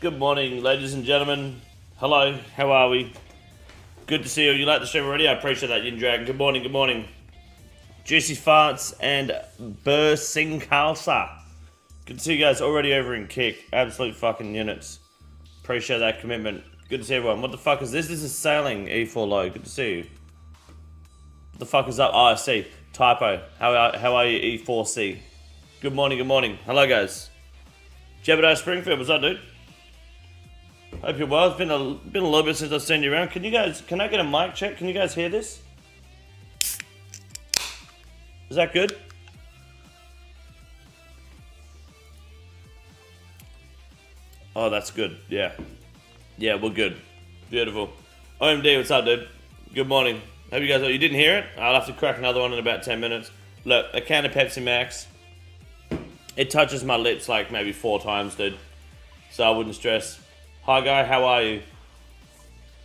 Good morning, ladies and gentlemen. Hello, how are we? Good to see you. You like the stream already? I appreciate that, Yin Dragon. Good morning, good morning. Juicy Farts and Burr Singh Khalsa. Good to see you guys already over in Kick. Absolute fucking units. Appreciate that commitment. Good to see everyone. What the fuck is this? This is Sailing E4 Low. Good to see you. What the fuck is up? Oh, I see. Typo. How are you, E4C? Good morning, good morning. Hello, guys. JAGEX Springfield, what's up, dude? Hope you're well. It's been a little bit since I've seen you around. Can I get a mic check? Can you guys hear this? Is that good? Oh, that's good. Yeah. Yeah, we're good. Beautiful. AMD, what's up, dude? Good morning. Hope you guys, you didn't hear it? I'll have to crack another one in about 10 minutes. Look, a can of Pepsi Max. It touches my lips like maybe 4 times, dude. So I wouldn't stress. Hi, guy. How are you?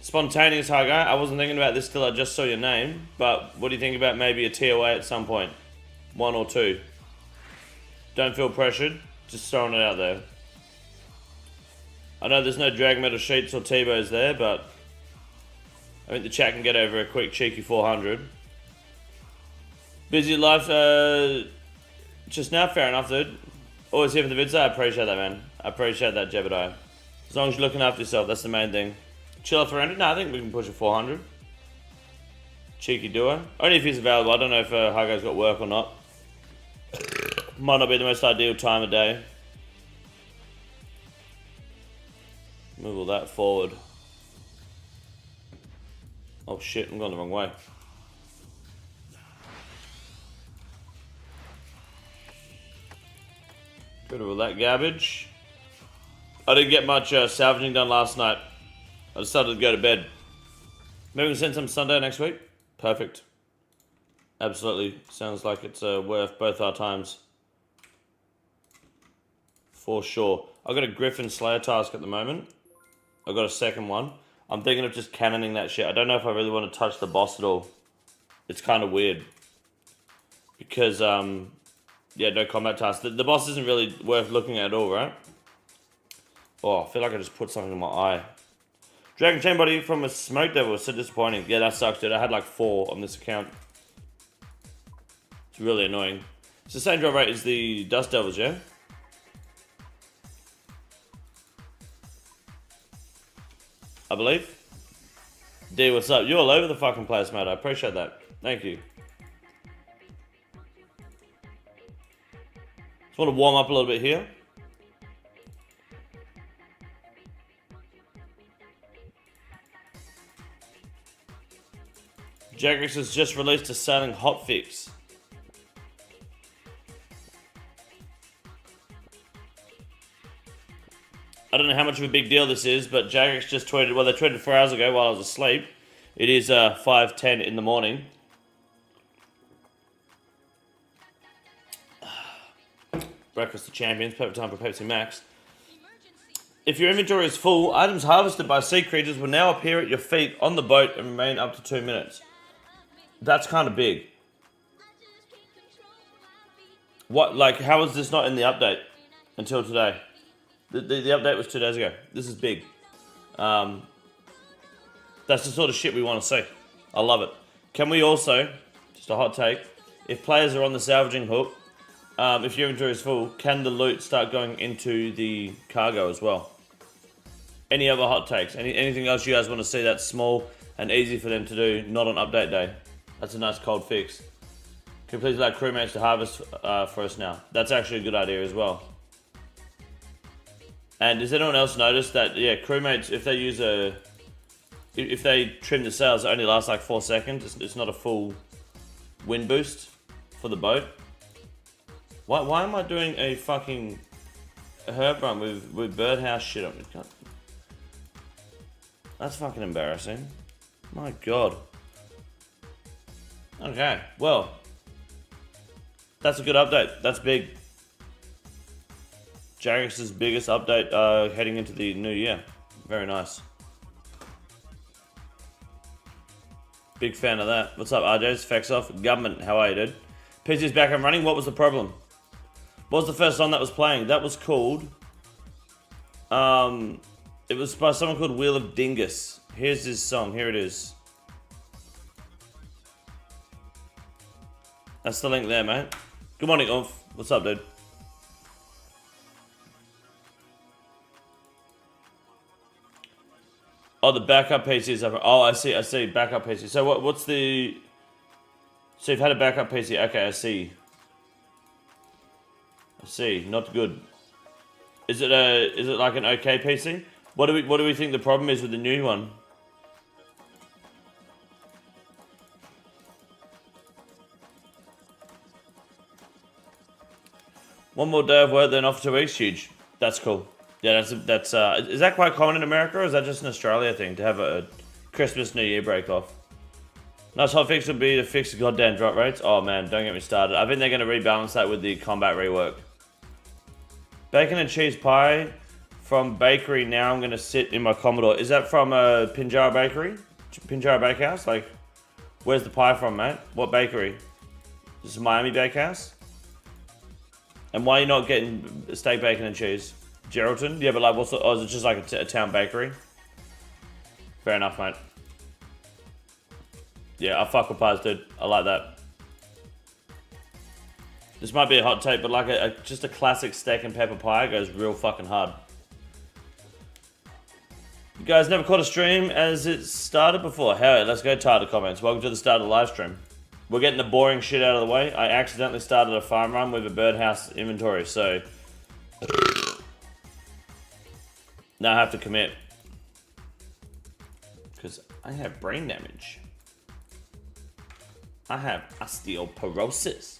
Spontaneous, hi, guy. I wasn't thinking about this till I just saw your name. But what do you think about maybe a TOA at some point? 1 or 2. Don't feel pressured. Just throwing it out there. I know there's no drag metal sheets or TBOWs there, but I think the chat can get over a quick cheeky 400. Busy life, just now, fair enough, dude. Always here for the vids, I appreciate that, man. I appreciate that, Jebediah. As long as you're looking after yourself, that's the main thing. Chill at 300? No, I think we can push a 400. Cheeky duo. Only if he's available. I don't know if Hugo's got work or not. Might not be the most ideal time of day. Move all that forward. Oh shit, I'm going the wrong way. Get rid of all that garbage. I didn't get much salvaging done last night. I decided to go to bed. Maybe we can send some Sunday next week. Perfect. Absolutely. Sounds like it's worth both our times. For sure. I've got a Griffin Slayer task at the moment. I've got a second one. I'm thinking of just cannoning that shit. I don't know if I really want to touch the boss at all. It's kind of weird. Because, yeah, no combat task. The boss isn't really worth looking at all, right? Oh, I feel like I just put something in my eye. Dragon Chain Body from a Smoke Devil was so disappointing. Yeah, that sucks, dude. I had like 4 on this account. It's really annoying. It's the same drop rate as the Dust Devils, yeah? I believe. D, what's up? You're all over the fucking place, mate. I appreciate that. Thank you. Just want to warm up a little bit here. JAGEX has just released a Sailing hotfix. I don't know how much of a big deal this is, but JAGEX just tweeted, well, they tweeted 4 hours ago while I was asleep. It is 5:10 in the morning. Breakfast of Champions, perfect time for Pepsi Max. If your inventory is full, items harvested by sea creatures will now appear at your feet on the boat and remain up to 2 minutes. That's kind of big. What, like, how is this not in the update until today? The update was 2 days ago. This is big. That's the sort of shit we want to see. I love it. Can we also, just a hot take, if players are on the salvaging hook, if your inventory is full, can the loot start going into the cargo as well? Any other hot takes? Anything else you guys want to see that's small and easy for them to do, not on update day? That's a nice cold fix. Can you please allow crewmates to harvest for us now? That's actually a good idea as well. And does anyone else notice that, yeah, crewmates, if they use if they trim the sails, it only lasts like 4 seconds. It's not a full wind boost for the boat. Why am I doing a fucking herb run with birdhouse shit on it? That's fucking embarrassing. My God. Okay, well, that's a good update. That's big. JAGEX's biggest update heading into the new year. Very nice. Big fan of that. What's up, RJ's? Facts off. Government, how are you, dude? PC's back and running. What was the problem? What was the first song that was playing? That was called It was by someone called Wheel of Dingus. Here's his song. Here it is. That's the link there, mate. Good morning, Ulf. What's up, dude? Oh, the backup PC is up. Oh, I see. Backup PC. So what's the... So you've had a backup PC. Okay, I see. Not good. Is it like an okay PC? What do we think the problem is with the new one? One more day of work, then off 2 weeks. Huge. That's cool. Yeah, that's is that quite common in America, or is that just an Australia thing to have a Christmas New Year break off? Nice hotfix would be to fix the goddamn drop rates. Oh man, don't get me started. I think they're going to rebalance that with the combat rework. Bacon and cheese pie from bakery. Now I'm going to sit in my Commodore. Is that from a Pinjarra bakery? Pinjarra Bakehouse? Like, where's the pie from, mate? What bakery? This is Miami Bakehouse? And why are you not getting steak, bacon, and cheese? Geraldton? Yeah, but like, what's the... Oh, is it just like a town bakery? Fair enough, mate. Yeah, I fuck with pies, dude. I like that. This might be a hot take, but like just a classic steak and pepper pie goes real fucking hard. You guys never caught a stream as it started before? Hell yeah, let's go title comments. Welcome to the start of the live stream. We're getting the boring shit out of the way. I accidentally started a farm run with a birdhouse inventory, so... Now I have to commit. Because I have brain damage. I have osteoporosis.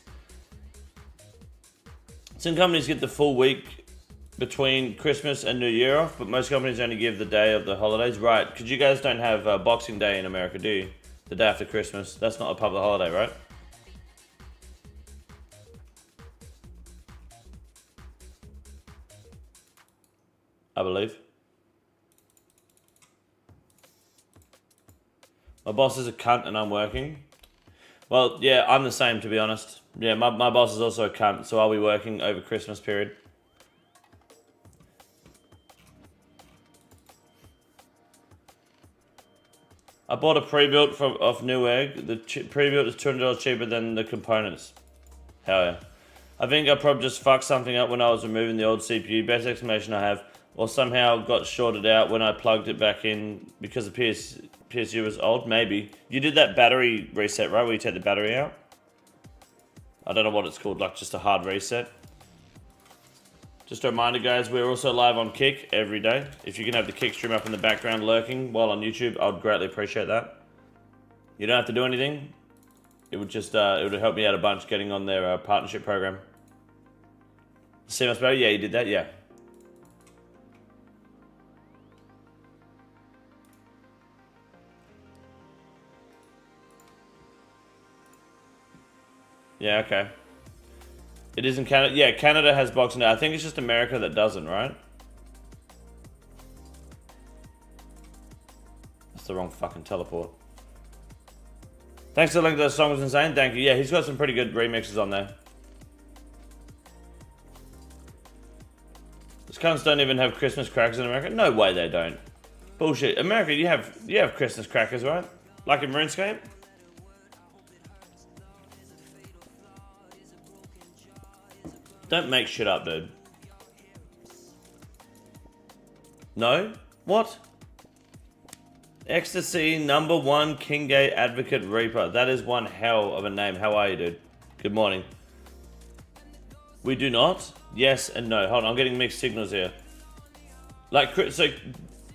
Some companies get the full week between Christmas and New Year off, but most companies only give the day of the holidays. Right, because you guys don't have Boxing Day in America, do you? The day after Christmas. That's not a public holiday, right? I believe. My boss is a cunt and I'm working. Well, yeah, I'm the same, to be honest. Yeah, my boss is also a cunt, so I'll be working over Christmas period. I bought a pre-built off Newegg. The pre-built is $200 cheaper than the components. Hell yeah. I think I probably just fucked something up when I was removing the old CPU. Best explanation I have. Or somehow got shorted out when I plugged it back in because the PSU was old. Maybe. You did that battery reset, right? Where you take the battery out? I don't know what it's called, like just a hard reset. Just a reminder, guys, we're also live on Kick every day. If you can have the Kick stream up in the background lurking while on YouTube, I'd greatly appreciate that. You don't have to do anything. It would just it would help me out a bunch getting on their partnership program. See my spell? Yeah, you did that? Yeah. Yeah, okay. It is in Canada. Yeah, Canada has Boxing Day. I think it's just America that doesn't, right? That's the wrong fucking teleport. Thanks for the link to that song, was insane. Thank you. Yeah, he's got some pretty good remixes on there. These cunts don't even have Christmas crackers in America. No way they don't. Bullshit. America, you have Christmas crackers, right? Like in RuneScape? Don't make shit up, dude. No? What? Ecstasy #1 Kingate Advocate Reaper. That is one hell of a name. How are you, dude? Good morning. We do not? Yes and no. Hold on, I'm getting mixed signals here. Like, so,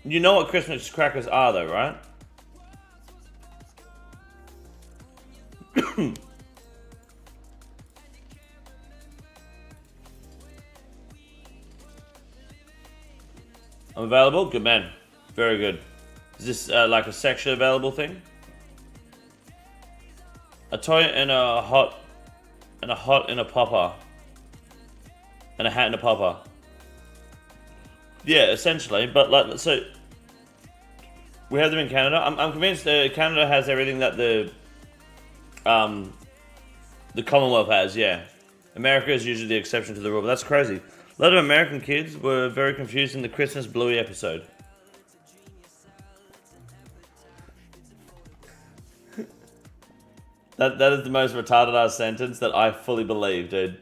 you know what Christmas crackers are though, right? I'm available? Good man. Very good. Is this like a sexually available thing? A toy and a hot in a popper. And a hat and a popper. Yeah, essentially. But like, so we have them in Canada. I'm convinced Canada has everything that the Commonwealth has. Yeah, America is usually the exception to the rule. But that's crazy. A lot of American kids were very confused in the Christmas Bluey episode. That is the most retarded ass sentence that I fully believe, dude.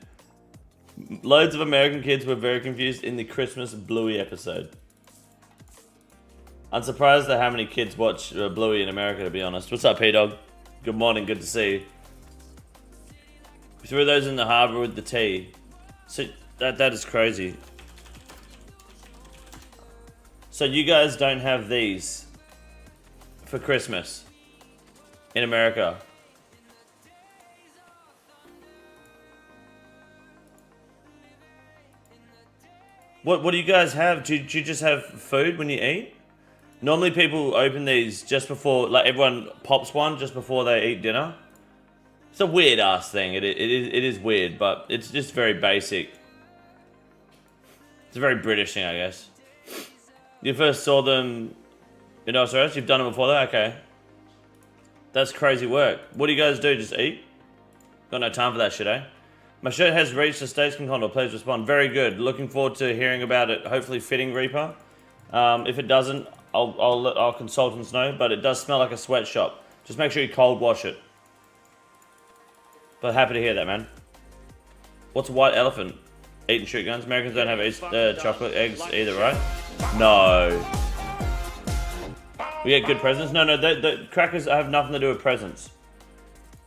Loads of American kids were very confused in the Christmas Bluey episode. I'm surprised at how many kids watch Bluey in America, to be honest. What's up, P-Dog? Good morning, good to see you. We threw those in the harbour with the tea. So that is crazy. So you guys don't have these for Christmas in America? What do you guys have? Do you just have food when you eat? Normally people open these just before, like everyone pops one just before they eat dinner. It's a weird ass thing. It is weird, but it's just very basic. It's a very British thing, I guess. You first saw them in Australia? You've done it before that? Okay. That's crazy work. What do you guys do? Just eat? Got no time for that shit, eh? My shirt has reached the States Condor. Please respond. Very good. Looking forward to hearing about it. Hopefully fitting, Reaper. If it doesn't, I'll let our consultants know. But it does smell like a sweatshop. Just make sure you cold wash it. But happy to hear that, man. What's a white elephant? Eating shoot guns. Americans don't have chocolate eggs either, right? No. We get good presents? No, the crackers have nothing to do with presents.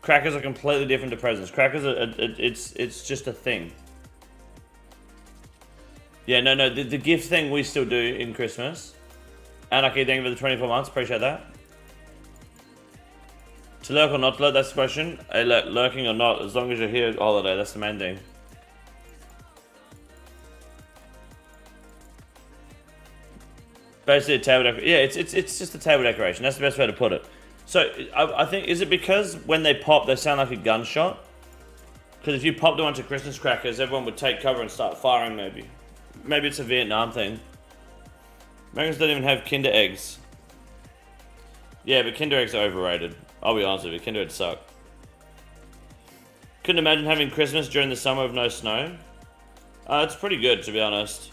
Crackers are completely different to presents. Crackers are, it's just a thing. Yeah, no, the gift thing we still do in Christmas. Anarchy, thank you for the 24 months, appreciate that. To lurk or not to lurk, that's the question. Hey, lurking or not, as long as you're here holiday, that's the main thing. Basically a table decoration. Yeah, it's just a table decoration. That's the best way to put it. So, I think, is it because when they pop, they sound like a gunshot? Because if you popped a bunch of Christmas crackers, everyone would take cover and start firing, maybe. Maybe it's a Vietnam thing. Americans don't even have Kinder eggs. Yeah, but Kinder eggs are overrated. I'll be honest with you, Kinder eggs suck. Couldn't imagine having Christmas during the summer with no snow. It's pretty good, to be honest.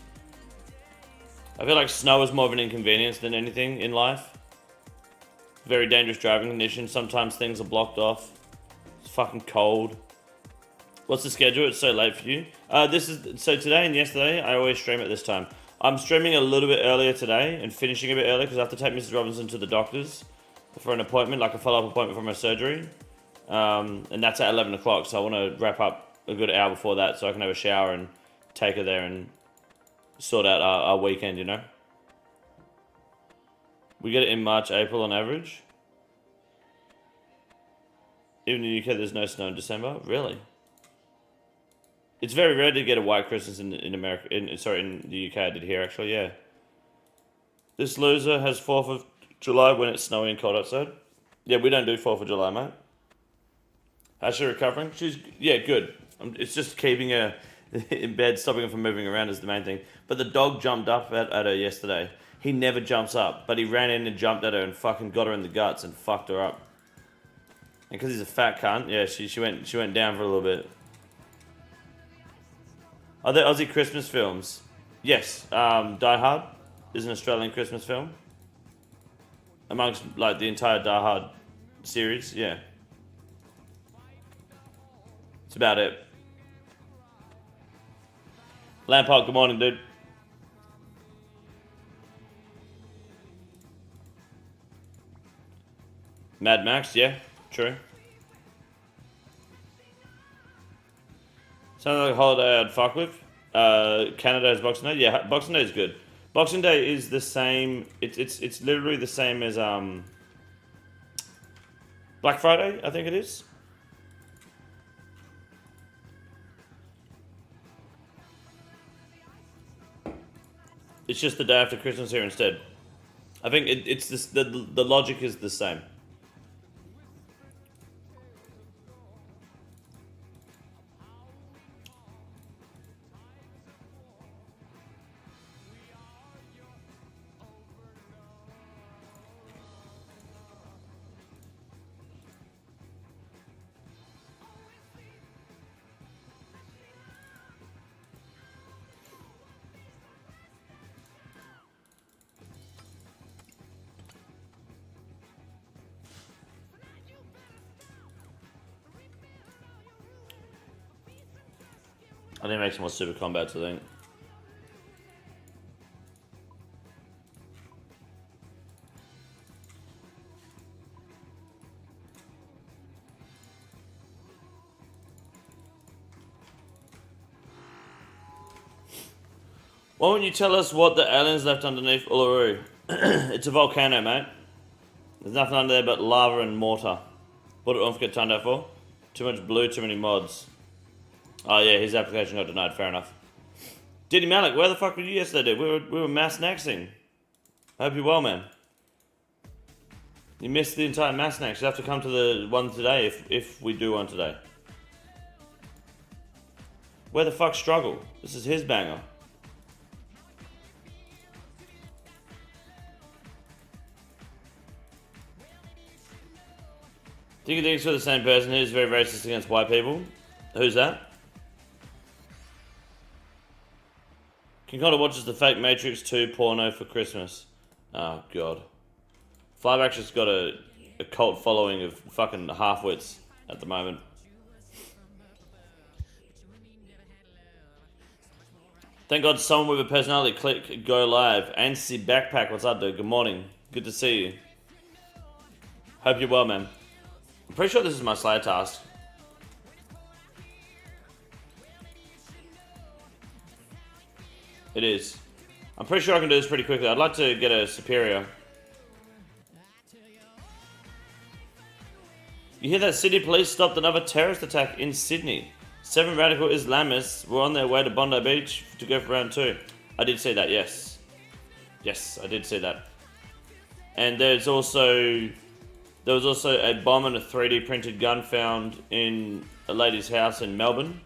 I feel like snow is more of an inconvenience than anything in life. Very dangerous driving conditions. Sometimes things are blocked off. It's fucking cold. What's the schedule? It's so late for you. So today and yesterday, I always stream at this time. I'm streaming a little bit earlier today and finishing a bit early because I have to take Mrs. Robinson to the doctor's for an appointment, like a follow-up appointment for my surgery. And that's at 11 o'clock, so I want to wrap up a good hour before that so I can have a shower and take her there and sort out our weekend, you know? We get it in March, April on average. Even in the UK, there's no snow in December. Really? It's very rare to get a white Christmas in America. In the UK, I did here actually. Yeah. This loser has 4th of July when it's snowy and cold outside. Yeah, we don't do 4th of July, mate. How's she recovering? Yeah, good. It's just keeping her in bed, stopping her from moving around is the main thing. But the dog jumped up at her yesterday. He never jumps up, but he ran in and jumped at her and fucking got her in the guts and fucked her up. And because he's a fat cunt, yeah, she went down for a little bit. Are there Aussie Christmas films? Yes, Die Hard is an Australian Christmas film. Amongst like the entire Die Hard series, yeah. That's about it. Lampard, good morning, dude. Mad Max, yeah, true. Sounds like a holiday I'd fuck with. Canada's Boxing Day, yeah, Boxing Day is good. Boxing Day is the same. It's literally the same as Black Friday, I think it is. It's just the day after Christmas here instead. I think it's this, the logic is the same. I need to make some more super combats, I think. Why won't you tell us what the aliens left underneath Uluru? It's a volcano, mate. There's nothing under there but lava and mortar. What did Umf get turned out for? Too much blue, too many mods. Oh yeah, his application got denied, fair enough. Diddy Malik, where the fuck were you yesterday, dude? We were mass naxing. I hope you're well, man. You missed the entire mass nax. You have to come to the one today if we do one today. Where the fuck Struggle? This is his banger. Do you think it's for the same person who's very racist against white people? Who's that? Kinkoda watches the fake Matrix 2 porno for Christmas. Oh, God. Flyback's just got a cult following of fucking half-wits at the moment. Thank God someone with a personality click go live. Ansi Backpack, what's up, dude? Good morning. Good to see you. Hope you're well, man. I'm pretty sure this is my Slayer task. It is. I'm pretty sure I can do this pretty quickly. I'd like to get a superior. You hear that City Police stopped another terrorist attack in Sydney. 7 radical Islamists were on their way to Bondi Beach to go for round 2. I did see that, yes. Yes, I did see that. And there was also a bomb and a 3D printed gun found in a lady's house in Melbourne.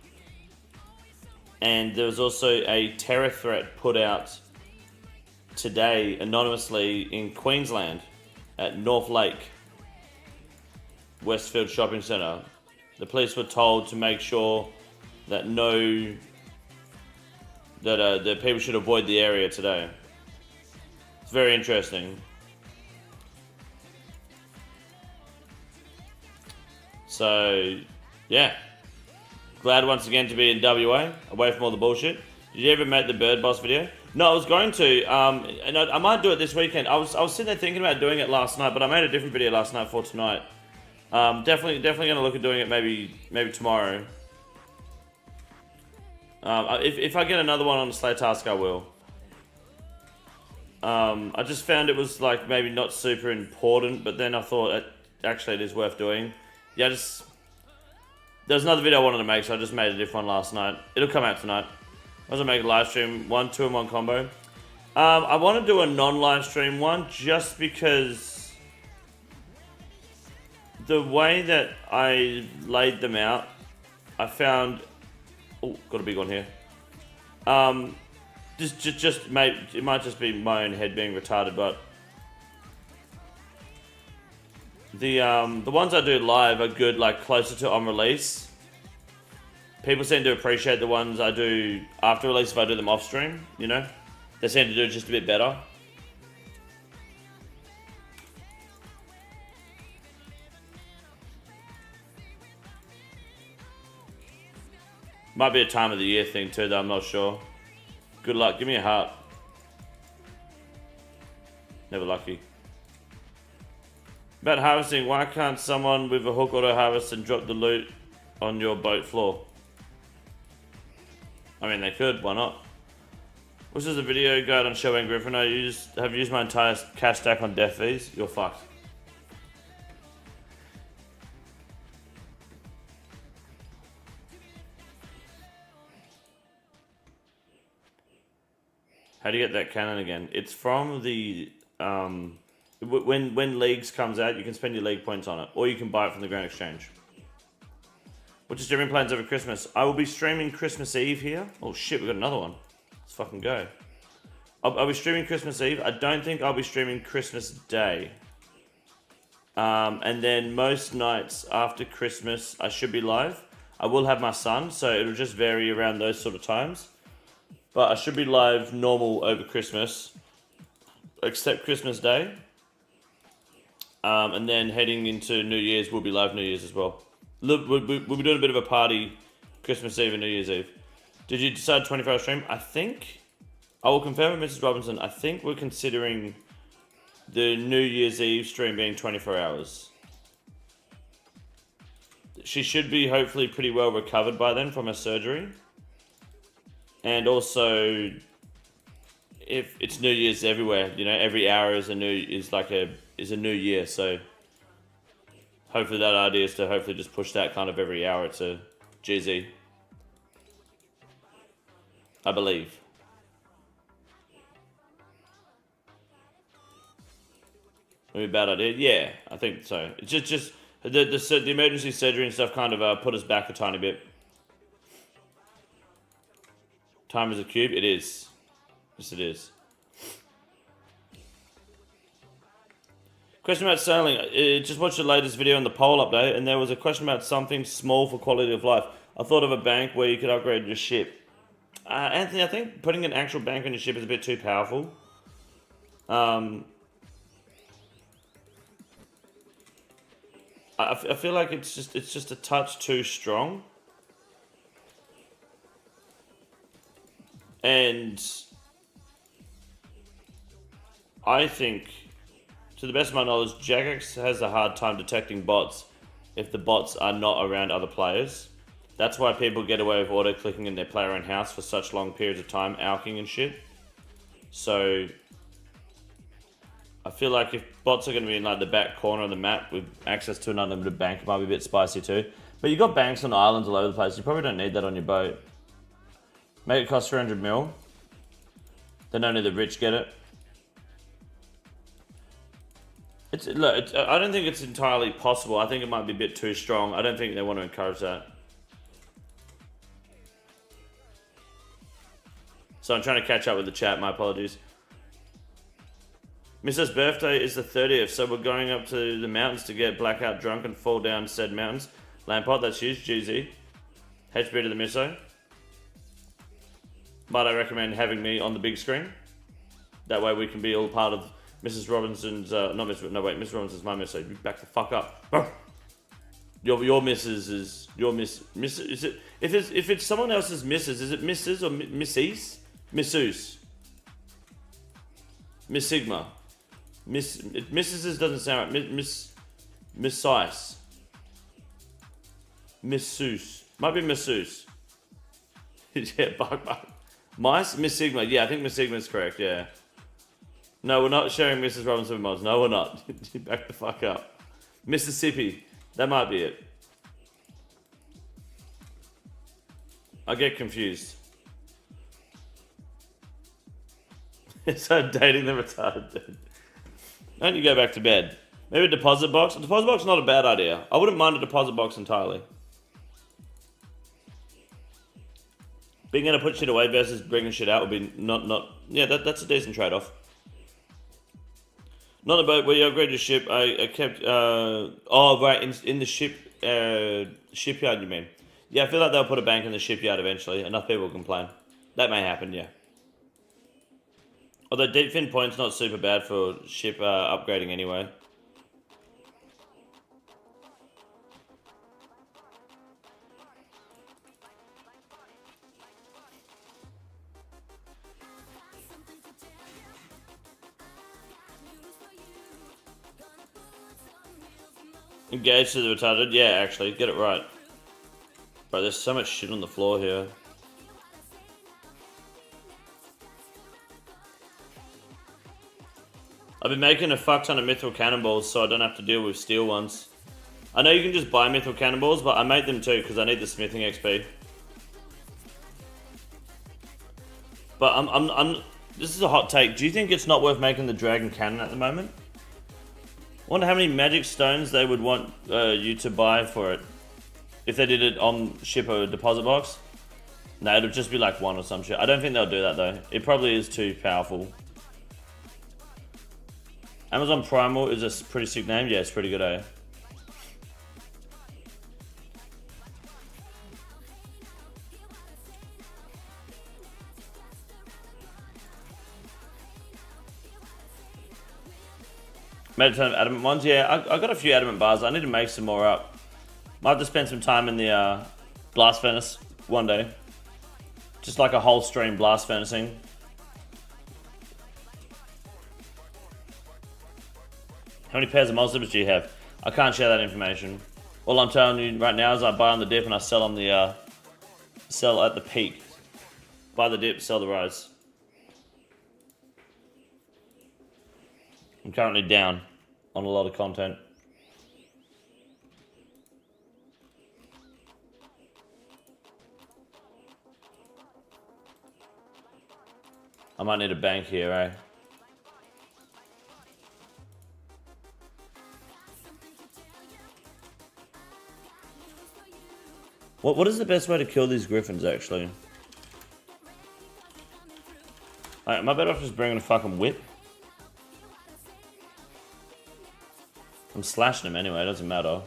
And there was also a terror threat put out today anonymously in Queensland at North Lake, Westfield Shopping Centre. The police were told to make sure that that people should avoid the area today. It's very interesting. So, yeah. Glad once again to be in WA, away from all the bullshit. Did you ever make the Bird Boss video? No, I was going to, and I might do it this weekend. I was sitting there thinking about doing it last night, but I made a different video last night for tonight. Definitely going to look at doing it maybe tomorrow. If I get another one on the Slay task, I will. I just found it was like maybe not super important, but then I thought actually it is worth doing. Yeah, there's another video I wanted to make, so I just made a different one last night. It'll come out tonight. I was gonna make a live stream, 1 2-in-1 combo. I want to do a non-live stream one just because the way that I laid them out, I found. Oh, got a big one here. It might just be my own head being retarded, but the ones I do live are good, like closer to on release. People seem to appreciate the ones I do after release if I do them off stream, you know? They seem to do it just a bit better. Might be a time of the year thing too, though, I'm not sure. Good luck, give me a heart. Never lucky. About harvesting, why can't someone with a hook auto harvest and drop the loot on your boat floor? I mean, they could, why not? This is a video guide on Show and Griffin. I have used my entire cash stack on death fees. You're fucked. How do you get that cannon again? It's from the when Leagues comes out, you can spend your League points on it, or you can buy it from the Grand Exchange. What's your streaming plans over Christmas? I will be streaming Christmas Eve here. Oh shit, we got another one. Let's fucking go. I'll be streaming Christmas Eve. I don't think I'll be streaming Christmas Day. And then most nights after Christmas, I should be live. I will have my son, so it'll just vary around those sort of times. But I should be live normal over Christmas, except Christmas Day. And then heading into New Year's, we'll be live New Year's as well. Look, we'll be doing a bit of a party Christmas Eve and New Year's Eve. Did you decide 24-hour stream? I think, I will confirm with Mrs. Robinson, I think we're considering the New Year's Eve stream being 24 hours. She should be hopefully pretty well recovered by then from her surgery. And also, if it's New Year's everywhere, you know, every hour is a new year. So hopefully that idea is to hopefully just push that kind of every hour to GZ. I believe. Maybe a bad idea? Yeah, I think so. It's just the emergency surgery and stuff kind of put us back a tiny bit. Time is a cube? It is. Yes, it is. Question about sailing. Just watched the latest video on the poll update, and there was a question about something small for quality of life. I thought of a bank where you could upgrade your ship. Anthony, I think putting an actual bank on your ship is a bit too powerful. I feel like it's just a touch too strong. And I think, to the best of my knowledge, JAGEX has a hard time detecting bots if the bots are not around other players. That's why people get away with auto-clicking in their player-owned house for such long periods of time, alking and shit. So I feel like if bots are going to be in like the back corner of the map with access to an unlimited bank, it might be a bit spicy too. But you've got banks on islands all over the place. You probably don't need that on your boat. Make it cost 300 mil. Then only the rich get it. I don't think it's entirely possible. I think it might be a bit too strong. I don't think they want to encourage that. So I'm trying to catch up with the chat. My apologies. Mrs. birthday is the 30th, so we're going up to the mountains to get blackout drunk and fall down said mountains. Lampot, that's huge. GZ. HB to the misso. But I recommend having me on the big screen. That way we can be all part of Mrs. Robinson's, Mrs. Robinson's my miss, so you back the fuck up. Your missus is, is it, if it's someone else's missus, is it Mrs. or Misses? Missus. Miss Sigma. Mrs. doesn't sound right. Miss Sice. Missus. Might be Missus. Yeah, bug. Mice? Miss Sigma. Yeah, I think Miss Sigma is correct, yeah. No, we're not sharing Mrs. Robinson with mods. No, we're not. Back the fuck up. Mississippi. That might be it. I get confused. So dating the retarded dude. Why don't you go back to bed? Maybe a deposit box? A deposit box is not a bad idea. I wouldn't mind a deposit box entirely. Being able to put shit away versus bringing shit out would be yeah, that's a decent trade-off. Not a boat where you upgrade your ship. I kept, in the shipyard you mean? Yeah, I feel like they'll put a bank in the shipyard eventually. Enough people complain. That may happen, yeah. Although deep fin point's not super bad for ship upgrading anyway. Engage to the retarded? Yeah, actually, get it right. Bro, there's so much shit on the floor here. I've been making a fuck ton of mithril cannonballs so I don't have to deal with steel ones. I know you can just buy mithril cannonballs, but I make them too because I need the smithing XP. But this is a hot take. Do you think it's not worth making the dragon cannon at the moment? I wonder how many magic stones they would want you to buy for it. If they did it on ship or deposit box. No, it'll just be like one or some shit. I don't think they'll do that though. It probably is too powerful. Amazon Primal is a pretty sick name. Yeah, it's pretty good, eh? Made a ton of adamant ones. Yeah, I got a few adamant bars. I need to make some more up. Might have to spend some time in the blast furnace one day. Just like a whole stream blast furnacing. How many pairs of mod slippers do you have? I can't share that information. All I'm telling you right now is I buy on the dip and I sell on the sell at the peak. Buy the dip, sell the rise. I'm currently down on a lot of content. I might need a bank here, eh? What is the best way to kill these griffins, actually? Am I better off just bringing a fucking whip? I'm slashing them anyway, it doesn't matter.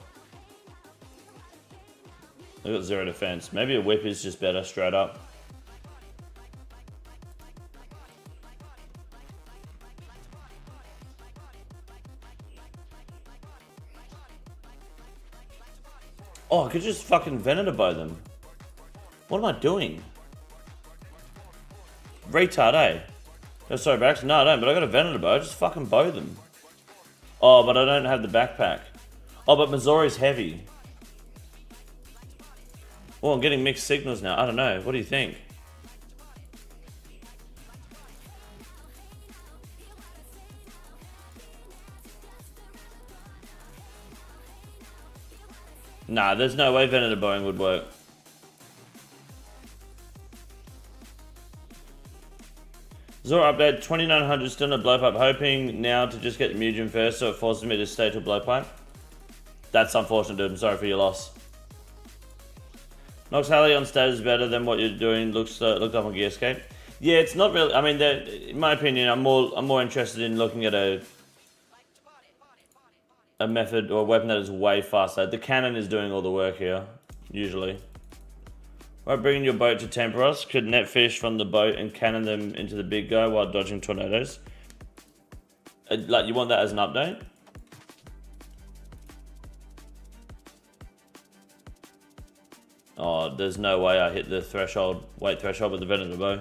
They got 0 defense. Maybe a whip is just better, straight up. Oh, I could just fucking Venator them. What am I doing? Retard, eh? Oh, sorry, Bax. No, I don't, but I got a Venator bow. Just fucking bow them. Oh, but I don't have the backpack. Oh, but Missouri's heavy. Oh, I'm getting mixed signals now. I don't know. What do you think? Nah, there's no way Venator bowing would work. Zora update, 2900 still in a blowpipe, hoping now to just get the medium first so it forces me to stay to a blowpipe. That's unfortunate, dude. I'm sorry for your loss. Nox Halley on stage is better than what you're doing. Looked up on Gearscape. Yeah, it's not really. I mean, in my opinion, I'm more interested in looking at a method or a weapon that is way faster. The cannon is doing all the work here, usually. Right, bringing your boat to Temperos, could net fish from the boat and cannon them into the big guy while dodging tornadoes. Like, you want that as an update? Oh, there's no way I hit the threshold, weight threshold with the Venator bow.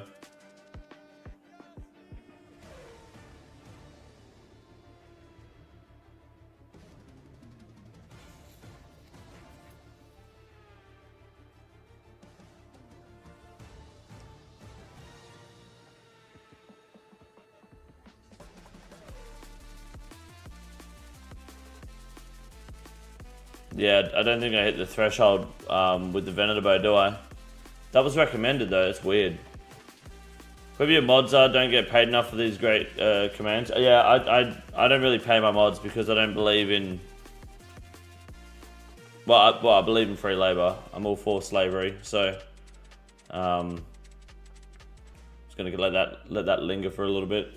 Yeah, I don't think I hit the threshold with the Venator bow, do I? That was recommended though, it's weird. Whoever your mods are, don't get paid enough for these great commands. Yeah, I don't really pay my mods because I don't believe in... Well, I believe in free labour. I'm all for slavery, so... just gonna let that linger for a little bit.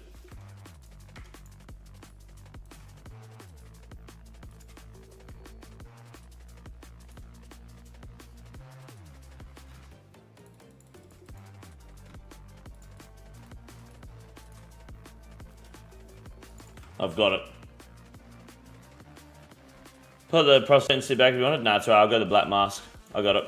I've got it. Put the prosthetic back if you want it. Nah, it's alright. I'll go the black mask. I got it.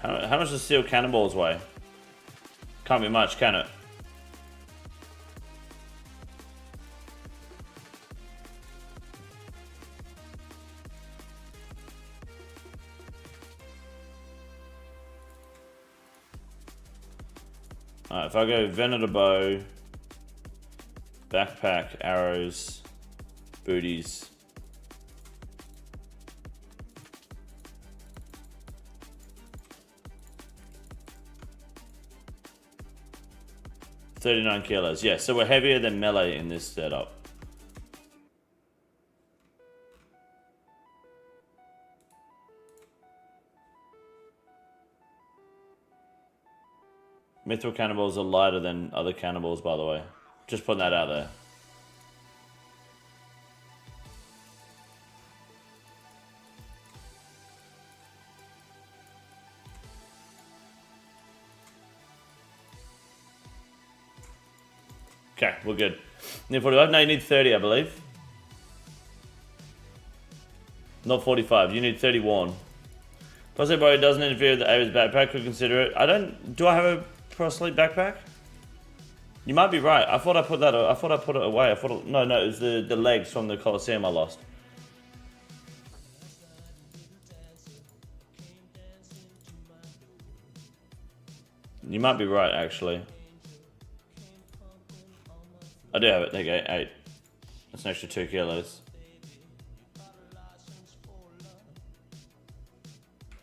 How much does steel cannonballs weigh? Can't be much, can it? Alright, if I go Venator bow, backpack, arrows, booties. $39 kilos. Yeah, so we're heavier than melee in this setup. Mithril cannonballs are lighter than other cannonballs, by the way. Just putting that out there. Okay, we're good. You need 45? No, you need 30, I believe. Not 45. You need 30 worn. Possibly body doesn't interfere with the Ava's backpack. Could consider it. I don't. Do I have a Pro Sleep backpack? You might be right. I thought I put that. I thought I put it away. I thought. No, it was the legs from the Colosseum I lost. You might be right, actually. I do have it. There you go. 8. That's an extra 2 kilos.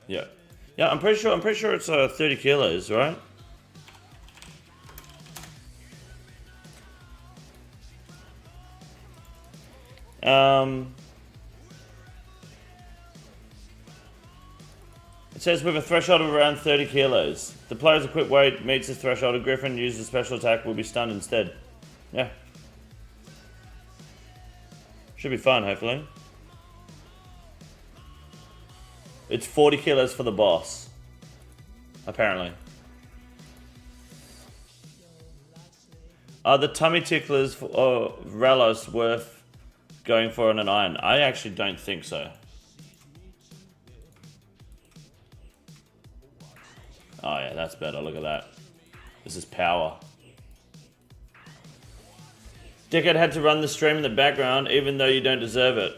Yeah. Yeah, I'm pretty sure it's 30 kilos, right? It says with a threshold of around 30 kilos. The player's equipped weight meets the threshold. A Griffin used a special attack will be stunned instead. Yeah. Should be fun, hopefully. It's 40 kilos for the boss. Apparently. Are the tummy ticklers for Ralos worth going for on an iron? I actually don't think so. Oh yeah, that's better. Look at that. This is power. Dickhead had to run the stream in the background even though you don't deserve it.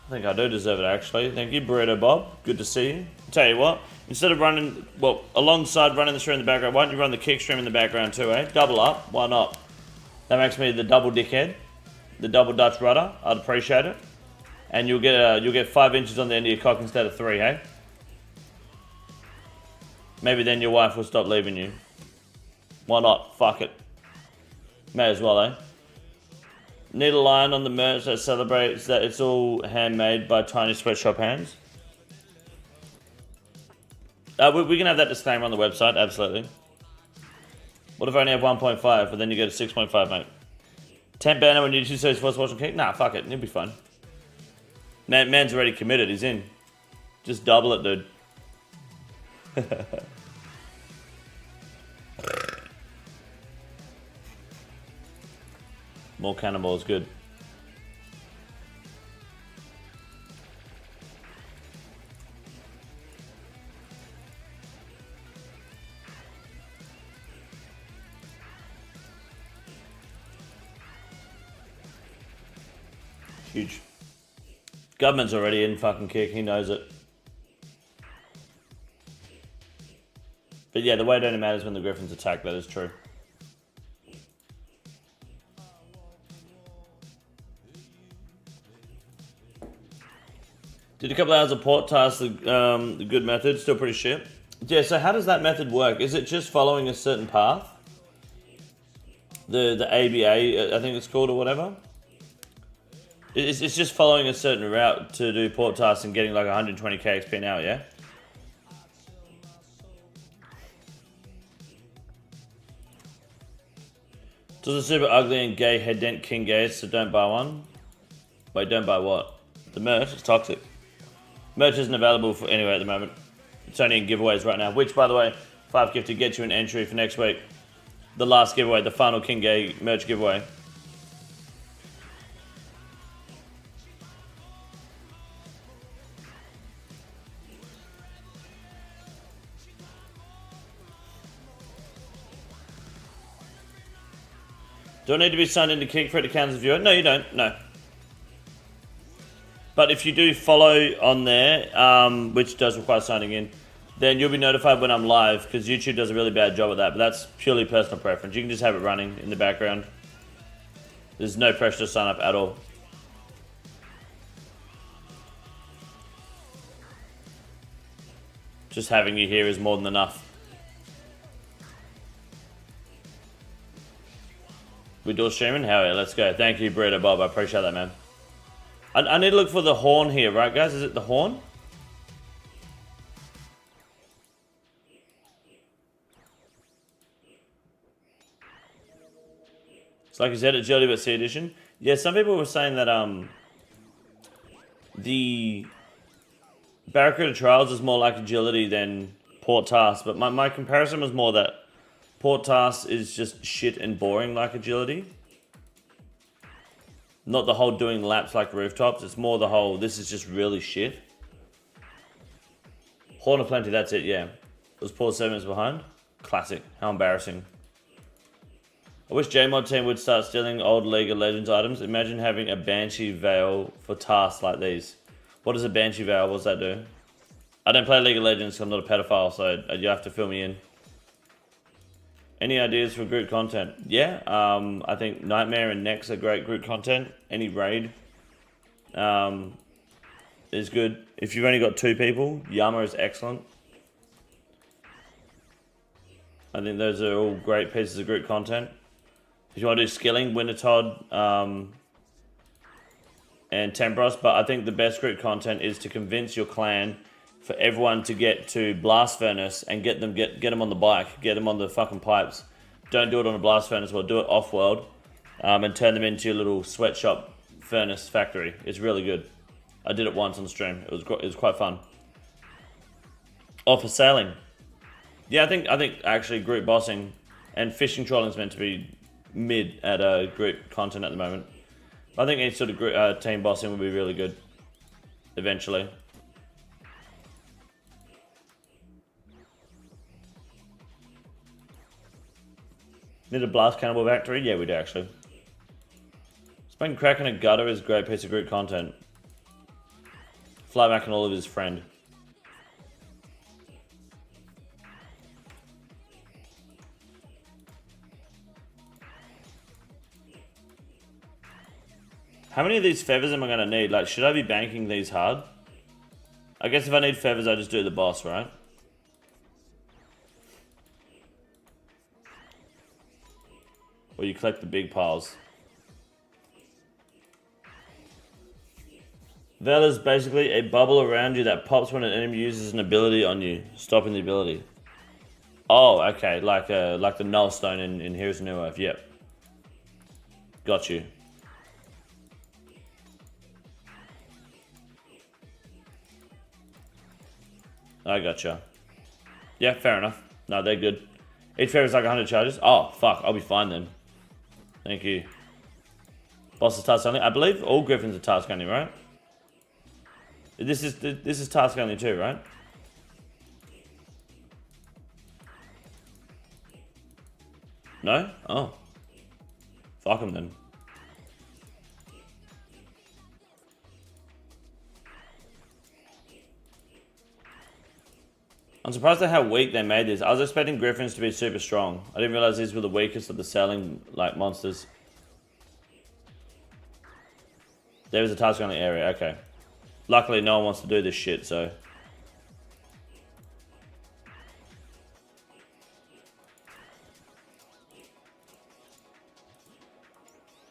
I think I do deserve it, actually. Thank you, Burrito Bob. Good to see you. I'll tell you what, instead of running, well, alongside running the stream in the background, why don't you run the kick stream in the background too, eh? Double up, why not? That makes me the double dickhead, the double Dutch rudder. I'd appreciate it. And you'll get 5 inches on the end of your cock instead of 3, hey? Maybe then your wife will stop leaving you. Why not? Fuck it. May as well, eh? Need a line on the merch that celebrates that it's all handmade by tiny sweatshop hands. We can have that disclaimer on the website, absolutely. What if I only have 1.5, but then you get a 6.5, mate? 10 banner when you do so first watch and kick? Nah, fuck it, it'll be fun. Man's already committed, he's in. Just double it, dude. More cannonballs, good. Huge. Government's already in fucking kick, he knows it. But yeah, the weight only matters when the Griffins attack, that is true. Did a couple hours of port task, the good method, still pretty shit. Yeah, so how does that method work? Is it just following a certain path? The ABA, I think it's called, or whatever? It's just following a certain route to do port tasks and getting like 120k XP an hour, yeah? Does a super ugly and gay head dent king gaze, so don't buy one? Wait, don't buy what? The merch is toxic. Merch isn't available for anywhere at the moment. It's only in giveaways right now, which, by the way, 5 gift to get you an entry for next week. The last giveaway, the final King Gay merch giveaway. Do I need to be signed into Kick for it to count as a viewer? No, you don't. No. But if you do follow on there, which does require signing in, then you'll be notified when I'm live, because YouTube does a really bad job at that, but that's purely personal preference. You can just have it running in the background. There's no pressure to sign up at all. Just having you here is more than enough. We dual streaming? Hell yeah, let's go. Thank you, Burrito Bob. I appreciate that, man. I need to look for the horn here, right, guys? Is it the horn? It's like you said, agility but C edition. Yeah, some people were saying that the Barracuda Trials is more like agility than Port Task, but my comparison was more that Port task is just shit and boring like agility. Not the whole doing laps like rooftops. It's more the whole, this is just really shit. Horn of Plenty, that's it, yeah. It was Port 7 minutes behind. Classic. How embarrassing. I wish JMod team would start stealing old League of Legends items. Imagine having a Banshee Veil for tasks like these. What is a Banshee Veil? What does that do? I don't play League of Legends, so I'm not a pedophile, so you have to fill me in. Any ideas for group content? Yeah, I think Nightmare and Nex are great group content. Any raid is good. If you've only got 2 people, Yama is excellent. I think those are all great pieces of group content. If you want to do skilling, Wintertodd and Tempros, but I think the best group content is to convince your clan for everyone to get to Blast Furnace and get them on the bike, get them on the fucking pipes. Don't do it on a Blast Furnace, well, do it off-world and turn them into your little sweatshop furnace factory. It's really good. I did it once on stream. It was quite fun. Oh, for sailing. Yeah, I think actually group bossing and fishing trolling is meant to be mid at group content at the moment. I think any sort of group, team bossing would be really good eventually. Need a blast cannibal factory? Yeah, we do actually. Spring cracking a gutter is a great piece of group content. Flyback and all of his friend. How many of these feathers am I going to need? Like, should I be banking these hard? I guess if I need feathers, I just do the boss, right? Or you collect the big piles. Veil is basically a bubble around you that pops when an enemy uses an ability on you, stopping the ability. Oh, okay, like the Null Stone in Heroes of New Earth, yep. Got you. I gotcha. Yeah, fair enough. No, they're good. Each feather is like 100 charges. Oh, fuck, I'll be fine then. Thank you. Boss is task only. I believe all Griffins are task only, right? This is task only too, right? No? Oh. Fuck them then. I'm surprised at how weak they made this. I was expecting Griffins to be super strong. I didn't realize these were the weakest of the sailing like monsters. There was a task only area, okay. Luckily no one wants to do this shit, so.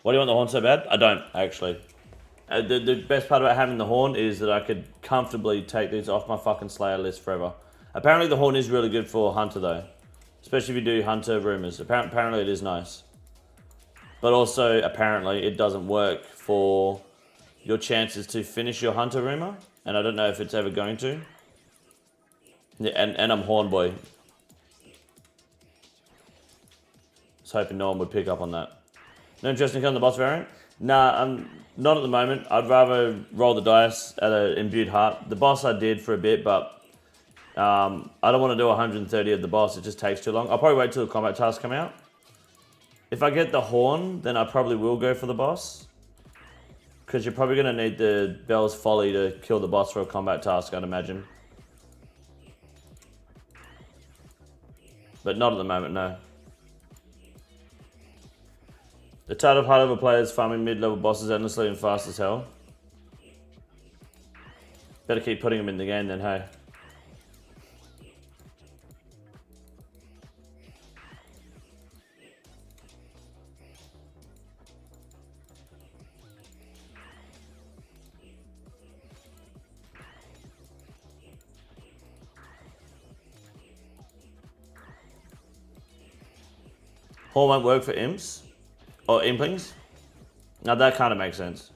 Why do you want the horn so bad? I don't, actually. The best part about having the horn is that I could comfortably take these off my fucking Slayer list forever. Apparently the horn is really good for Hunter though. Especially if you do Hunter rumors. Apparently it is nice. But also, apparently, it doesn't work for your chances to finish your Hunter rumor. And I don't know if it's ever going to. Yeah, and I'm Horn Boy. Just hoping no one would pick up on that. No interest in killing the boss variant? Nah, not at the moment. I'd rather roll the dice at an imbued heart. The boss I did for a bit, but I don't want to do 130 of the boss. It just takes too long. I'll probably wait till the combat tasks come out. If I get the horn, then I probably will go for the boss. Because you're probably going to need the Bell's Folly to kill the boss for a combat task, I'd imagine. But not at the moment, no. The tide of high-level players farming mid-level bosses endlessly and fast as hell. Better keep putting them in the game then, hey. Horn won't work for imps? Or implings? Now that kind of makes sense.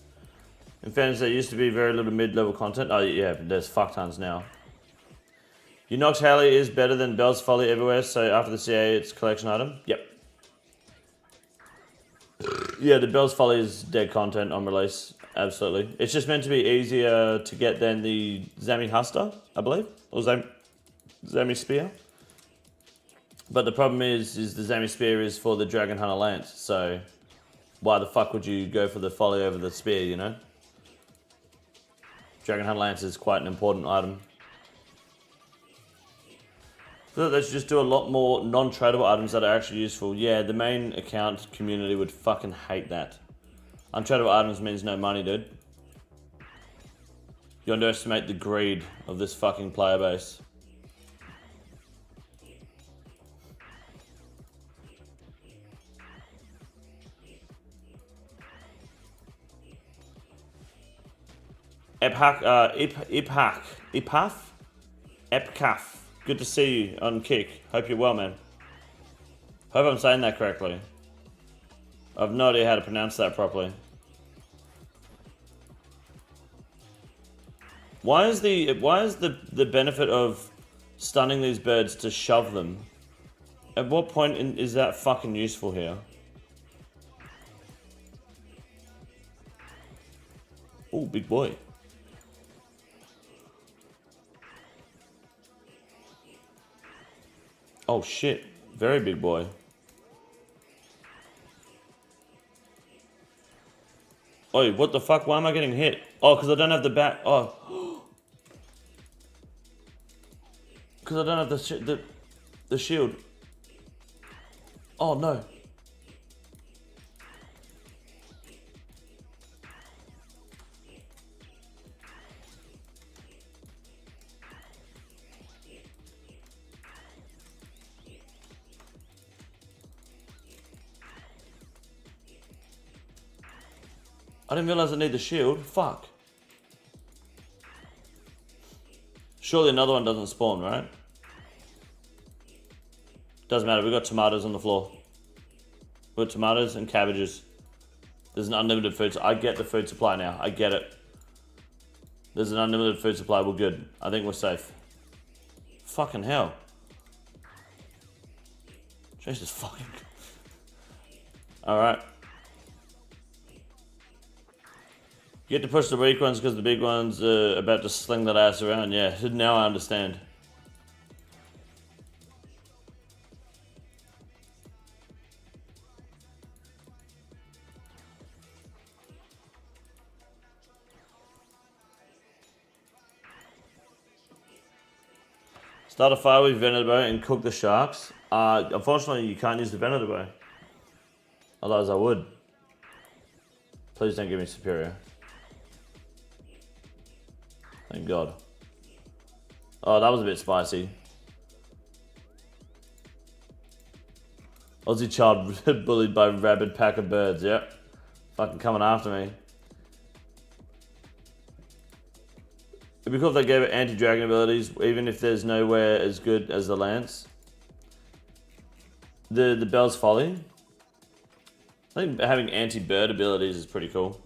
In fairness, there used to be very little mid-level content. Oh yeah, but there's fuck tons now. Unox Haley is better than Bell's Folly everywhere, so after the CA, it's a collection item. Yep. Yeah, the Bell's Folly is dead content on release. Absolutely. It's just meant to be easier to get than the Zami Huster, I believe. Or Zami Spear. But the problem is the Zami Spear is for the Dragon Hunter Lance, so why the fuck would you go for the Folly over the Spear, you know? Dragon Hunter Lance is quite an important item. So they should just do a lot more non-tradable items that are actually useful. Yeah, the main account community would fucking hate that. Untradable items means no money, dude. You underestimate the greed of this fucking player base. Epcaf. Good to see you on Kick. Hope you're well, man. Hope I'm saying that correctly. I've no idea how to pronounce that properly. Why is the benefit of stunning these birds to shove them? At what point is that fucking useful here? Oh, big boy. Oh shit, very big boy. Oi, what the fuck? Why am I getting hit? Oh, because I don't have the bat. Oh. Because I don't have the shield. Oh no. I didn't realize I need the shield. Fuck. Surely another one doesn't spawn, right? Doesn't matter. We've got tomatoes on the floor. We've got tomatoes and cabbages. There's an unlimited food. I get the food supply now. I get it. There's an unlimited food supply. We're good. I think we're safe. Fucking hell. Jesus fucking. Alright. You get to push the weak ones because the big ones are about to sling that ass around. Yeah, now I understand. Start a fire with Venator bow and cook the sharks. Unfortunately, you can't use the Venator bow. Otherwise, I would. Please don't give me superior. Thank God. Oh, that was a bit spicy. Aussie child bullied by rabid pack of birds, yep. Fucking coming after me. It'd be cool if they gave it anti-dragon abilities, even if there's nowhere as good as the lance. The Bell's Folly. I think having anti-bird abilities is pretty cool.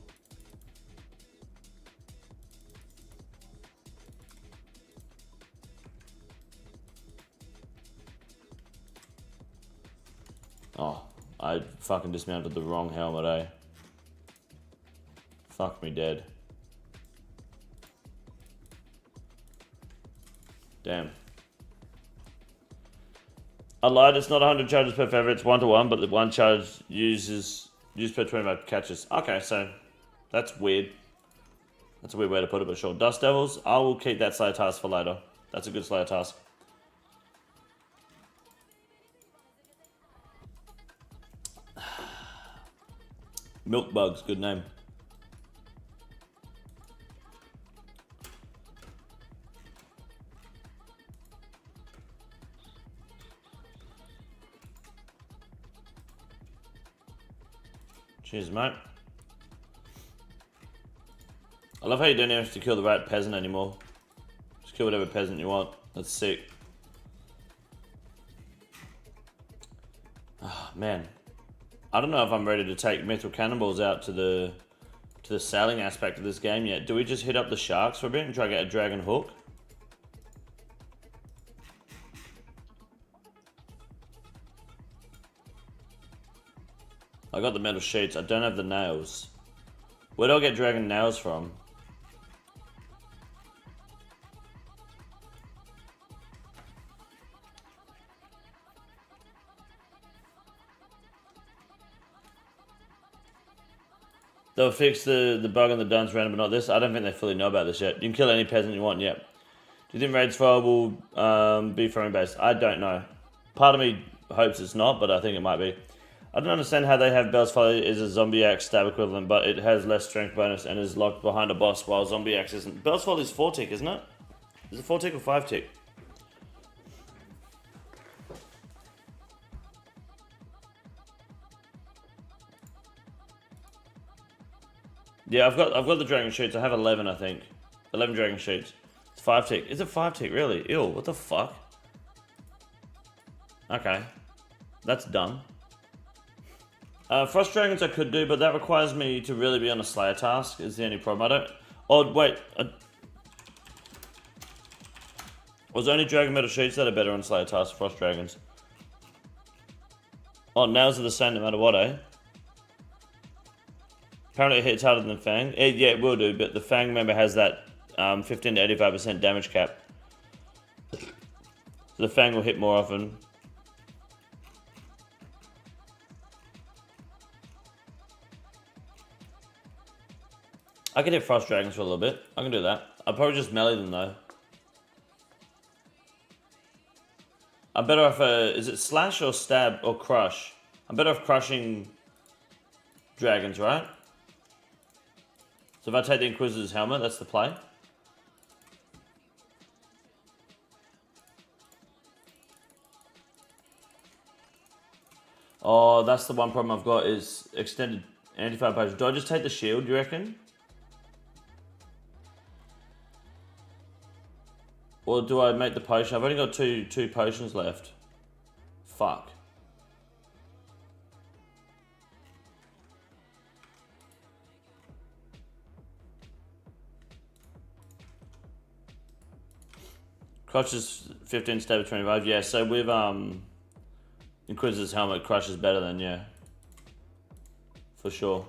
Oh, I fucking dismounted the wrong helmet, eh? Fuck me dead. Damn. I lied, it's not 100 charges per feather, it's 1-to-1, but the one charge used per 25 catches. Okay, so that's weird. That's a weird way to put it, but sure. Dust Devils, I will keep that Slayer task for later. That's a good Slayer task. Milk Bugs, good name. Cheers, mate. I love how you don't have to kill the right peasant anymore. Just kill whatever peasant you want. That's sick. Oh, man. I don't know if I'm ready to take Metal Cannonballs out to the sailing aspect of this game yet. Do we just hit up the sharks for a bit and try to get a dragon hook? I got the metal sheets. I don't have the nails. Where do I get dragon nails from? They'll fix the bug on the dunce random, but not this. I don't think they fully know about this yet. You can kill any peasant you want, yep. Do you think Raid's 4 will be throwing based? I don't know. Part of me hopes it's not, but I think it might be. I don't understand how they have Bell's Folly is a Zombie Axe stab equivalent, but it has less strength bonus and is locked behind a boss, while Zombie Axe isn't. Bell's Folly is 4 tick, isn't it? Is it 4 tick or 5 tick? Yeah, I've got the dragon sheets. I have 11, I think. 11 dragon sheets. It's 5 tick. Is it 5 tick? Really? Ew, what the fuck? Okay. That's dumb. Frost Dragons I could do, but that requires me to really be on a Slayer task, is the only problem. I don't... Oh, wait. Was only Dragon Metal Sheets that are better on Slayer task, Frost Dragons? Oh, nails are the same no matter what, eh? Apparently it hits harder than Fang. Yeah, it will do, but the Fang member has that 15 to 85% damage cap. So the Fang will hit more often. I can hit Frost Dragons for a little bit. I can do that. I'll probably just melee them though. I'm better off, is it Slash or Stab or Crush? I'm better off crushing dragons, right? So if I take the Inquisitor's helmet, that's the play. Oh, that's the one problem I've got is extended anti-fire potion. Do I just take the shield, do you reckon? Or do I make the potion? I've only got two potions left. Fuck. Crush is 15, stab of 25. Yeah, so with Inquisitor's helmet, Crush is better than, yeah. For sure.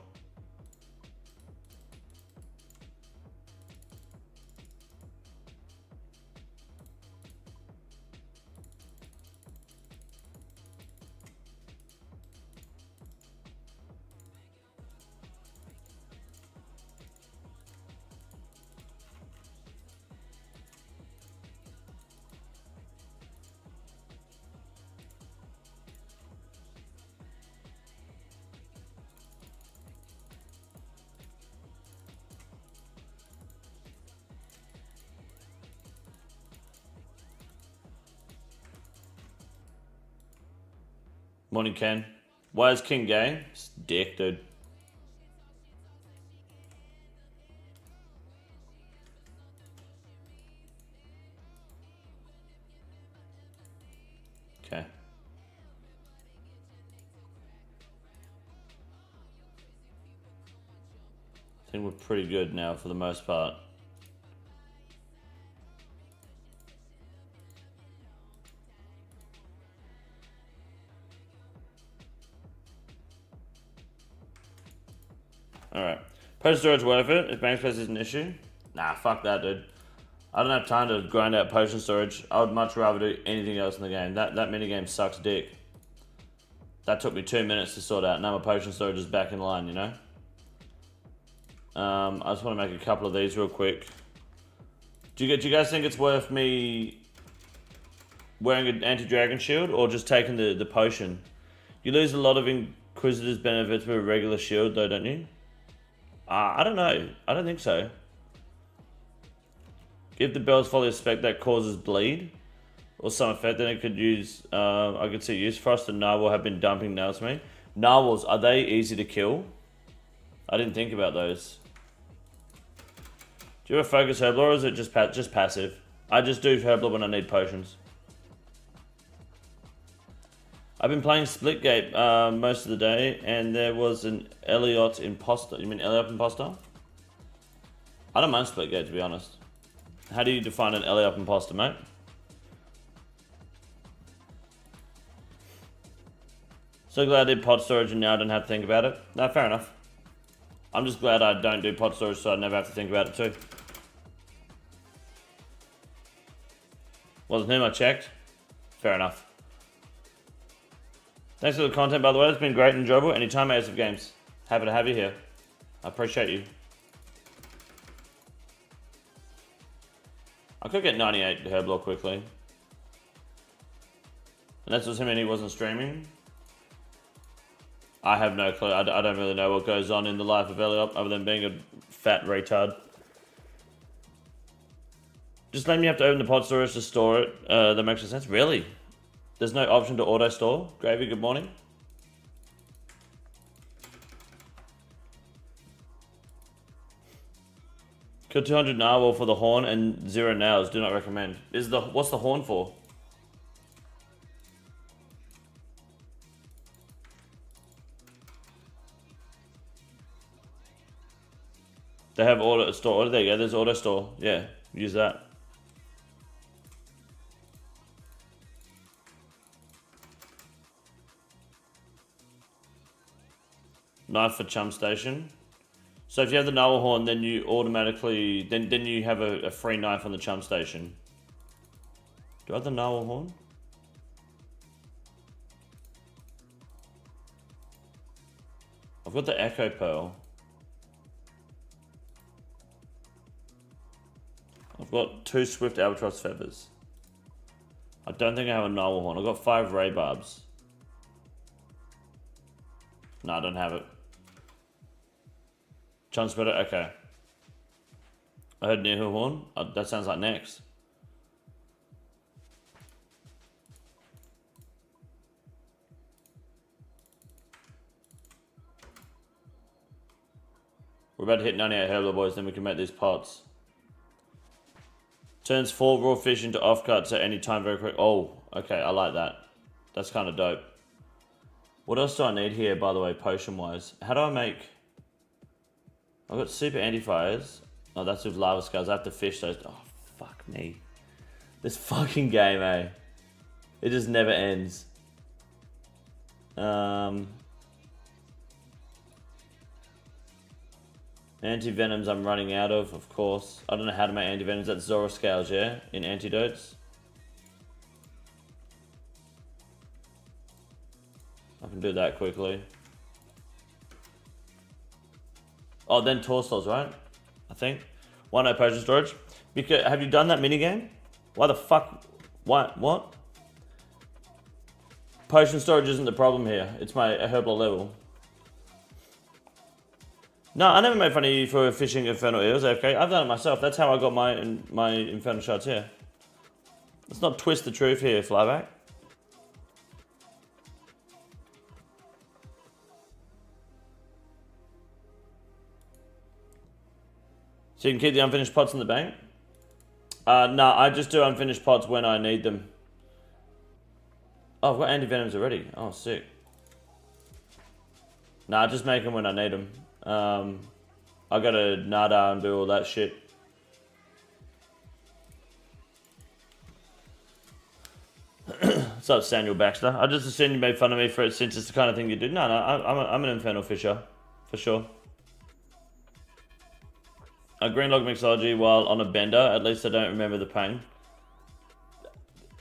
Morning, Ken. Why is King gay? It's dick, dude. Okay. I think we're pretty good now for the most part. Alright. Post storage worth it if bank space is an issue? Nah, fuck that, dude. I don't have time to grind out potion storage. I would much rather do anything else in the game. That minigame sucks dick. That took me 2 minutes to sort out. Now my potion storage is back in line, you know? I just want to make a couple of these real quick. Do you guys think it's worth me wearing an anti-dragon shield or just taking the potion? You lose a lot of Inquisitor's benefits with a regular shield though, don't you? I don't know. I don't think so. Give the Bell's Folly a spec that causes bleed or some effect, then it could use, I could see use. Frost and Narwhal have been dumping nails to me. Narwhals, are they easy to kill? I didn't think about those. Do you ever focus herblore or is it just passive? I just do herblore when I need potions. I've been playing Splitgate most of the day, and there was an Elliot imposter. You mean Elliot imposter? I don't mind Splitgate, to be honest. How do you define an Elliot imposter, mate? So glad I did pod storage and now I don't have to think about it. No, fair enough. I'm just glad I don't do pod storage so I never have to think about it too. Wasn't him I checked. Fair enough. Thanks for the content, by the way. It's been great and enjoyable. Anytime, AWST Games. Happy to have you here. I appreciate you. I could get 98 herblore quickly. And that's what he wasn't streaming. I have no clue. I don't really know what goes on in the life of Elliot other than being a fat retard. Just let me have to open the pod storage to store it. That makes sense. Really? There's no option to auto store? Gravy, good morning. Kill 200 narwhal for the horn and 0 nails. Do not recommend. What's the horn for? They have auto store. Oh, there you go. There's auto store. Yeah, use that. Knife for chum station. So if you have the narwhal horn, then you automatically then you have a free knife on the chum station. Do I have the narwhal horn? I've got the echo pearl. I've got 2 swift albatross feathers. I don't think I have a narwhal horn. I've got 5 ray barbs. No, I don't have it. Chum spreader, okay. I heard Nehu horn. That sounds like next. We're about to hit 98 herblore, boys, then we can make these pots. Turns 4 raw fish into offcuts at any time very quick. Oh, okay, I like that. That's kind of dope. What else do I need here, by the way, potion-wise? How do I make... I've got super anti-fires. Oh, that's with lava skulls. I have to fish those. Oh, fuck me. This fucking game, eh? It just never ends. Anti-venoms I'm running out of course. I don't know how to make anti-venoms. That's Zora scales, yeah? In antidotes. I can do that quickly. Oh, then Torstals, right? I think. Why no potion storage? Because have you done that minigame? Why the fuck? Why? What? Potion storage isn't the problem here. It's my herblore level. No, I never made fun of you for fishing infernal eels, okay? I've done it myself. That's how I got my infernal shots here. Let's not twist the truth here, Flyback. So you can keep the unfinished pots in the bank? No, I just do unfinished pots when I need them. Oh, I've got anti-venoms already. Oh, sick. Nah, I just make them when I need them. I gotta nada and do all that shit. What's up, Samuel Baxter? I just assumed you made fun of me for it since it's the kind of thing you do. No, I'm an infernal fisher, for sure. A green log mixology while on a bender, at least I don't remember the pain.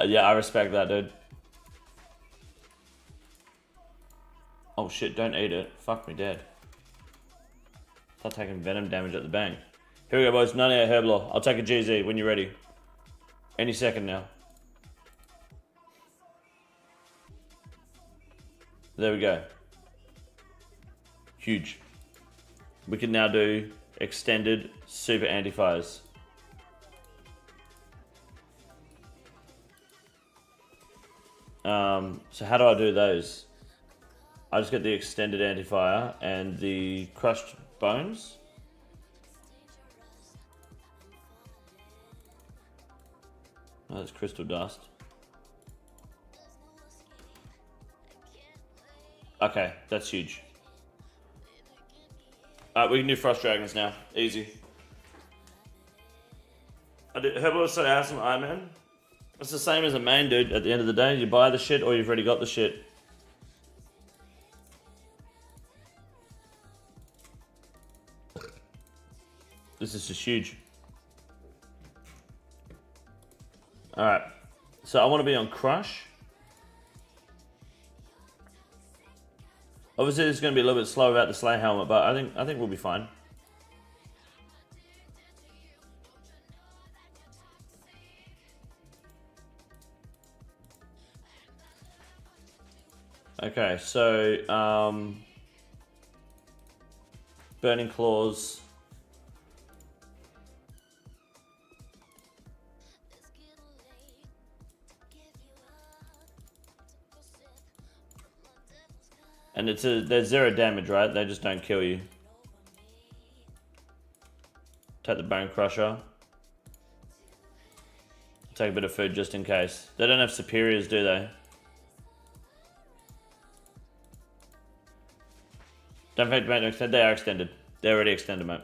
Yeah, I respect that, dude. Oh shit, don't eat it. Fuck me dead. Start taking venom damage at the bank. Here we go, boys. 98 herblore. I'll take a GZ when you're ready. Any second now. There we go. Huge. We can now do extended super anti-fires. So how do I do those? I just get the extended anti-fire and the crushed bones. Oh, that's crystal dust. Okay, that's huge. We can do Frost Dragons now. Easy. Herblore so awesome, Iron Man. It's the same as a main, dude. At the end of the day, you buy the shit or you've already got the shit. This is just huge. Alright. So I want to be on Crush. Obviously it's going to be a little bit slow without the sleigh helmet, but I think we'll be fine. Okay, so Burning Claws. And they're 0 damage, right? They just don't kill you. Take the Bone Crusher. Take a bit of food just in case. They don't have superiors, do they? Don't forget to make them extend. They are extended. They're already extended, mate.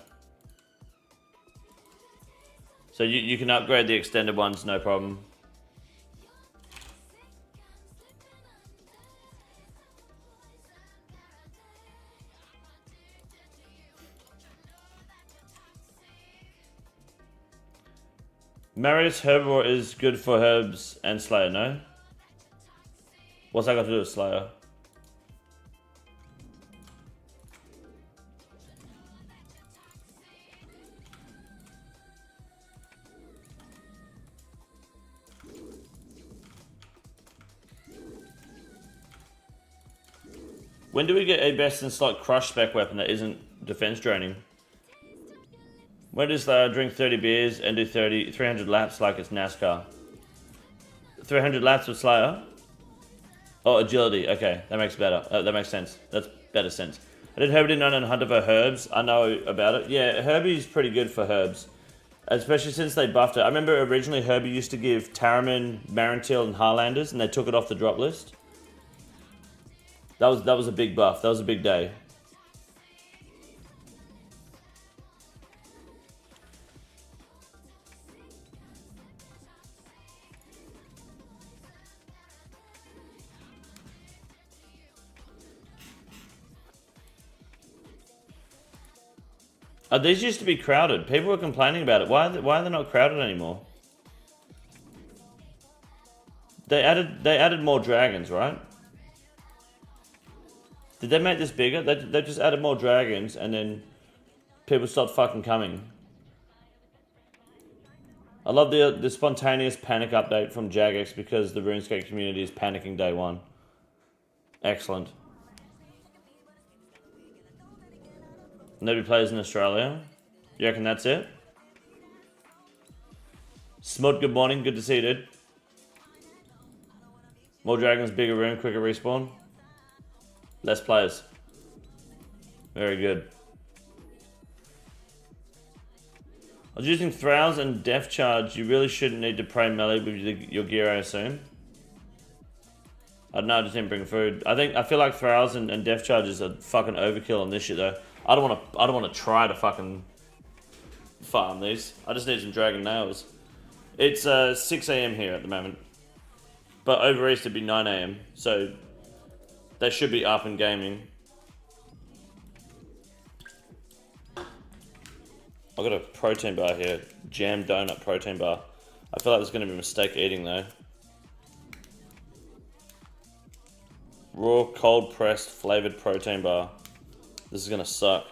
So you can upgrade the extended ones, no problem. Marius Herblore is good for herbs and Slayer, no? What's that got to do with Slayer? When do we get a best in slot crush spec weapon that isn't defense draining? When does Slayer drink 30 beers and do 300 laps like it's NASCAR? 300 laps of Slayer? Oh, agility. Okay, that makes better. That makes sense. That's better sense. I did Herbie know and Hunter for herbs. I know about it. Yeah, Herbie's pretty good for herbs, especially since they buffed it. I remember originally Herbie used to give Taraman, Marantil, and Harlanders, and they took it off the drop list. That was a big buff. That was a big day. These used to be crowded. People were complaining about it. Why are they not crowded anymore? They added more dragons, right? Did they make this bigger? They just added more dragons and then people stopped fucking coming. I love the spontaneous panic update from JAGEX because the RuneScape community is panicking day one. Excellent. Nobody plays in Australia. You reckon that's it? Smud, good morning. Good to see you, dude. More dragons, bigger room, quicker respawn. Less players. Very good. I was using Thralls and Death Charge. You really shouldn't need to pray melee with your gear, I assume. I don't know, I just didn't bring food. I feel like Thralls and Death Charges are fucking overkill on this shit though. I don't wanna try to fucking farm these. I just need some dragon nails. It's 6 AM here at the moment. But over east it'd be 9 AM. So they should be up and gaming. I've got a protein bar here. Jam donut protein bar. I feel like there's gonna be a mistake eating though. Raw, cold pressed, flavored protein bar. This is gonna suck.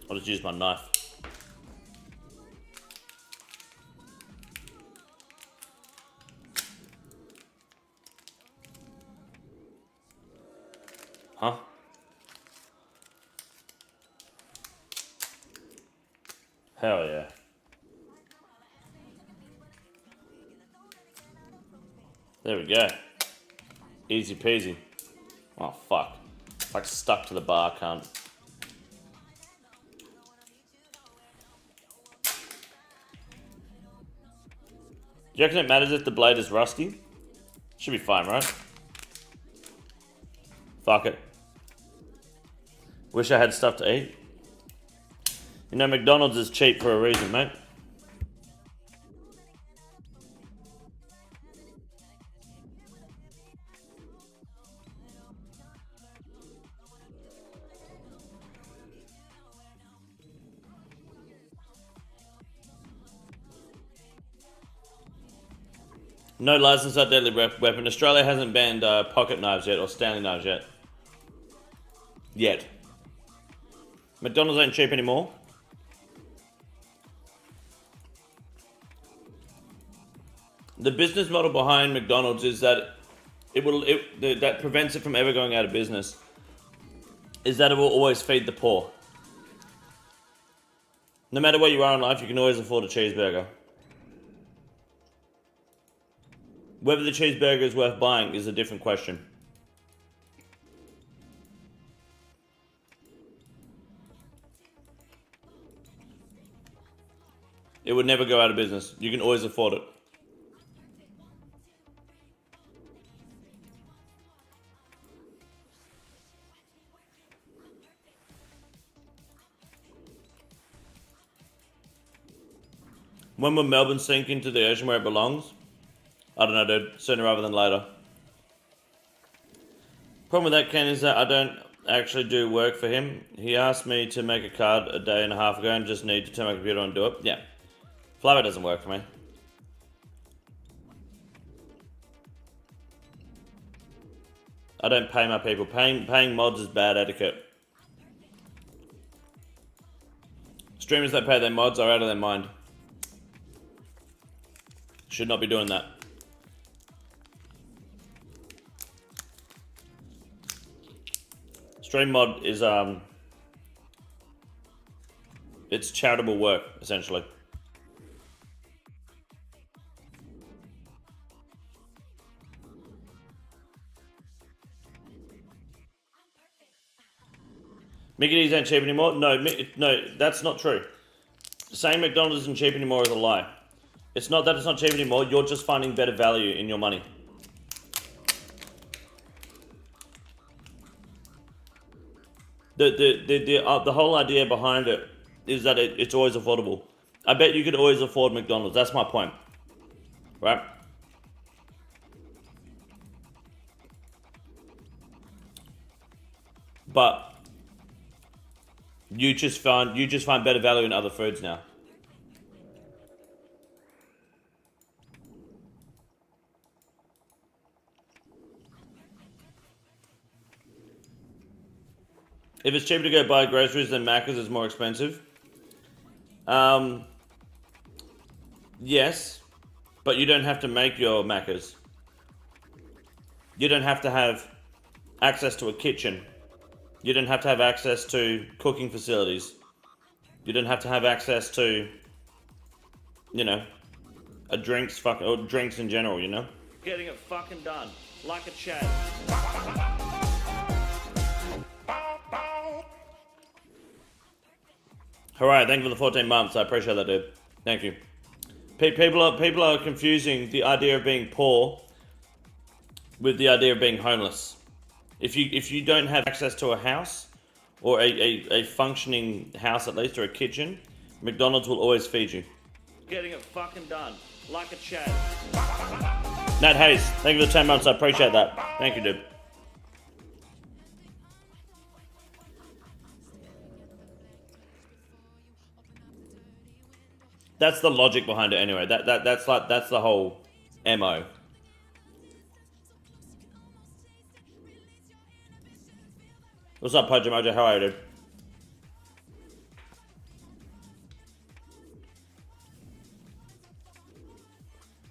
I'll just use my knife. Huh? Hell yeah. There we go. Easy peasy. Oh, fuck. It's like stuck to the bar, cunt. Do you reckon it matters if the blade is rusty? Should be fine, right? Fuck it. Wish I had stuff to eat. You know, McDonald's is cheap for a reason, mate. No licensed deadly weapon. Australia hasn't banned pocket knives yet, or Stanley knives yet. McDonald's ain't cheap anymore. The business model behind McDonald's is that that prevents it from ever going out of business. Is that it will always feed the poor. No matter where you are in life, you can always afford a cheeseburger. Whether the cheeseburger is worth buying is a different question. It would never go out of business. You can always afford it. When will Melbourne sink into the ocean where it belongs? I don't know, dude. Sooner rather than later. Problem with that, Ken, is that I don't actually do work for him. He asked me to make a card a day and a half ago and just need to turn my computer on and do it. Yeah. Flavor doesn't work for me. I don't pay my people. Paying mods is bad etiquette. Streamers that pay their mods are out of their mind. Should not be doing that. Stream mod is it's charitable work, essentially. Mickey D's ain't cheap anymore? No, that's not true. Saying McDonald's isn't cheap anymore is a lie. It's not that it's not cheap anymore, you're just finding better value in your money. The whole idea behind it is that it's always affordable. I bet you could always afford McDonald's, that's my point. Right? But you just find better value in other foods now. If it's cheaper to go buy groceries than Macca's is more expensive. Yes, but you don't have to make your Macca's. You don't have to have access to a kitchen. You don't have to have access to cooking facilities. You don't have to have access to, you know, or drinks in general, you know? Getting it fucking done. Like a chat. Hooray, thank you for the 14 months. I appreciate that, dude. Thank you. People are confusing the idea of being poor with the idea of being homeless. If you don't have access to a house, or a functioning house at least, or a kitchen, McDonald's will always feed you. Getting it fucking done. Like a chat. Nat Hayes, thank you for the 10 months. I appreciate that. Thank you, dude. That's the logic behind it anyway. That's the whole MO. What's up, Pojo Mojo? How are you, dude?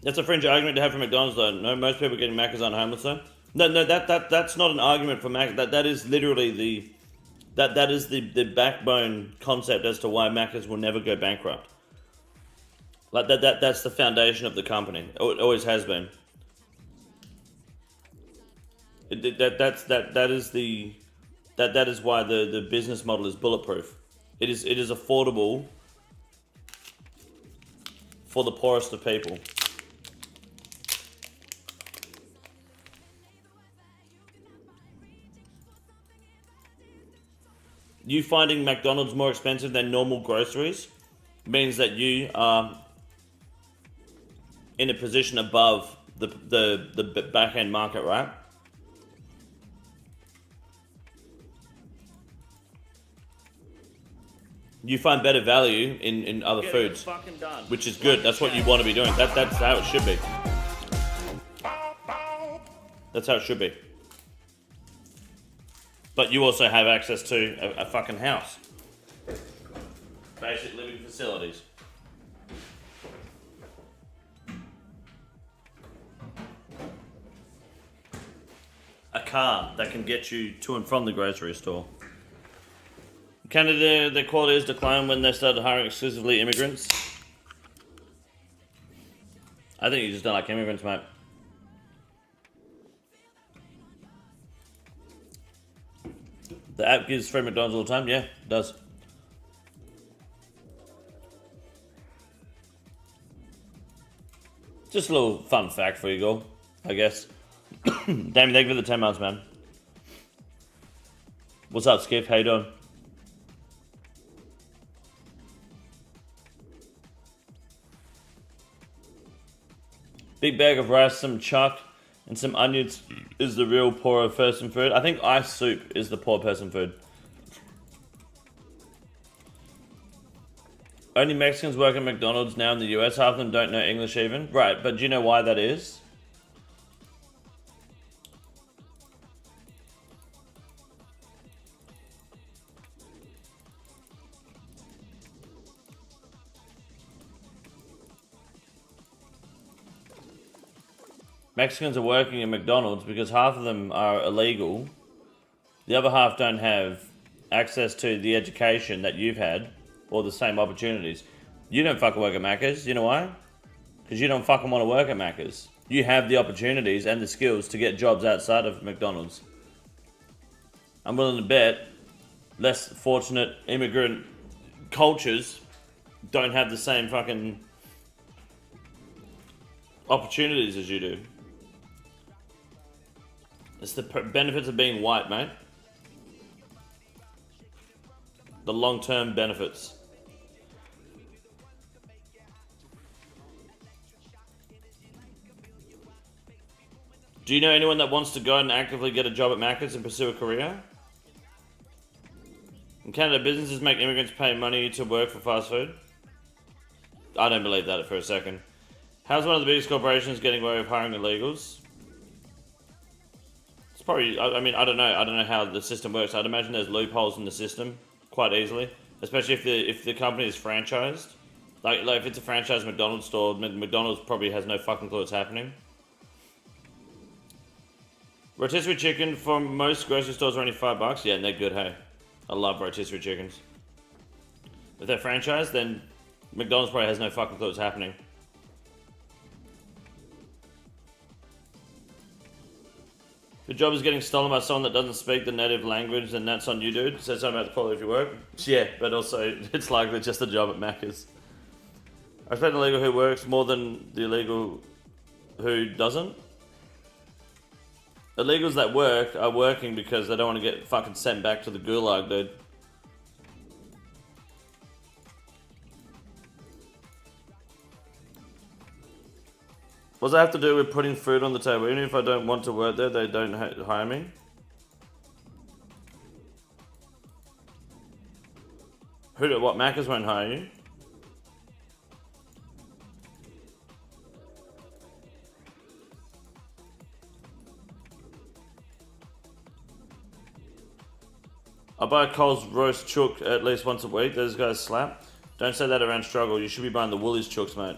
That's a fringe argument to have for McDonald's, though. No, most people getting Macca's aren't homeless, though. No, that's not an argument for Mac. That is literally that is the backbone concept as to why Macca's will never go bankrupt. Like that's the foundation of the company. It always has been. That is why the business model is bulletproof. It is affordable for the poorest of people. You finding McDonald's more expensive than normal groceries means that you are in a position above the back end market, right? You find better value in other foods, which is good. That's what you want to be doing. That's how it should be. That's how it should be. But you also have access to a fucking house. Basic living facilities. A car that can get you to and from the grocery store. Canada, their quality has declined when they started hiring exclusively immigrants. I think you just don't like immigrants, mate. The app gives free McDonald's all the time? Yeah, it does. Just a little fun fact for you, Gol, I guess. Damien, thank you for the 10 months, man. What's up, Skip? How you doing? Big bag of rice, some chuck, and some onions is the real poor person food. I think ice soup is the poor person food. Only Mexicans work at McDonald's now in the US. Half of them don't know English even. Right, but do you know why that is? Mexicans are working at McDonald's because half of them are illegal. The other half don't have access to the education that you've had or the same opportunities. You don't fucking work at Macca's. You know why? Because you don't fucking want to work at Macca's. You have the opportunities and the skills to get jobs outside of McDonald's. I'm willing to bet less fortunate immigrant cultures don't have the same fucking opportunities as you do. It's the benefits of being white, mate. The long-term benefits. Do you know anyone that wants to go and actively get a job at Macca's and pursue a career? In Canada, businesses make immigrants pay money to work for fast food. I don't believe that for a second. How's one of the biggest corporations getting away with hiring illegals? It's probably, I mean, I don't know. I don't know how the system works. I'd imagine there's loopholes in the system quite easily, especially if the company is franchised. Like if it's a franchise McDonald's store, McDonald's probably has no fucking clue what's happening. Rotisserie chicken from most grocery stores are only $5. Yeah, and they're good, hey. I love rotisserie chickens. If they're franchised, then McDonald's probably has no fucking clue what's happening. If your job is getting stolen by someone that doesn't speak the native language, then that's on you, dude. Says something about the quality of your work. Yeah, but also it's likely just a job at Macca's. I respect the illegal who works more than the illegal who doesn't. Illegals that work are working because they don't want to get fucking sent back to the gulag, dude. What does that have to do with putting food on the table? Even if I don't want to work there, they don't hire me? What, Macca's won't hire you? I buy Cole's roast chook at least once a week. Those guys slap. Don't say that around struggle. You should be buying the Woolies chooks, mate.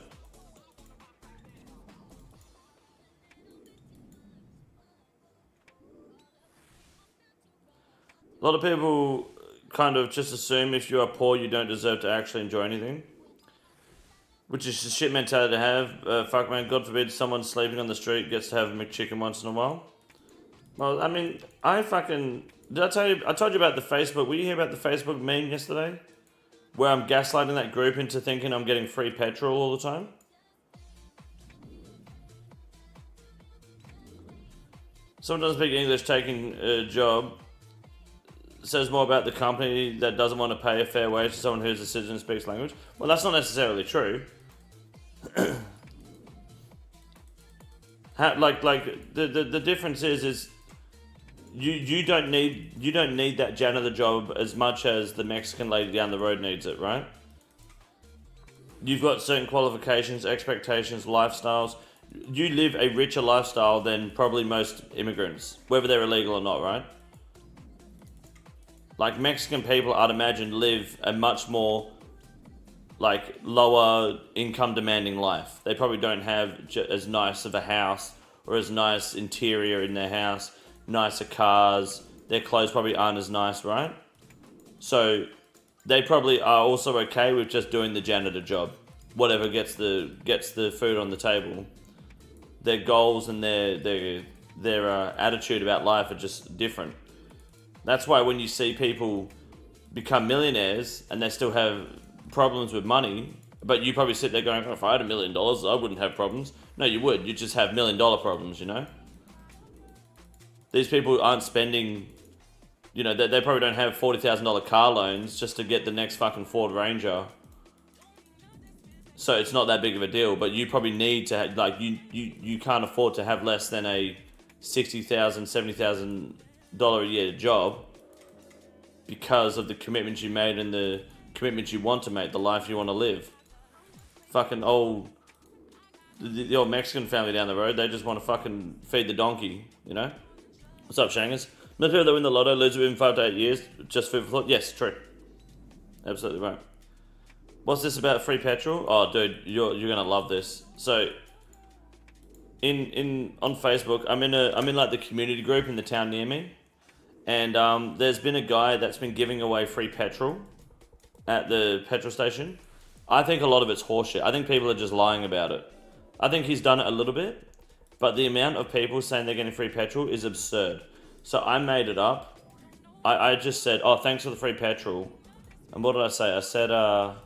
A lot of people kind of just assume if you are poor, you don't deserve to actually enjoy anything. Which is a shit mentality to have. Fuck, man, God forbid someone sleeping on the street gets to have a McChicken once in a while. Well, I mean, did I tell you? I told you about the Facebook. Were you hear about the Facebook meme yesterday? Where I'm gaslighting that group into thinking I'm getting free petrol all the time? Someone doesn't speak English taking a job says more about the company that doesn't want to pay a fair wage to someone who's a citizen and speaks language. Well, that's not necessarily true. The difference is you don't need that janitor job as much as the Mexican lady down the road needs it, right? You've got certain qualifications, expectations, lifestyles. you live a richer lifestyle than probably most immigrants, whether they're illegal or not, right? Like Mexican people, I'd imagine, live a much more like lower income demanding life. They probably don't have as nice of a house or as nice interior in their house, nicer cars. Their clothes probably aren't as nice, right? So they probably are also okay with just doing the janitor job, whatever gets the food on the table. Their goals and their attitude about life are just different. That's why when you see people become millionaires and they still have problems with money, but you probably sit there going, oh, if I had $1 million, I wouldn't have problems. No, you would. You just have $1 million problems, you know? These people aren't spending, you know, they probably don't have $40,000 car loans just to get the next fucking Ford Ranger. So it's not that big of a deal, but you probably need to have, like, you can't afford to have less than a $60,000, $70,000 a year job because of the commitments you made and the commitments you want to make, the life you want to live. Fucking old, the old Mexican family down the road, they just want to fucking feed the donkey, you know? What's up, Shangers? Most people that win the lotto lose within 5 to 8 years, just food for thought. Yes, true. Absolutely right. What's this about free petrol? Oh, dude, you're gonna love this. So, on Facebook, I'm in like the community group in the town near me, and there's been a guy that's been giving away free petrol at the petrol station. I think a lot of it's horseshit. I think people are just lying about it. I think he's done it a little bit, but the amount of people saying they're getting free petrol is absurd. So I made it up. I just said, oh, thanks for the free petrol. And what did I say? I said, let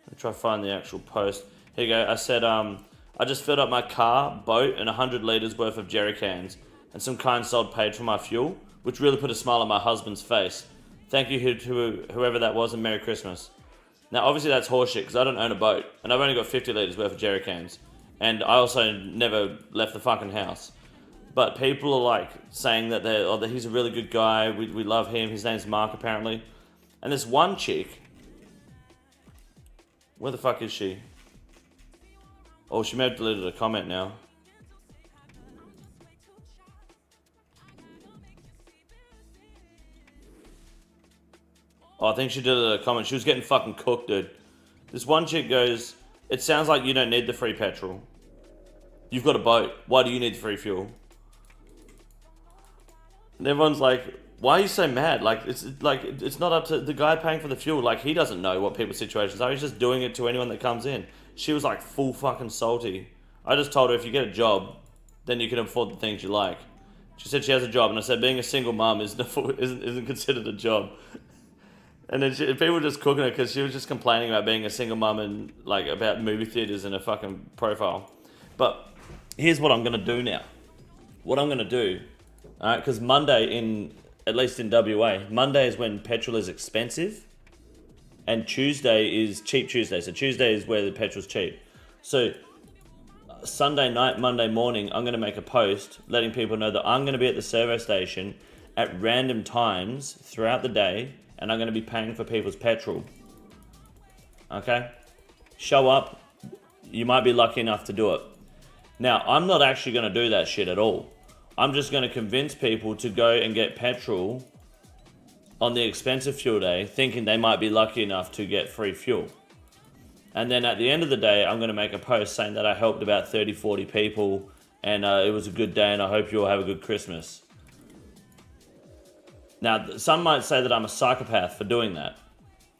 me try to find the actual post. Here you go. I said, I just filled up my car, boat, and 100 litres worth of jerry cans. And some kind soul paid for my fuel, which really put a smile on my husband's face. Thank you to whoever that was, and Merry Christmas. Now, obviously that's horseshit, because I don't own a boat, and I've only got 50 litres worth of jerry cans. And I also never left the fucking house. But people are like saying that that he's a really good guy, we love him, his name's Mark apparently. And this one chick, where the fuck is she? Oh, she may have deleted a comment now. Oh, I think she did a comment. She was getting fucking cooked, dude. This one chick goes, it sounds like you don't need the free petrol. You've got a boat. Why do you need the free fuel? And everyone's like, why are you so mad? Like, it's not up to the guy paying for the fuel. Like, he doesn't know what people's situations are. He's just doing it to anyone that comes in. She was like full fucking salty. I just told her, if you get a job, then you can afford the things you like. She said she has a job, and I said being a single mum isn't considered a job. And then people were just cooking her because she was just complaining about being a single mum and like about movie theaters and a fucking profile. But here's what I'm gonna do now. What I'm gonna do, alright, because Monday at least in WA, Monday is when petrol is expensive, and Tuesday is cheap Tuesday. So Tuesday is where the petrol's cheap. So Sunday night, Monday morning, I'm gonna make a post letting people know that I'm gonna be at the servo station at random times throughout the day. And I'm going to be paying for people's petrol. Okay? Show up. You might be lucky enough to do it. Now, I'm not actually going to do that shit at all. I'm just going to convince people to go and get petrol on the expensive fuel day, thinking they might be lucky enough to get free fuel. And then at the end of the day, I'm going to make a post saying that I helped about 30, 40 people, and it was a good day, and I hope you all have a good Christmas. Now, some might say that I'm a psychopath for doing that,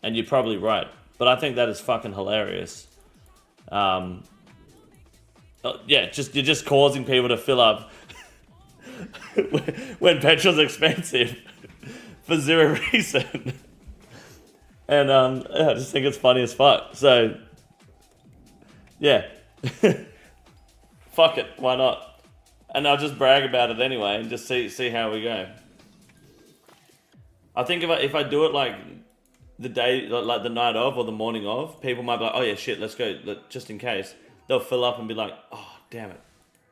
and you're probably right, but I think that is fucking hilarious. Yeah, you're just causing people to fill up when petrol's expensive for zero reason. And I just think it's funny as fuck. So, yeah. Fuck it, why not? And I'll just brag about it anyway and just see how we go. I think if I do it like the day, like the night of or the morning of, people might be like, oh yeah, shit, let's go, just in case. They'll fill up and be like, oh, damn it,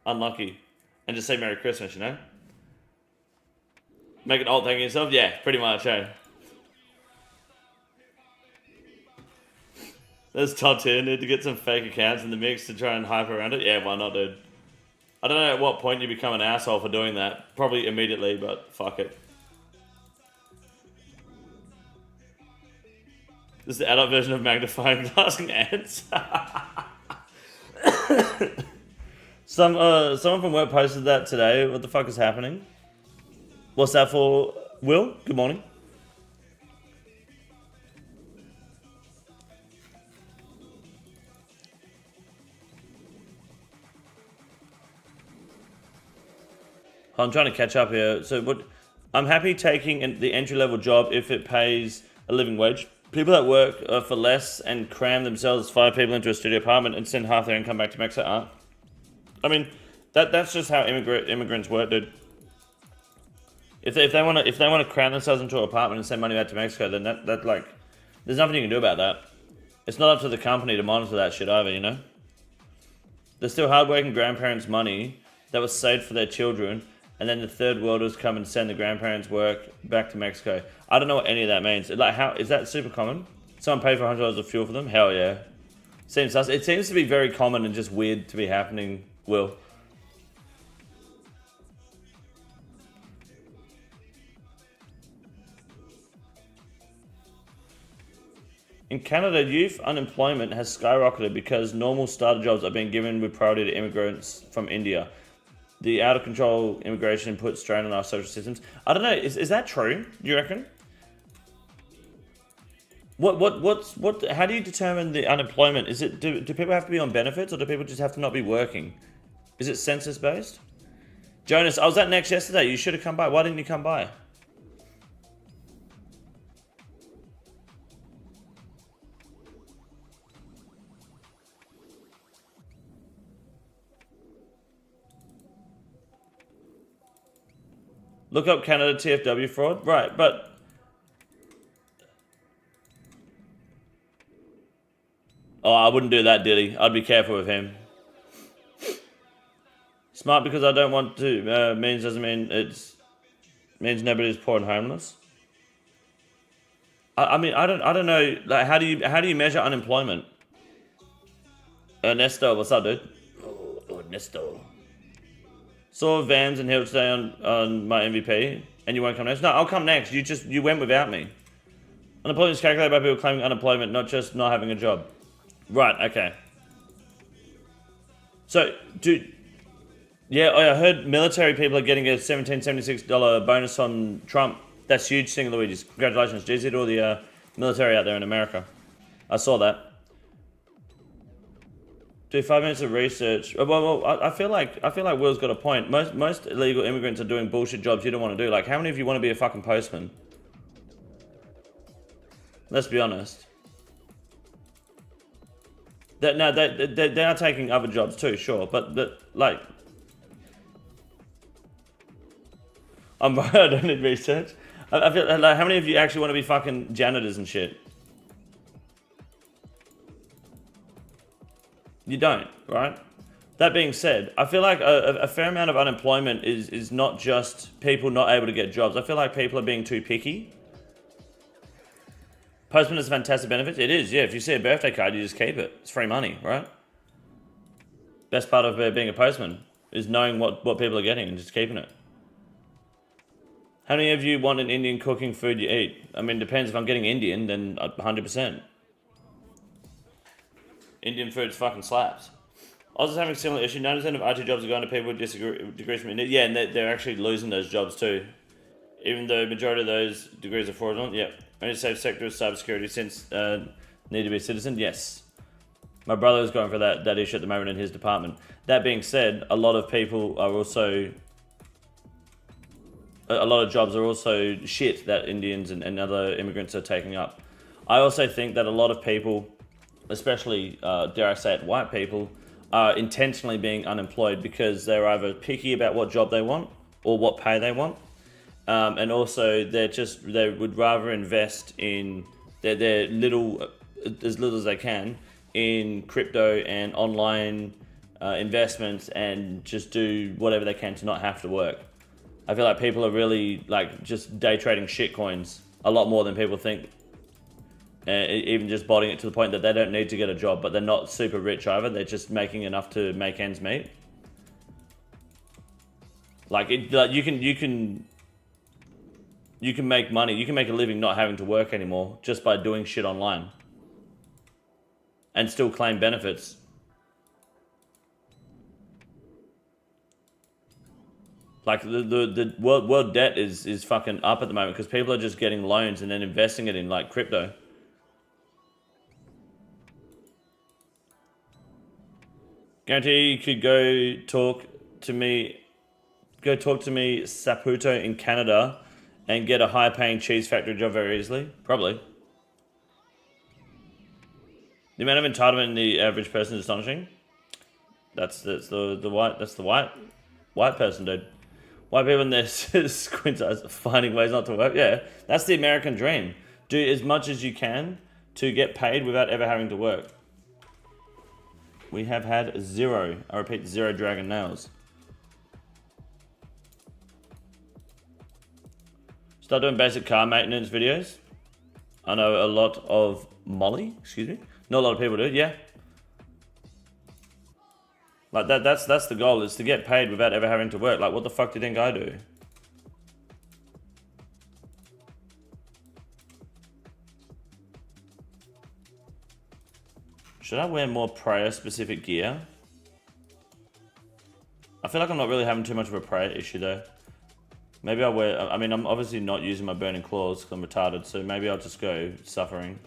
unlucky. And just say Merry Christmas, you know? Make an old thing of yourself? Yeah, pretty much, eh? There's top tier. Need to get some fake accounts in the mix to try and hype around it. Yeah, why not, dude? I don't know at what point you become an asshole for doing that. Probably immediately, but fuck it. This is the adult version of magnifying glass and ants. Someone from work posted that today. What the fuck is happening? What's that for? Will? Good morning. I'm trying to catch up here. So I'm happy taking the entry-level job if it pays a living wage. People that work for less and cram themselves 5 people into a studio apartment and send half their income back to Mexico aren't. I mean, that's just how immigrants work, dude. If they want to cram themselves into an apartment and send money back to Mexico, then that like, there's nothing you can do about that. It's not up to the company to monitor that shit either, you know. There's still hardworking grandparents' money that was saved for their children, and then the third worlders come and send the grandparents' work back to Mexico. I don't know what any of that means. Like, how is that super common? Someone paid for $100 of fuel for them? Hell yeah. It seems to be very common and just weird to be happening, Will. In Canada, youth unemployment has skyrocketed because normal starter jobs are being given with priority to immigrants from India. The out-of-control immigration puts strain on our social systems. I don't know. Is that true? Do you reckon? How do you determine the unemployment? Is it do people have to be on benefits, or do people just have to not be working? Is it census based? Jonas, I was at Next yesterday. You should have come by. Why didn't you come by? Look up Canada TFW fraud. Right, but... Oh, I wouldn't do that, Dilly. I'd be careful with him. Smart because I don't want to means doesn't mean means nobody's poor and homeless. I mean, I don't know. Like, how do you measure unemployment? Ernesto, what's up, dude? Oh, Ernesto. Saw Vams and Hill today on my MVP, and you won't come next. No, I'll come next. You went without me. Unemployment is calculated by people claiming unemployment, not just not having a job. Right. Okay. So, dude. Yeah, I heard military people are getting a $1,776 bonus from Trump. That's huge, Singer Luigi's. Congratulations, GZ, to all the military out there in America. I saw that. Do 5 minutes of research. Well, I feel like Will's got a point. Most illegal immigrants are doing bullshit jobs you don't want to do. Like, how many of you want to be a fucking postman? Let's be honest. They are taking other jobs too, sure, but like, I don't need research. I feel like, how many of you actually want to be fucking janitors and shit? You don't, right? That being said, I feel like a fair amount of unemployment is not just people not able to get jobs. I feel like people are being too picky. Postman is a fantastic benefit. It is, yeah. If you see a birthday card, you just keep it. It's free money, right? Best part of being a postman is knowing what people are getting and just keeping it. How many of you want an Indian cooking food you eat? I mean, depends. If I'm getting Indian, then 100%. Indian food fucking slaps. I was just having a similar issue. 90% of IT jobs are going to people with degrees from India. Yeah, and they're actually losing those jobs too. Even though the majority of those degrees are fraudulent. Yeah. Only safe sector is cybersecurity since need to be a citizen. Yes. My brother is going for that issue at the moment in his department. That being said, a lot of people are also... A lot of jobs are also shit that Indians and other immigrants are taking up. I also think that a lot of people, especially, dare I say it, white people, are intentionally being unemployed because they're either picky about what job they want or what pay they want. And also, they would rather invest in their little, as little as they can, in crypto and online investments and just do whatever they can to not have to work. I feel like people are really like just day trading shit coins a lot more than people think. even just bodying it to the point that they don't need to get a job, but they're not super rich either. They're just making enough to make ends meet. Like you can make money. You can make a living not having to work anymore just by doing shit online, and still claim benefits. Like the world debt is fucking up at the moment because people are just getting loans and then investing it in like crypto. Guarantee you could go talk to me Saputo in Canada and get a high-paying cheese factory job very easily. Probably. The amount of entitlement in the average person is astonishing. That's the white person, dude. White people in their squint eyes are finding ways not to work. Yeah, that's the American dream. Do as much as you can to get paid without ever having to work. We have had 0, I repeat, 0 dragon nails. Start doing basic car maintenance videos. I know a lot of Not a lot of people do, yeah. Like that's the goal, is to get paid without ever having to work. Like, what the fuck do you think I do? Should I wear more prayer specific gear? I feel like I'm not really having too much of a prayer issue though. Maybe I'll wear, I mean, I'm obviously not using my burning claws because I'm retarded, so maybe I'll just go suffering.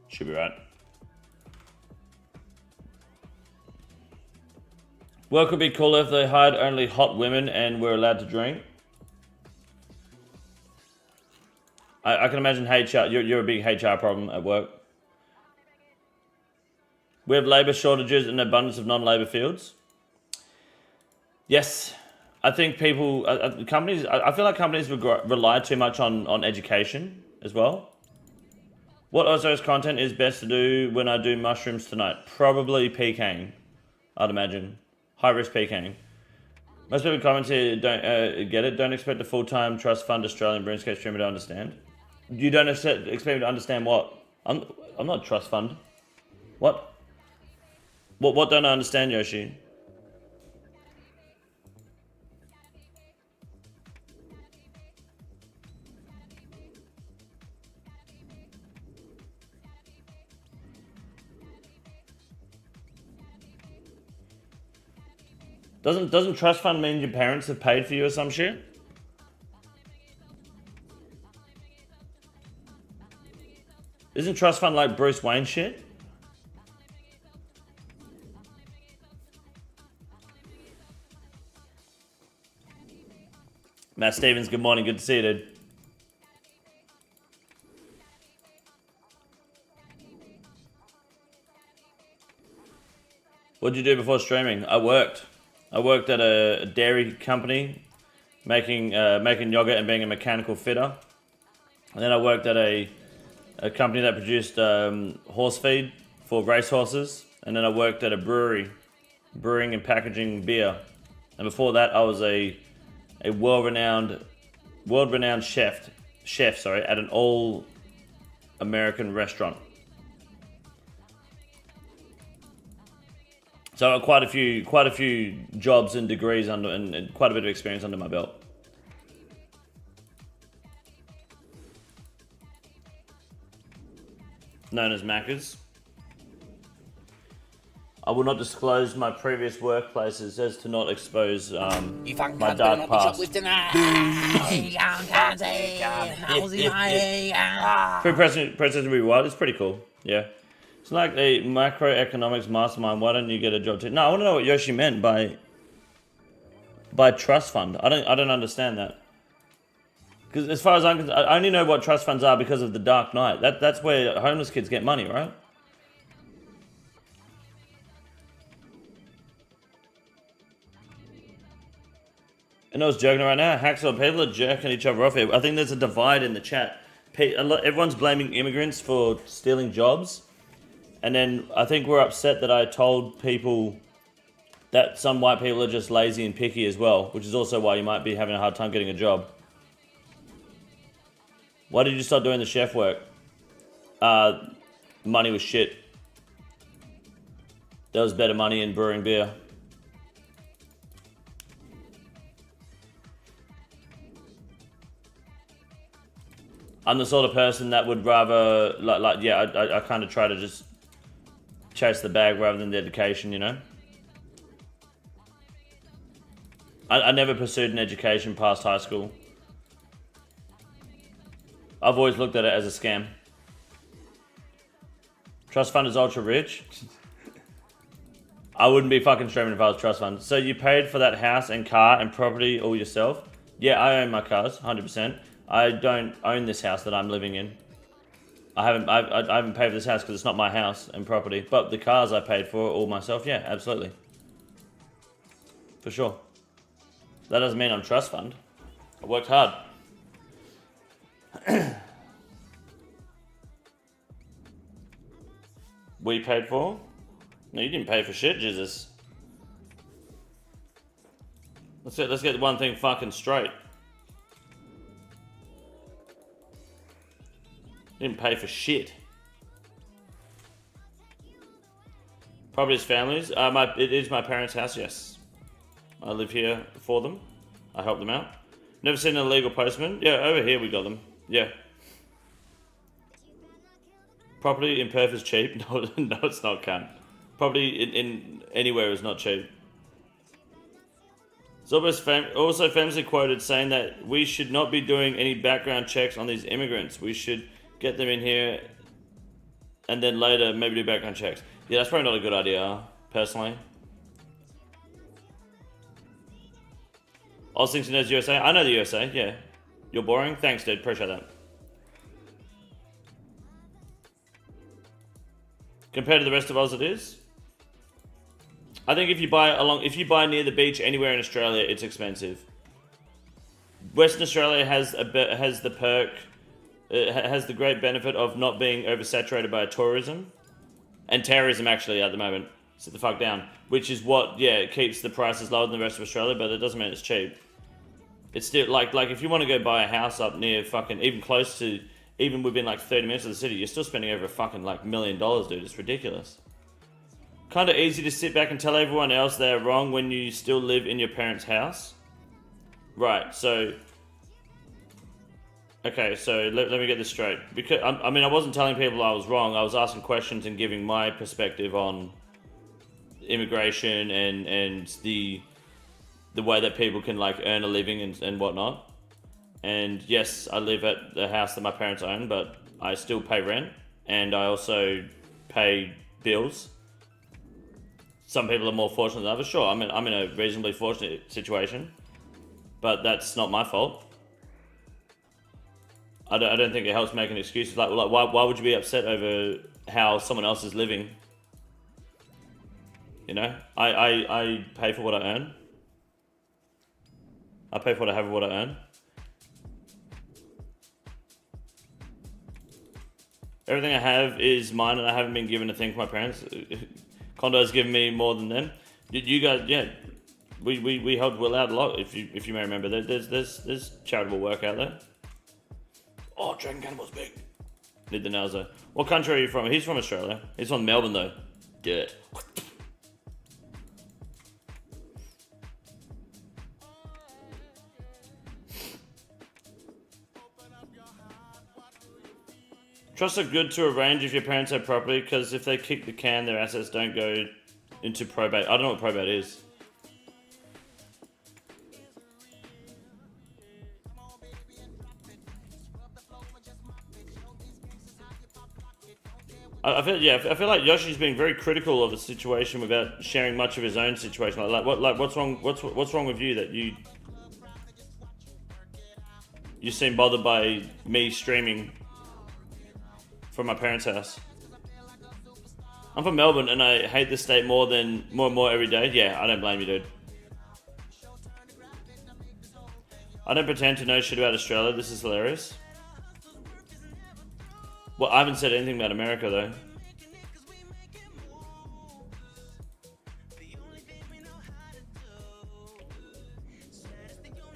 Should be right. Work would be cool if they hired only hot women and were allowed to drink. I can imagine HR, you're a big HR problem at work. We have labour shortages and abundance of non-labour fields. Yes, I think people, companies, I feel like companies rely too much on education as well. What Ozzo's content is best to do when I do mushrooms tonight? Probably PKing, I'd imagine. High-risk PKing. Most people comment here don't get it. Don't expect a full-time trust fund Australian RuneScape streamer to understand. You don't expect me to understand what? I'm not a trust fund. What? What don't I understand, Yoshi? Doesn't trust fund mean your parents have paid for you or some shit? Isn't trust fund like Bruce Wayne shit? Matt Stevens, good morning, good to see you, dude. What'd you do before streaming? I worked at a dairy company, making yogurt and being a mechanical fitter. And then I worked at a company that produced horse feed for racehorses. And then I worked at a brewery, brewing and packaging beer. And before that, I was a world-renowned chef at an all-American restaurant. So quite a few jobs and degrees and quite a bit of experience under my belt. Known as Macca's. I will not disclose my previous workplaces as to not expose my dark past. Free President Reward is pretty cool, yeah. It's like a macroeconomics mastermind. Why don't you get a job too? No, I want to know what Yoshi meant by trust fund. I don't understand that. Because as far as I'm concerned, I only know what trust funds are because of the Dark Knight. That's where homeless kids get money, right? And I was joking right now. Hacksaw, people are jerking each other off here. I think there's a divide in the chat. Everyone's blaming immigrants for stealing jobs. And then I think we're upset that I told people that some white people are just lazy and picky as well, which is also why you might be having a hard time getting a job. Why did you start doing the chef work? Money was shit. There was better money in brewing beer. I'm the sort of person that would rather, I kind of try to just chase the bag rather than the education, you know? I never pursued an education past high school. I've always looked at it as a scam. Trust fund is ultra rich. I wouldn't be fucking streaming if I was trust fund. So you paid for that house and car and property all yourself? Yeah, I own my cars, 100%. I don't own this house that I'm living in. I haven't paid for this house because it's not my house and property. But the cars I paid for all myself, yeah, absolutely. For sure. That doesn't mean I'm trust fund. I worked hard. We paid for? No, you didn't pay for shit, Jesus. Let's get one thing fucking straight. Didn't pay for shit. Properties, families. It is my parents' house, yes. I live here for them. I help them out. Never seen an illegal postman. Yeah, over here we got them. Yeah. Property in Perth is cheap. No, it's not, cunt. Property in anywhere is not cheap. It's also famously quoted saying that we should not be doing any background checks on these immigrants. We should get them in here and then later maybe do background checks. Yeah, that's probably not a good idea, personally. Ossington knows USA. I know the USA, yeah. You're boring? Thanks, dude. Appreciate that. Compared to the rest of Oz, it is. I think if you buy near the beach anywhere in Australia, it's expensive. Western Australia has the perk, has the great benefit of not being oversaturated by tourism and terrorism. Actually, at the moment, sit the fuck down. Which is what, yeah, it keeps the prices lower than the rest of Australia, but it doesn't mean it's cheap. It's still like if you want to go buy a house up near fucking even close to. Even within like 30 minutes of the city, you're still spending over a fucking like $1 million, dude. It's ridiculous. Kind of easy to sit back and tell everyone else they're wrong when you still live in your parents' house. Right, so... Okay, so let me get this straight. Because I mean, I wasn't telling people I was wrong. I was asking questions and giving my perspective on immigration and the way that people can like earn a living and whatnot. And yes, I live at the house that my parents own, but I still pay rent and I also pay bills. Some people are more fortunate than others. Sure, I'm in a reasonably fortunate situation, but that's not my fault. I don't think it helps making excuses. Like why would you be upset over how someone else is living? You know, I pay for what I earn. I pay for what I have and what I earn. Everything I have is mine, and I haven't been given a thing from my parents. Condo's given me more than them. You guys, yeah, we helped Will out a lot. If you may remember, there's charitable work out there. Oh, Dragon Cannibal's big. Need the nails though. What country are you from? He's from Australia. He's from Melbourne though. Yeah. Trusts are good to arrange if your parents have property, because if they kick the can, their assets don't go into probate. I don't know what probate is. I feel like Yoshi's being very critical of the situation without sharing much of his own situation. What's wrong? What's wrong with you that you seem bothered by me streaming from my parents' house? I'm from Melbourne and I hate this state more and more every day. Yeah, I don't blame you, dude. I don't pretend to know shit about Australia. This is hilarious. Well, I haven't said anything about America though.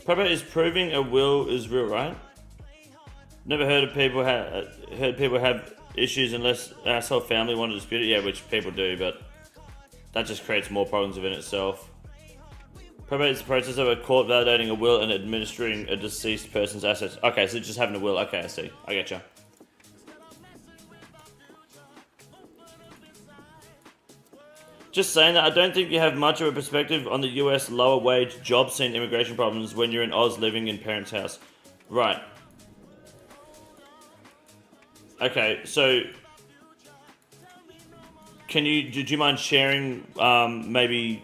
Probate is proving a will is real, right? Never heard of people have issues unless asshole family want to dispute it. Yeah, which people do, but that just creates more problems within itself. Probate is the process of a court validating a will and administering a deceased person's assets. Okay, so just having a will. Okay, I see. I getcha. Just saying that I don't think you have much of a perspective on the US lower wage job scene immigration problems when you're in Oz living in parents' house. Right. Okay, so do you mind sharing maybe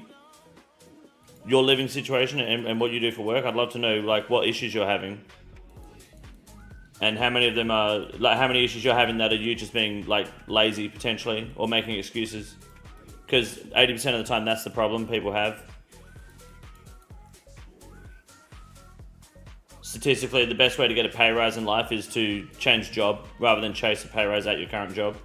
your living situation and what you do for work? I'd love to know like what issues you're having. And how many of them are like how many issues you're having that are you just being like lazy potentially or making excuses? Because 80% of the time that's the problem people have. Statistically, the best way to get a pay rise in life is to change job rather than chase a pay rise at your current job.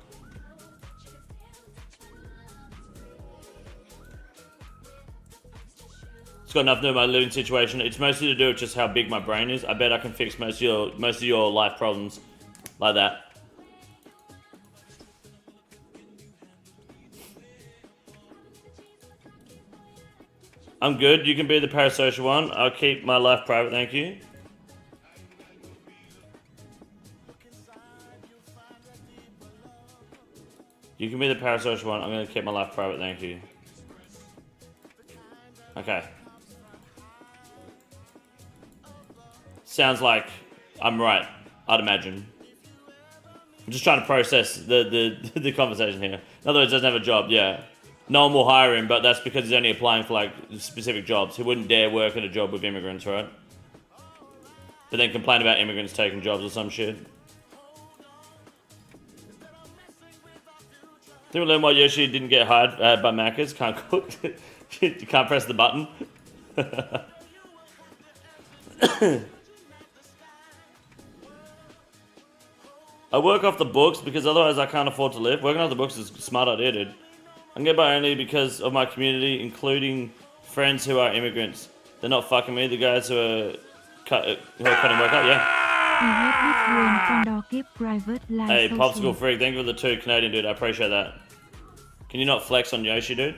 It's got nothing to do with my living situation. It's mostly to do with just how big my brain is. I bet I can fix most of your life problems like that. I'm good. You can be the parasocial one. I'll keep my life private, thank you. You can be the parasocial one. I'm going to keep my life private, thank you. Okay. Sounds like I'm right, I'd imagine. I'm just trying to process the conversation here. In other words, doesn't have a job, yeah. No one will hire him, but that's because he's only applying for like specific jobs. He wouldn't dare work at a job with immigrants, right? But then complain about immigrants taking jobs or some shit. Did we learn why Yoshi didn't get hired by Macca's? Can't cook. You can't press the button. I work off the books because otherwise I can't afford to live. Working off the books is a smart idea, dude. I can get by only because of my community, including friends who are immigrants. They're not fucking me, the guys who are cutting work out, yeah. Hey, Popsicle Freak, thank you for the 2 Canadian, dude. I appreciate that. Can you not flex on Yoshi, dude?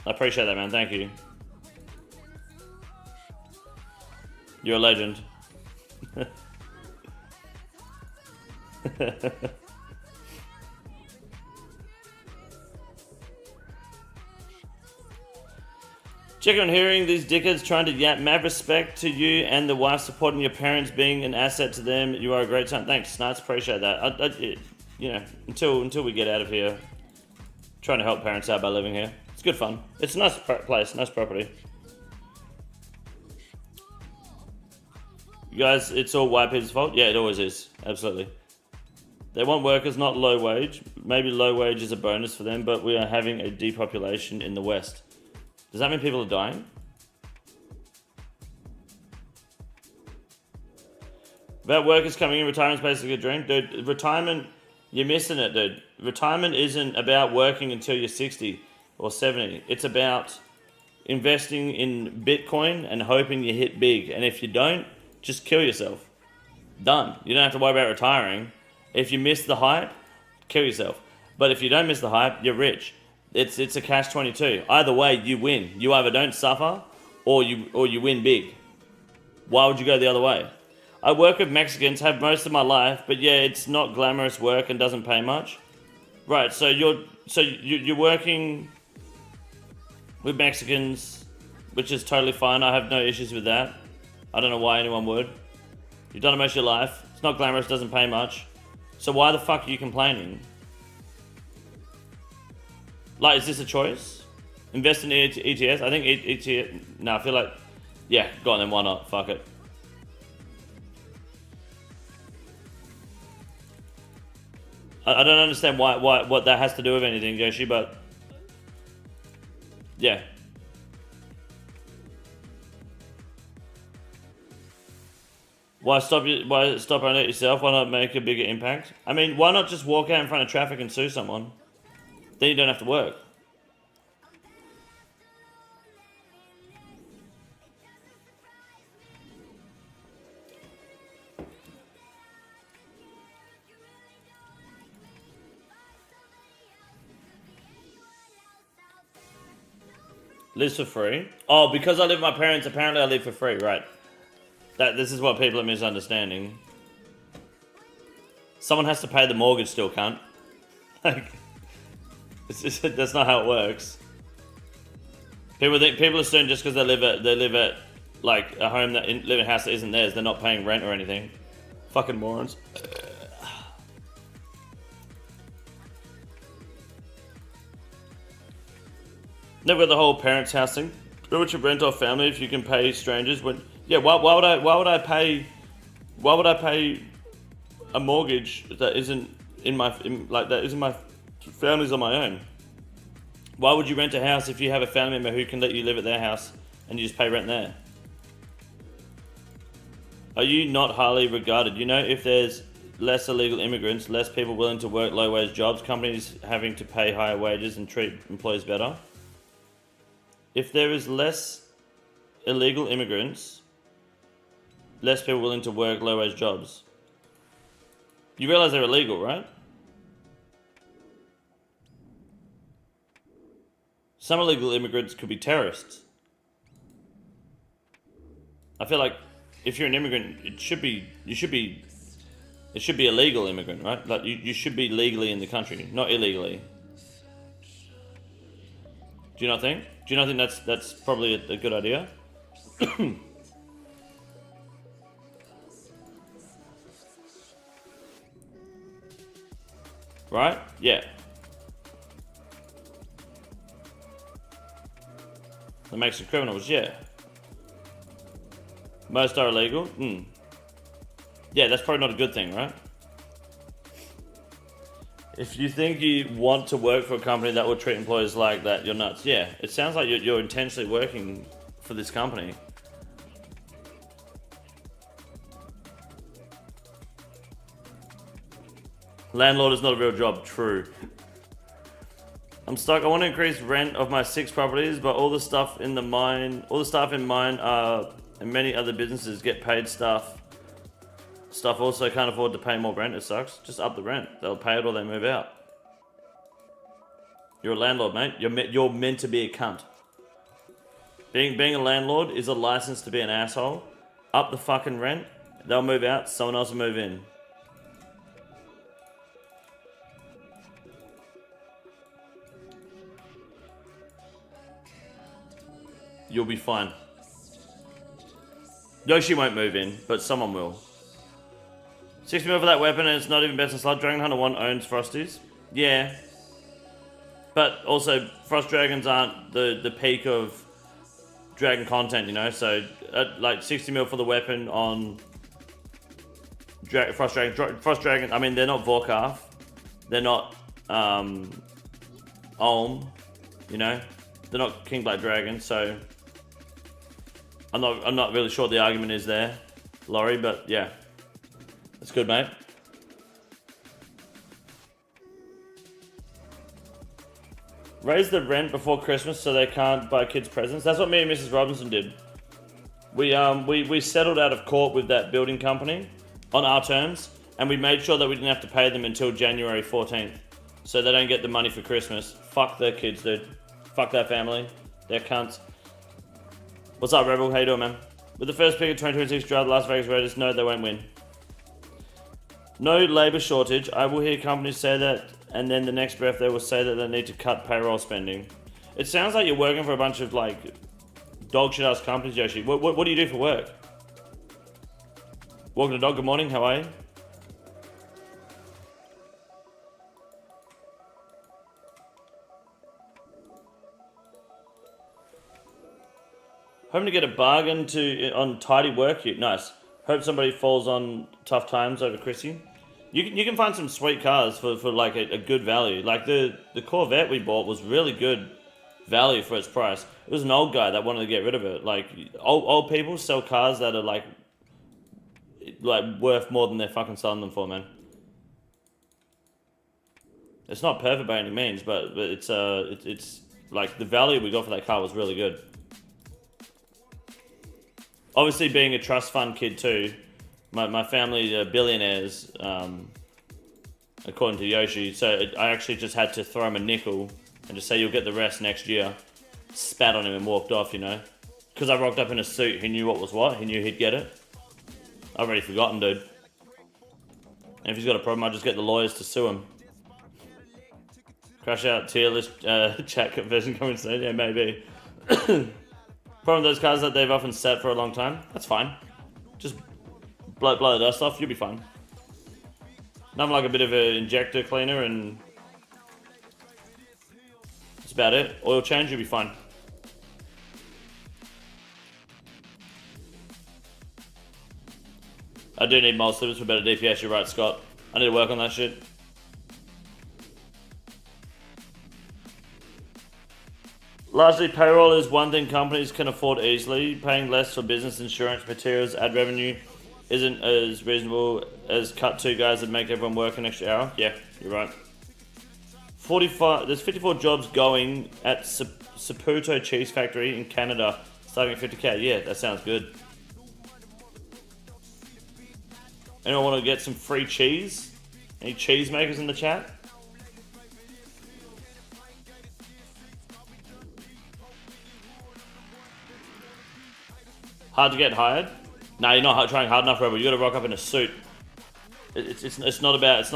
I appreciate that, man. Thank you. You're a legend. Check on hearing these dickheads trying to yap. Mad respect to you and the wife supporting your parents, being an asset to them. You are a great son. Thanks, Snuts. Appreciate that. You know, until we get out of here, trying to help parents out by living here. It's good fun. It's a nice place, nice property. You guys, it's all white people's fault? Yeah, it always is. Absolutely. They want workers, not low wage. Maybe low wage is a bonus for them, but we are having a depopulation in the West. Does that mean people are dying? About workers coming in, retirement's basically a dream. Dude, retirement, you're missing it, dude. Retirement isn't about working until you're 60 or 70. It's about investing in Bitcoin and hoping you hit big. And if you don't, just kill yourself. Done. You don't have to worry about retiring. If you miss the hype, kill yourself. But if you don't miss the hype, you're rich. It's a catch-22. Either way, you win. You either don't suffer or you win big. Why would you go the other way? I work with Mexicans, have most of my life, but yeah, it's not glamorous work and doesn't pay much. Right, so you're working with Mexicans, which is totally fine. I have no issues with that. I don't know why anyone would. You've done it most of your life. It's not glamorous, doesn't pay much. So why the fuck are you complaining? Like, is this a choice? Invest in ETS? I think ETS... No, I feel like... Yeah, go on then, why not? Fuck it. I don't understand what that has to do with anything, Yoshi, but... Yeah. Why stop on it yourself? Why not make a bigger impact? I mean, why not just walk out in front of traffic and sue someone? Then you don't have to work. Lives for free? Oh, because I live with my parents, apparently I live for free, right. This is what people are misunderstanding. Someone has to pay the mortgage still, cunt. Like, that's not how it works. People assume just because they live at like a home live in a house that isn't theirs, they're not paying rent or anything. Fucking morons. Never got the whole parents' house thing. Why would you rent off family if you can pay strangers? When why would I pay a mortgage that isn't that isn't my family's on my own? Why would you rent a house if you have a family member who can let you live at their house and you just pay rent there? Are you not highly regarded? You know, if there's less illegal immigrants, less people willing to work low-wage jobs, companies having to pay higher wages and treat employees better. If there is less illegal immigrants, less people willing to work low-wage jobs. You realize they're illegal, right? Some illegal immigrants could be terrorists. I feel like if you're an immigrant, it should be a legal immigrant, right? Like you should be legally in the country, not illegally. Do you not think? Do you not think that's probably a good idea? Right? Yeah. That makes them criminals, yeah. Most are illegal? Yeah, that's probably not a good thing, right? If you think you want to work for a company that will treat employees like that, you're nuts. Yeah, it sounds like you're intentionally working for this company. Landlord is not a real job, true. I'm stuck. I want to increase rent of my 6 properties, but all the staff in mine and many other businesses get paid staff. Staff also can't afford to pay more rent. It sucks. Just up the rent. They'll pay it or they move out. You're a landlord, mate. You're meant to be a cunt. Being a landlord is a license to be an asshole. Up the fucking rent. They'll move out. Someone else will move in. You'll be fine. Yoshi won't move in, but someone will. 60 mil for that weapon, and it's not even best in slot. Dragon Hunter 1 owns Frosties. Yeah. But also, Frost Dragons aren't the peak of Dragon content, you know? So, like 60 mil for the weapon on Frost Dragon, I mean, they're not Vorkarth. They're not Olm, you know? They're not King Black Dragon, so I'm not really sure what the argument is there, Laurie, but yeah. That's good, mate. Raise the rent before Christmas so they can't buy kids presents. That's what me and Mrs. Robinson did. We settled out of court with that building company on our terms, and we made sure that we didn't have to pay them until January 14th. So they don't get the money for Christmas. Fuck their kids, dude. Fuck that family. They're cunts. What's up, Rebel? How you doing, man? With the first pick of 2026 draft, the Las Vegas Raiders, no, they won't win. No labour shortage. I will hear companies say that, and then the next breath they will say that they need to cut payroll spending. It sounds like you're working for a bunch of, like, dog shit ass companies, Yoshi. What do you do for work? Welcome to Dog. Good morning. How are you? Hoping to get a bargain on tidy work here. Nice. Hope somebody falls on tough times over Chrissy. You can find some sweet cars for like a good value. Like the Corvette we bought was really good value for its price. It was an old guy that wanted to get rid of it. Like old people sell cars that are like worth more than they're fucking selling them for, man. It's not perfect by any means, but it's like the value we got for that car was really good. Obviously, being a trust fund kid too, my family are billionaires, according to Yoshi. So I actually just had to throw him a nickel and just say you'll get the rest next year. spat on him and walked off, you know. Because I rocked up in a suit, he knew what was what, he knew he'd get it. I've already forgotten, dude. And if he's got a problem, I'll just get the lawyers to sue him. Crash out tier list chat conversion coming soon, yeah, maybe. Problem with those cars that they've often sat for a long time, that's fine. Just blow the dust off, you'll be fine. Nothing like a bit of an injector cleaner and that's about it. Oil change, you'll be fine. I do need mold slippers for better DPS, you're right, Scott. I need to work on that shit. Largely, payroll is one thing companies can afford easily. Paying less for business insurance, materials, ad revenue isn't as reasonable as cut two guys that make everyone work an extra hour. Yeah, you're right. 45. There's 54 jobs going at Saputo Cheese Factory in Canada, starting at 50k. Yeah, that sounds good. Anyone want to get some free cheese? Any cheese makers in the chat? Hard to get hired? No, you're not trying hard enough, Rebel. You got to rock up in a suit. It's not about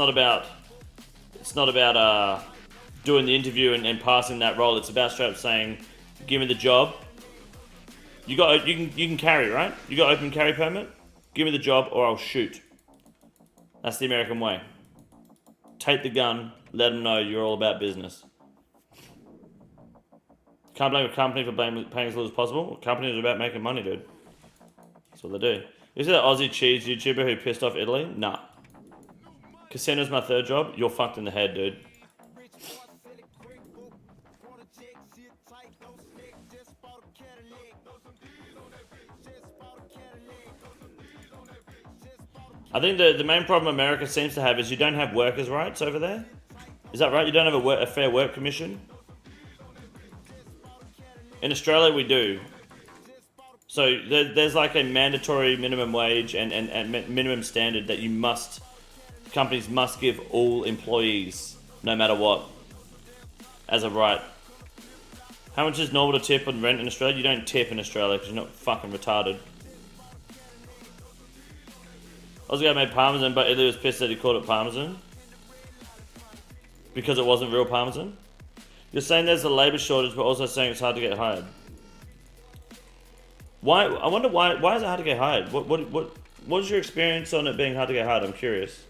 doing the interview and passing that role. It's about straight up saying, "Give me the job." You can carry, right? You got open carry permit. Give me the job, or I'll shoot. That's the American way. Take the gun. Let them know you're all about business. Can't blame a company for paying as little as possible. Companies are about making money, dude. That's what they do. Is it that Aussie cheese YouTuber who pissed off Italy? Nah. Casino's my third job? You're fucked in the head, dude. I think the main problem America seems to have is you don't have workers' rights over there. Is that right? You don't have a fair work commission? In Australia, we do. So there's like a mandatory minimum wage and minimum standard that companies must give all employees, no matter what, as a right. How much is normal to tip on rent in Australia? You don't tip in Australia because you're not fucking retarded. Aussie guy made Parmesan, but Italy was pissed that he called it Parmesan. Because it wasn't real Parmesan. You're saying there's a labour shortage, but also saying it's hard to get hired. Why? I wonder why is it hard to get hired? What is your experience on it being hard to get hired? I'm curious.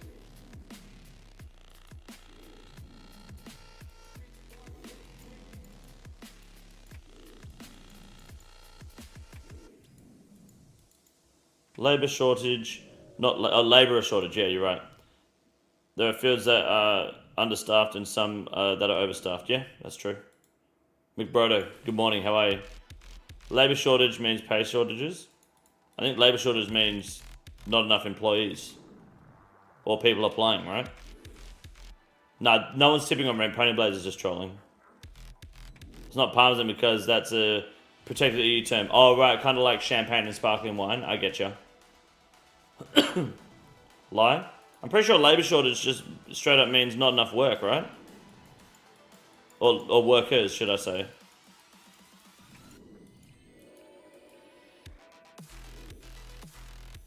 Labour shortage, not a labourer shortage. Yeah, you're right. There are fields that are understaffed and some that are overstaffed. Yeah, that's true. McBrodo, good morning. How are you? Labour shortage means pay shortages. I think labour shortage means not enough employees or people applying, right? No one's tipping on rent. Pony Blaze is just trolling. It's not Parmesan because that's a protected EU term. Oh, right, kind of like champagne and sparkling wine. I get ya. Lie? I'm pretty sure labour shortage just straight up means not enough work, right? Or workers, should I say.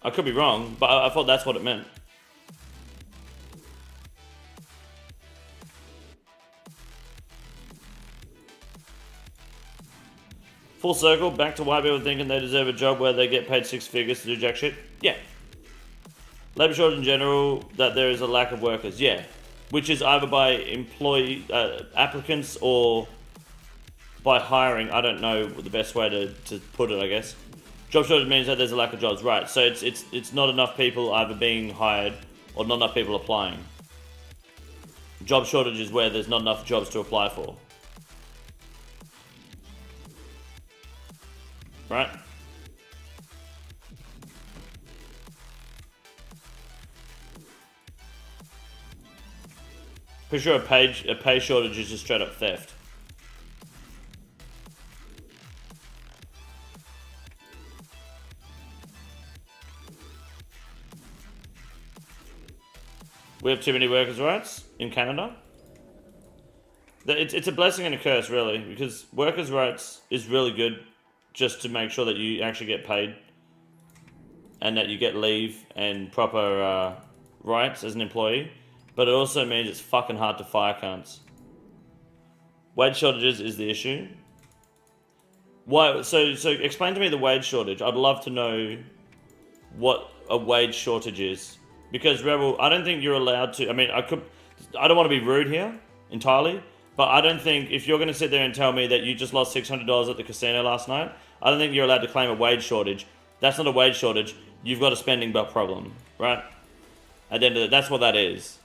I could be wrong, but I thought that's what it meant. Full circle, back to why people thinking they deserve a job where they get paid 6 figures to do jack shit. Yeah. Labour shortage in general, that there is a lack of workers. Yeah. Which is either by applicants or by hiring. I don't know the best way to put it, I guess. Job shortage means that there's a lack of jobs, right? So it's not enough people either being hired or not enough people applying. Job shortage is where there's not enough jobs to apply for. Right? Pretty sure a pay shortage is just straight up theft. We have too many workers' rights in Canada. It's a blessing and a curse, really, because workers' rights is really good just to make sure that you actually get paid and that you get leave and proper rights as an employee. But it also means it's fucking hard to fire cunts. Wage shortages is the issue. Why? So explain to me the wage shortage. I'd love to know what a wage shortage is. Because, Rebel, I don't think you're allowed to... I mean, I don't want to be rude here entirely, but I don't think if you're going to sit there and tell me that you just lost $600 at the casino last night, I don't think you're allowed to claim a wage shortage. That's not a wage shortage. You've got a spending belt problem, right? At the end of the day, that's what that is.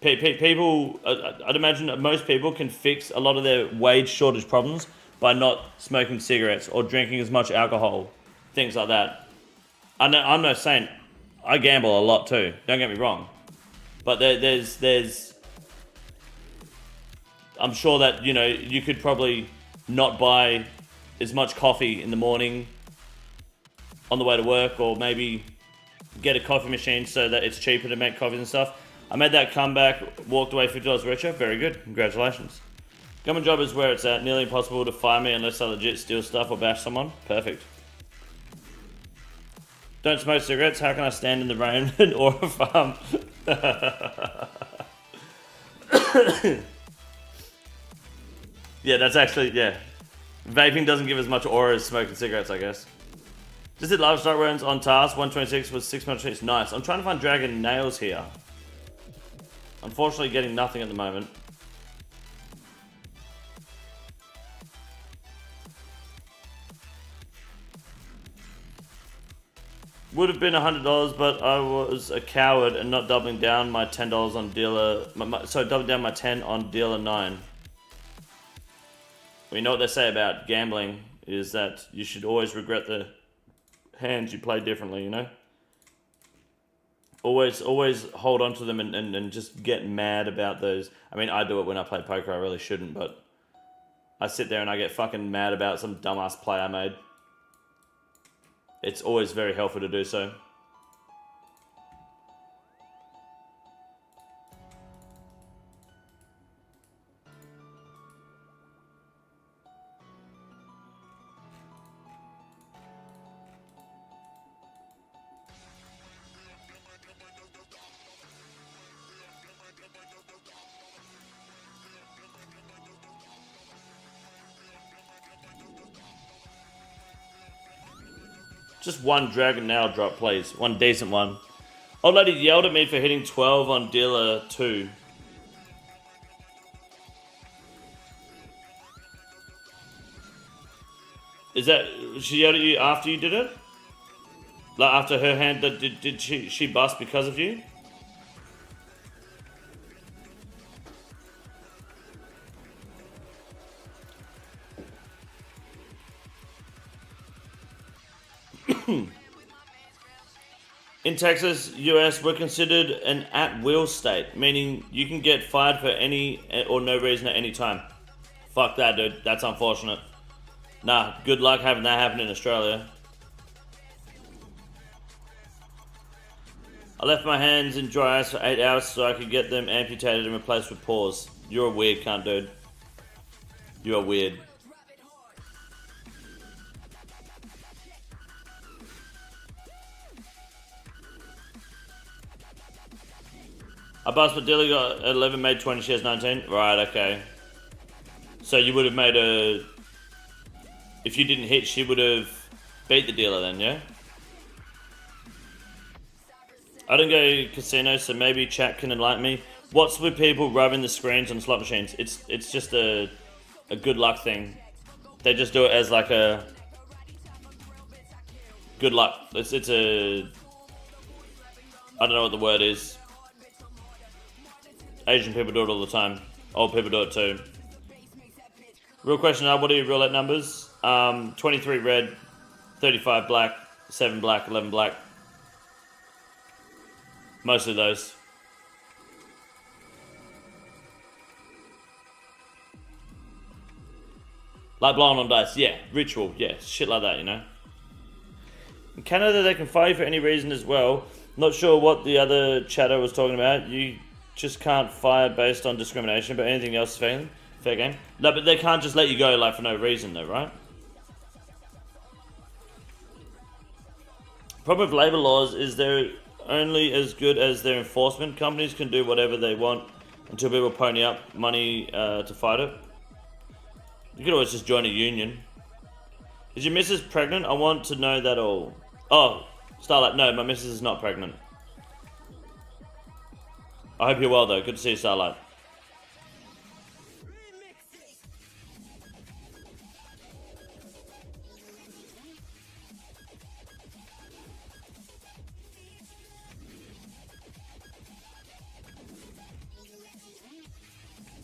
People, I'd imagine that most people can fix a lot of their wage shortage problems by not smoking cigarettes or drinking as much alcohol, things like that. I'm not saying... I gamble a lot too, don't get me wrong. But there's... I'm sure that, you know, you could probably not buy as much coffee in the morning on the way to work, or maybe get a coffee machine so that it's cheaper to make coffees and stuff. I made that comeback, walked away $50 richer. Very good, congratulations. Government job is where it's at. Nearly impossible to fire me unless I legit steal stuff or bash someone. Perfect. Don't smoke cigarettes. How can I stand in the rain or a farm? Yeah, that's actually, yeah. Vaping doesn't give as much aura as smoking cigarettes, I guess. Just did live strike runs on task. 126 was 606. Nice. I'm trying to find dragon nails here. Unfortunately, getting nothing at the moment. Would have been $100, but I was a coward and not doubling down my $10 on dealer. Doubling down my 10 on dealer 9. We know what they say about gambling is that you should always regret the hands you play differently. You know, always hold on to them and just get mad about those. I mean, I do it when I play poker. I really shouldn't, but I sit there and I get fucking mad about some dumbass play I made. It's always very helpful to do so. Just one dragon nail drop, please. One decent one. Old lady yelled at me for hitting 12 on dealer 2. Is that... She yelled at you after you did it? Like after her hand... Did she bust because of you? In Texas, US, we're considered an at-will state, meaning you can get fired for any or no reason at any time. Fuck that, dude. That's unfortunate. Nah, good luck having that happen in Australia. I left my hands in dry ice for 8 hours so I could get them amputated and replaced with paws. You're a weird cunt, dude. You are weird. I bust, but Dilly got 11, made 20, she has 19. Right, okay. So you would have made a... If you didn't hit, she would have beat the dealer then, yeah? I don't go casino, so maybe chat can enlighten me. What's with people rubbing the screens on slot machines? It's just a good luck thing. They just do it as like a... Good luck. It's a... I don't know what the word is. Asian people do it all the time. Old people do it too. Real question now, what are your roulette numbers? 23 red, 35 black, 7 black, 11 black. Mostly those. Like blowing on dice, yeah. Ritual, yeah. Shit like that, you know. In Canada, they can fire you for any reason as well. Not sure what the other chatter was talking about. You just can't fire based on discrimination, but anything else is fair game. No, but they can't just let you go like for no reason though, right? Problem with labor laws is they're only as good as their enforcement. Companies can do whatever they want until people pony up money to fight it. You could always just join a union. Is your missus pregnant? I want to know that all. Oh, Starlight, no, my missus is not pregnant. I hope you're well though. Good to see you, Starlight.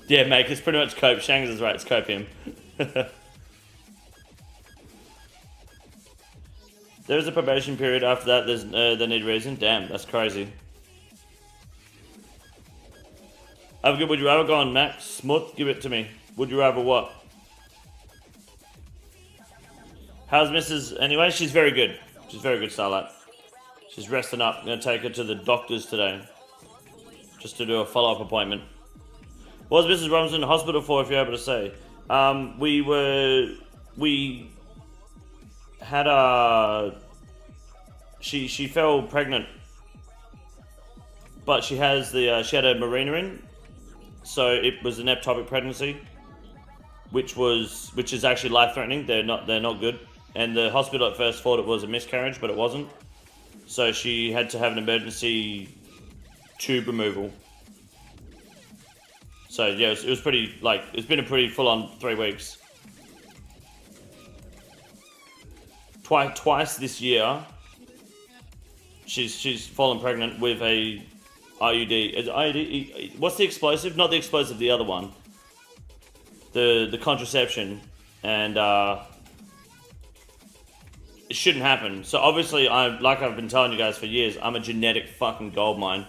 Yeah, mate, it's pretty much cope. Shangs is right, it's copium. There's a probation period. After that, there's they need reason. Damn, that's crazy. Have a good would you rather. Go on, Max. Smut, give it to me. Would you rather what? How's Mrs. Anyway? She's very good. She's very good, Starlight. She's resting up. I'm going to take her to the doctors today. Just to do a follow-up appointment. What was Mrs. Robinson in the hospital for, if you're able to say? We had a... She fell pregnant. But she has the, she had a marina in. So it was an ectopic pregnancy. Which is actually life-threatening. They're not good. And the hospital at first thought it was a miscarriage, but it wasn't. So she had to have an emergency tube removal. So yeah, it was pretty, like, it's been a pretty full-on 3 weeks. Twice this year, she's fallen pregnant with a IUD. IUD. What's the explosive? Not the explosive, the other one. The contraception, and it shouldn't happen. So obviously, like I've been telling you guys for years, I'm a genetic fucking goldmine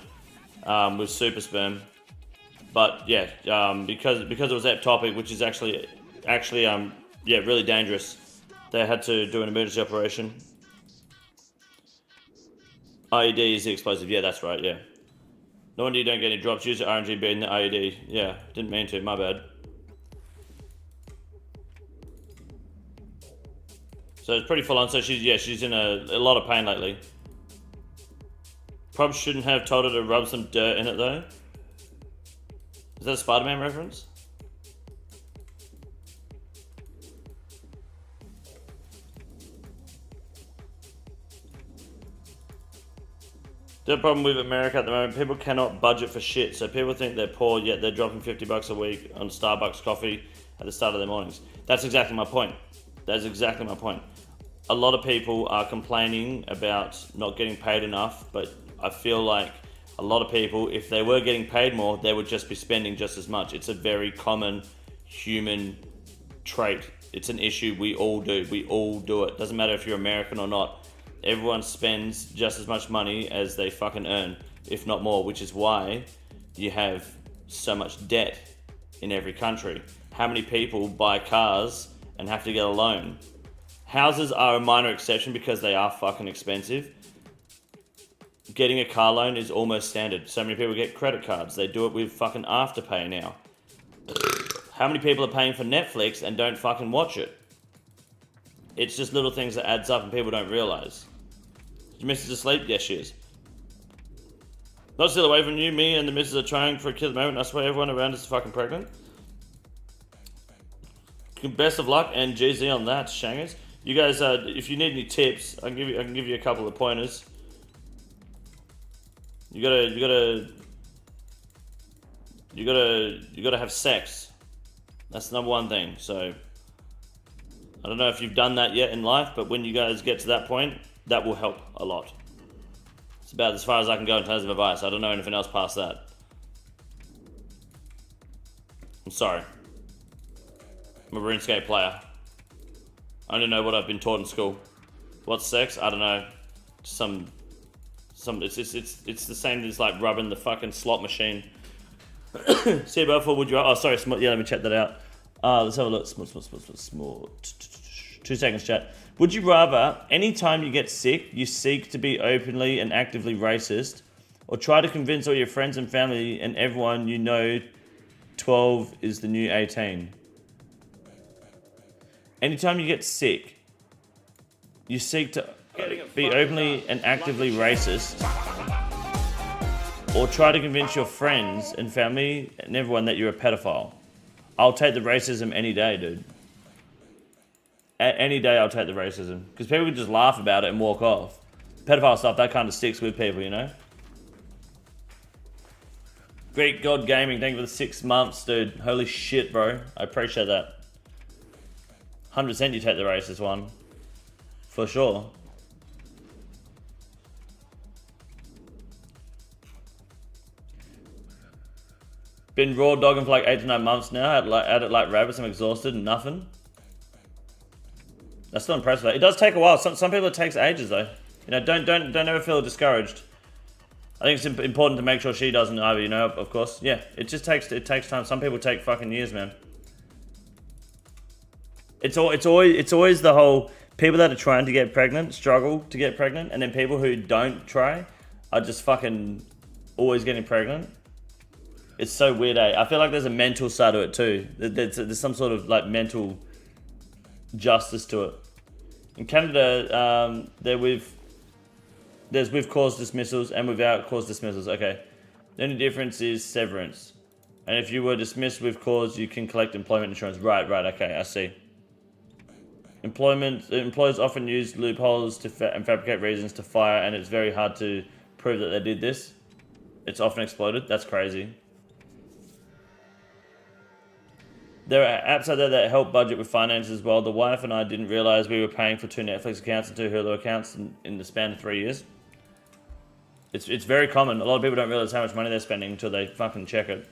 with super sperm. But yeah, because it was ectopic, which is actually yeah, really dangerous. They had to do an emergency operation. IED is the explosive. Yeah, that's right. Yeah. No wonder you don't get any drops. Use the RNGB in the IED. Yeah, didn't mean to. My bad. So it's pretty full on. So she's in a lot of pain lately. Probably shouldn't have told her to rub some dirt in it though. Is that a Spider-Man reference? The problem with America at the moment, people cannot budget for shit. So people think they're poor, yet they're dropping $50 a week on Starbucks coffee at the start of their mornings. That's exactly my point. That's exactly my point. A lot of people are complaining about not getting paid enough, but I feel like a lot of people, if they were getting paid more, they would just be spending just as much. It's a very common human trait. It's an issue we all do. We all do it. Doesn't matter if you're American or not. Everyone spends just as much money as they fucking earn, if not more, which is why you have so much debt in every country. How many people buy cars and have to get a loan? Houses are a minor exception because they are fucking expensive. Getting a car loan is almost standard. So many people get credit cards. They do it with fucking Afterpay now. How many people are paying for Netflix and don't fucking watch it? It's just little things that adds up and people don't realise. Your missus asleep? Yes, she is. Not still away from you. Me and the missus are trying for a kid at the moment. I swear everyone around us is fucking pregnant. Best of luck and GZ on that, Shangers. You guys, if you need any tips, I can give you a couple of pointers. You gotta have sex. That's the number one thing. So I don't know if you've done that yet in life, but when you guys get to that point, that will help a lot. It's about as far as I can go in terms of advice. I don't know anything else past that. I'm sorry. I'm a RuneScape player. I only know what I've been taught in school. What's sex? I don't know. It's the same as like rubbing the fucking slot machine. See about for would you? Oh, sorry. Yeah, let me check that out. Let's have a look. Small. 2 seconds, chat. Would you rather anytime you get sick, you seek to be openly and actively racist, Or try to convince all your friends and family and everyone you know 12 is the new 18. Anytime you get sick, you seek to be openly and actively racist, or try to convince your friends and family and everyone that you're a pedophile. I'll take the racism any day, dude. Any day I'll take the racism. Because people can just laugh about it and walk off. Pedophile stuff, that kind of sticks with people, you know? Greek God Gaming, thank you for the 6 months, dude. Holy shit, bro. I appreciate that. 100% you take the racist one. For sure. Been raw dogging for like 8 to 9 months now. At it like rabbits. I'm exhausted and nothing. That's still impressive though. It does take a while. Some people it takes ages though. You know, don't ever feel discouraged. I think it's important to make sure she doesn't either. You know, of course. Yeah, it takes time. Some people take fucking years, man. It's always the whole people that are trying to get pregnant struggle to get pregnant, and then people who don't try are just fucking always getting pregnant. It's so weird, eh? I feel like there's a mental side to it too. There's some sort of like mental justice to it. In Canada, there's with cause dismissals and without cause dismissals. Okay, the only difference is severance. And if you were dismissed with cause, you can collect employment insurance. Right. Okay, I see. Employers often use loopholes and fabricate reasons to fire, and it's very hard to prove that they did this. It's often exploited. That's crazy. There are apps out there that help budget with finances as well. The wife and I didn't realize we were paying for 2 Netflix accounts and 2 Hulu accounts in the span of 3 years. It's very common. A lot of people don't realize how much money they're spending until they fucking check it.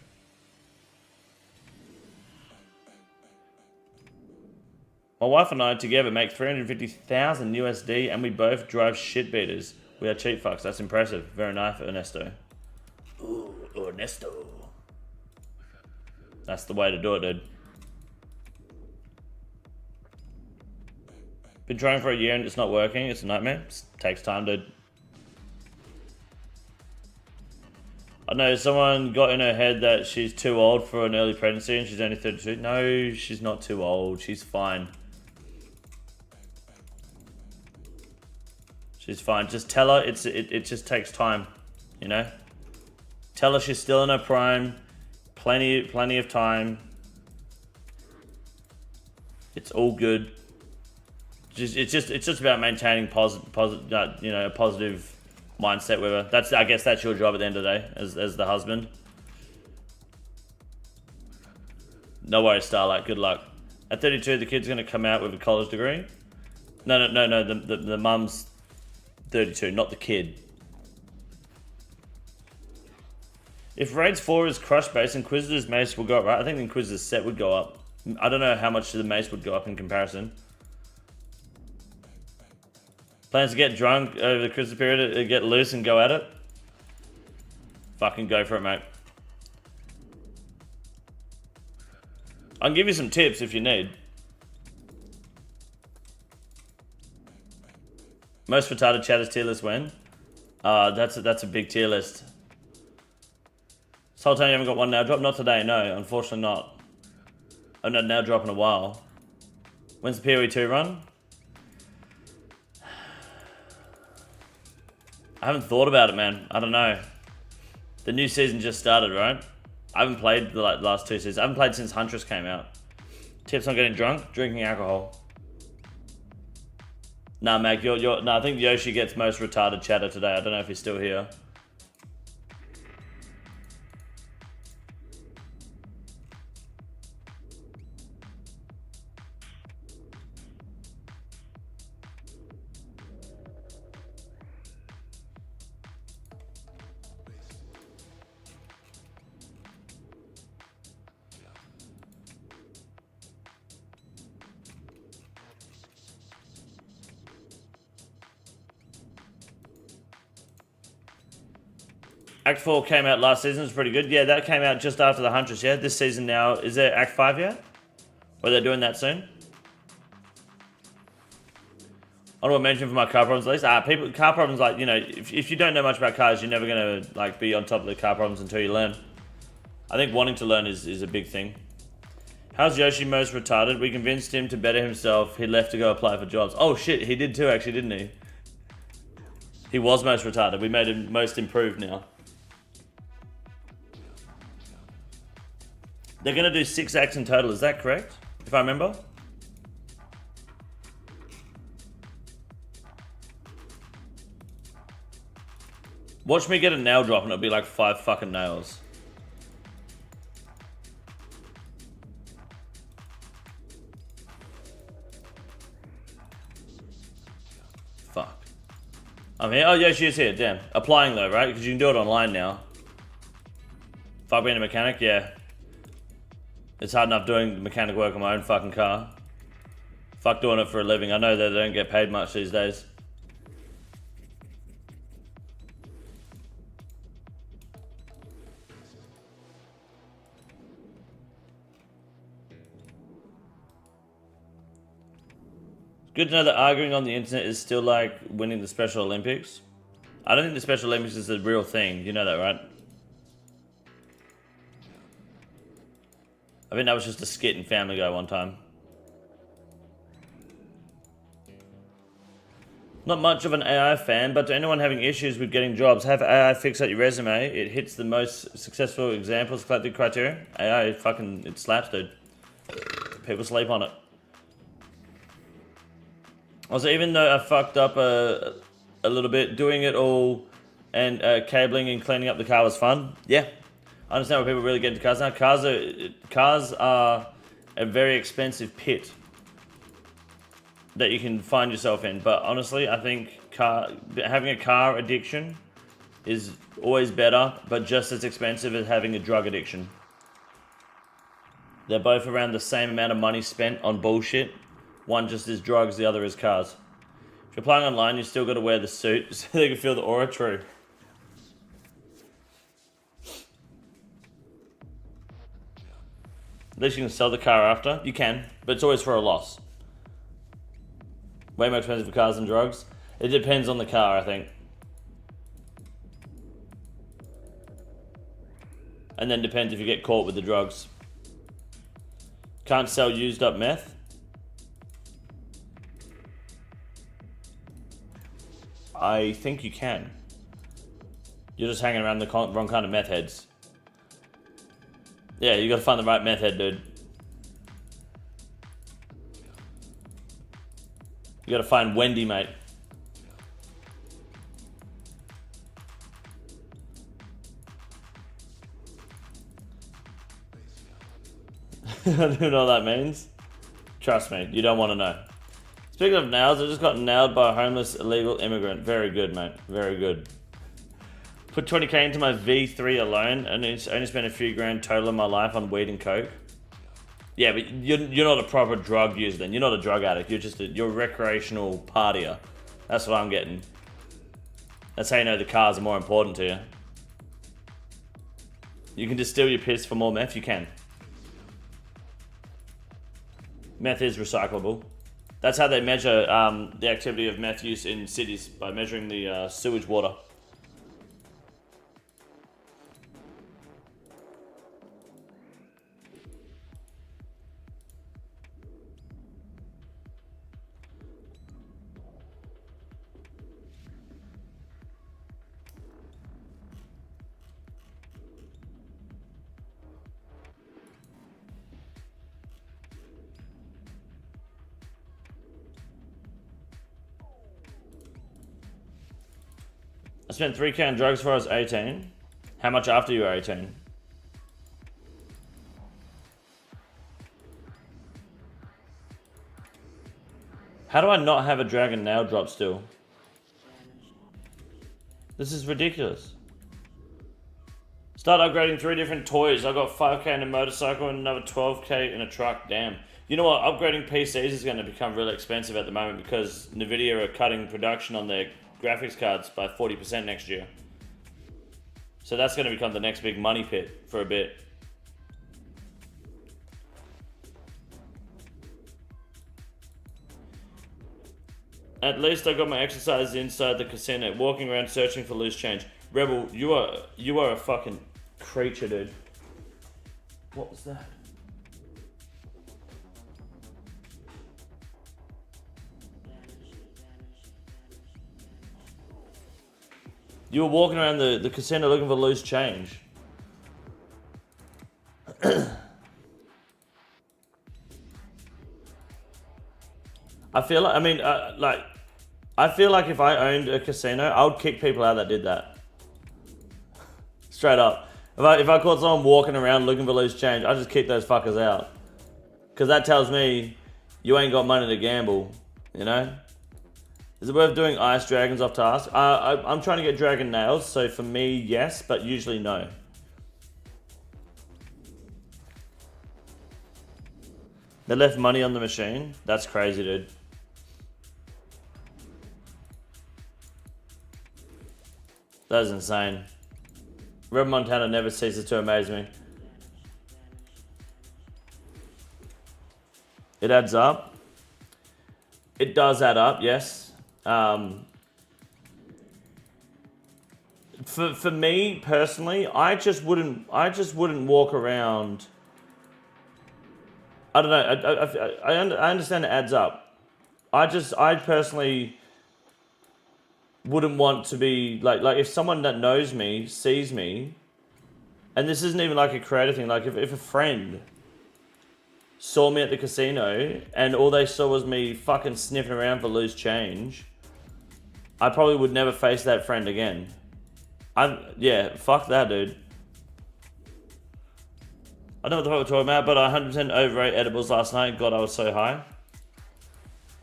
My wife and I together make 350,000 USD, and we both drive shit beaters. We are cheap fucks. That's impressive. Very nice, Ernesto. Ooh, Ernesto. That's the way to do it, dude. Been trying for a year and it's not working. It's a nightmare. It takes time, dude. I know someone got in her head that she's too old for an early pregnancy and she's only 32. No, she's not too old. She's fine. She's fine. Just tell her it just takes time, you know? Tell her she's still in her prime. Plenty of time. It's all good. It's just about maintaining positive mindset with her. I guess that's your job at the end of the day as the husband. No worries, Starlight. Good luck. At 32, the kid's gonna come out with a college degree. No. The mum's 32, not the kid. If Raids 4 is crush base, Inquisitor's mace will go up, right? I think the Inquisitor's set would go up. I don't know how much the mace would go up in comparison. Plans to get drunk over the Christmas period, get loose and go at it? Fucking go for it, mate. I can give you some tips if you need. Most retarded chatters tier list when? That's a big tier list. Sultan, you haven't got one now drop? Not today, no, unfortunately not. I'm not now drop in a while. When's the PoE 2 run? I haven't thought about it, man. I don't know. The new season just started, right? I haven't played the last 2 seasons. I haven't played since Huntress came out. Tips on getting drunk? Drinking alcohol. Nah, Mac, I think Yoshi gets most retarded chatter today. I don't know if he's still here. Act 4 came out last season. It's pretty good. Yeah, that came out just after the Huntress, yeah? This season now, is there Act 5 yet? Or they're doing that soon? Honorable mention for my car problems list. Car problems, like, you know, if you don't know much about cars, you're never gonna like be on top of the car problems until you learn. I think wanting to learn is a big thing. How's Yoshi most retarded? We convinced him to better himself. He left to go apply for jobs. Oh shit, he did too, actually, didn't he? He was most retarded. We made him most improved now. They're gonna do 6 acts in total. Is that correct? If I remember. Watch me get a nail drop and it'll be like 5 fucking nails. Fuck. I'm here. Oh, yeah, she is here. Damn. Applying though, right? Because you can do it online now. Fuck being a mechanic, yeah. It's hard enough doing mechanic work on my own fucking car. Fuck doing it for a living. I know that they don't get paid much these days. Good to know that arguing on the internet is still like winning the Special Olympics. I don't think the Special Olympics is a real thing. You know that, right? I think that was just a skit in Family Guy one time. Not much of an AI fan, but to anyone having issues with getting jobs, have AI fix out your resume. It hits the most successful examples, collected criteria. AI fucking, it slaps, dude. People sleep on it. Also, even though I fucked up a little bit, doing it all and cabling and cleaning up the car was fun. Yeah, I understand why people really get into cars now. Cars are a very expensive pit that you can find yourself in. But honestly, I think having a car addiction is always better, but just as expensive as having a drug addiction. They're both around the same amount of money spent on bullshit. One just is drugs, the other is cars. If you're playing online, you still got to wear the suit so they can feel the aura. True. At least you can sell the car after. You can, but it's always for a loss. Way more expensive for cars than drugs. It depends on the car, I think. And then depends if you get caught with the drugs. Can't sell used up meth. I think you can. You're just hanging around the wrong kind of meth heads. Yeah, you gotta find the right meth head, dude. You gotta find Wendy, mate. I don't know what that means. Trust me, you don't want to know. Speaking of nails, I just got nailed by a homeless illegal immigrant. Very good, mate. Very good. Put 20k into my V3 alone, and it's only spent a few grand total in my life on weed and coke. Yeah, but you're not a proper drug user then. You're not a drug addict. You're a recreational partier. That's what I'm getting. That's how you know the cars are more important to you. You can distill your piss for more meth. You can. Meth is recyclable. That's how they measure the activity of meth use in cities, by measuring the sewage water. I spent 3k on drugs before I was 18. How much after you were 18? How do I not have a dragon nail drop still? This is ridiculous. Start upgrading 3 different toys. I got 5k in a motorcycle and another 12k in a truck. Damn. You know what? Upgrading PCs is going to become really expensive at the moment because Nvidia are cutting production on their graphics cards by 40% next year. So that's going to become the next big money pit for a bit. At least I got my exercise inside the casino, walking around searching for loose change. Rebel, you are a fucking creature, dude. What was that? You were walking around the casino looking for loose change. I feel like, I mean, I feel like if I owned a casino, I would kick people out that did that. Straight up. If I caught someone walking around looking for loose change, I'd just kick those fuckers out. Because that tells me you ain't got money to gamble, you know? Is it worth doing ice dragons off task? I'm trying to get dragon nails, so for me, yes, but usually no. They left money on the machine? That's crazy, dude. That is insane. Red Montana never ceases to amaze me. It adds up. It does add up, yes. For me personally, I just wouldn't walk around. I don't know. I understand it adds up. I personally wouldn't want to be like if someone that knows me sees me, and this isn't even like a creative thing. Like if a friend saw me at the casino and all they saw was me fucking sniffing around for loose change, I probably would never face that friend again. Yeah, fuck that, dude. I don't know what the fuck we're talking about, but I 100% overate edibles last night. God, I was so high. I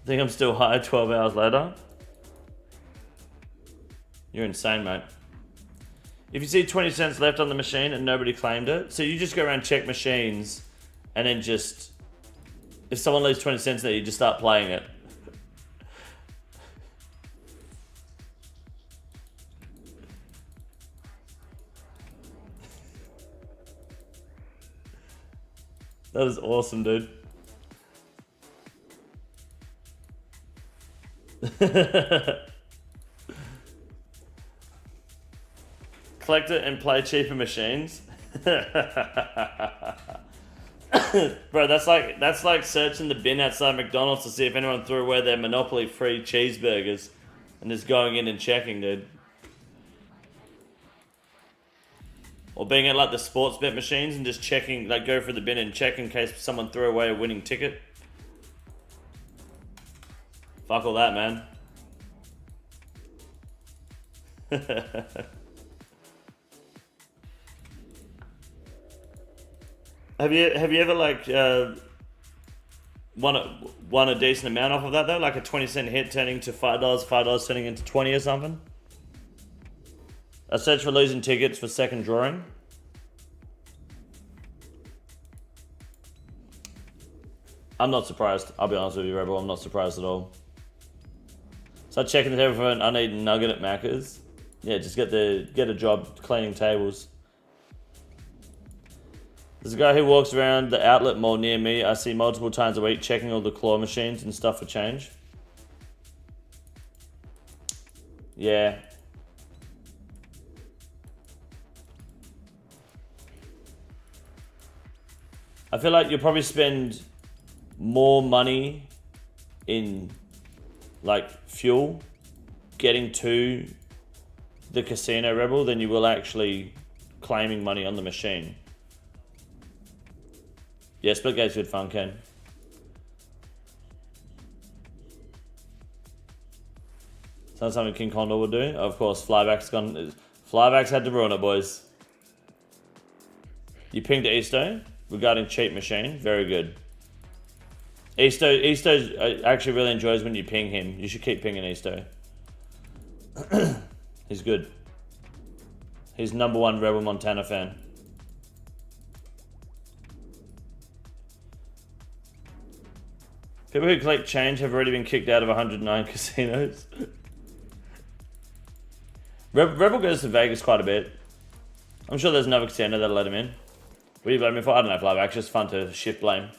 think I'm still high 12 hours later. You're insane, mate. If you see 20 cents left on the machine and nobody claimed it, so you just go around check machines and then just, if someone leaves 20 cents there, you just start playing it. That is awesome, dude. Collect it and play cheaper machines. Bro, that's like searching the bin outside McDonald's to see if anyone threw away their Monopoly free cheeseburgers and just going in and checking, dude. Or being at like the sports bet machines and just checking, like go for the bin and check in case someone threw away a winning ticket. Fuck all that, man. Have you ever like won a decent amount off of that though? Like a 20-cent hit turning to $5 turning into 20 or something? I searched for losing tickets for second drawing. I'm not surprised. I'll be honest with you, Rebel. I'm not surprised at all. Start checking the table for an uneaten nugget at Macca's. Yeah, just get a job cleaning tables. There's a guy who walks around the outlet mall near me. I see multiple times a week checking all the claw machines and stuff for change. Yeah. I feel like you'll probably spend more money in like fuel getting to the casino, Rebel, than you will actually claiming money on the machine. Yeah, Splitgate's good fun, Ken. Sounds something King Condor would do. Of course, Flyback's had to ruin it, boys. You pinged Easto regarding cheap machine. Very good. Easto actually really enjoys when you ping him. You should keep pinging Easto. He's good. He's #1 Rebel Montana fan. People who collect change have already been kicked out of 109 casinos. Rebel goes to Vegas quite a bit. I'm sure there's another casino that'll let him in. What do you blame me for? I don't know, Flyback. It's just fun to shift blame.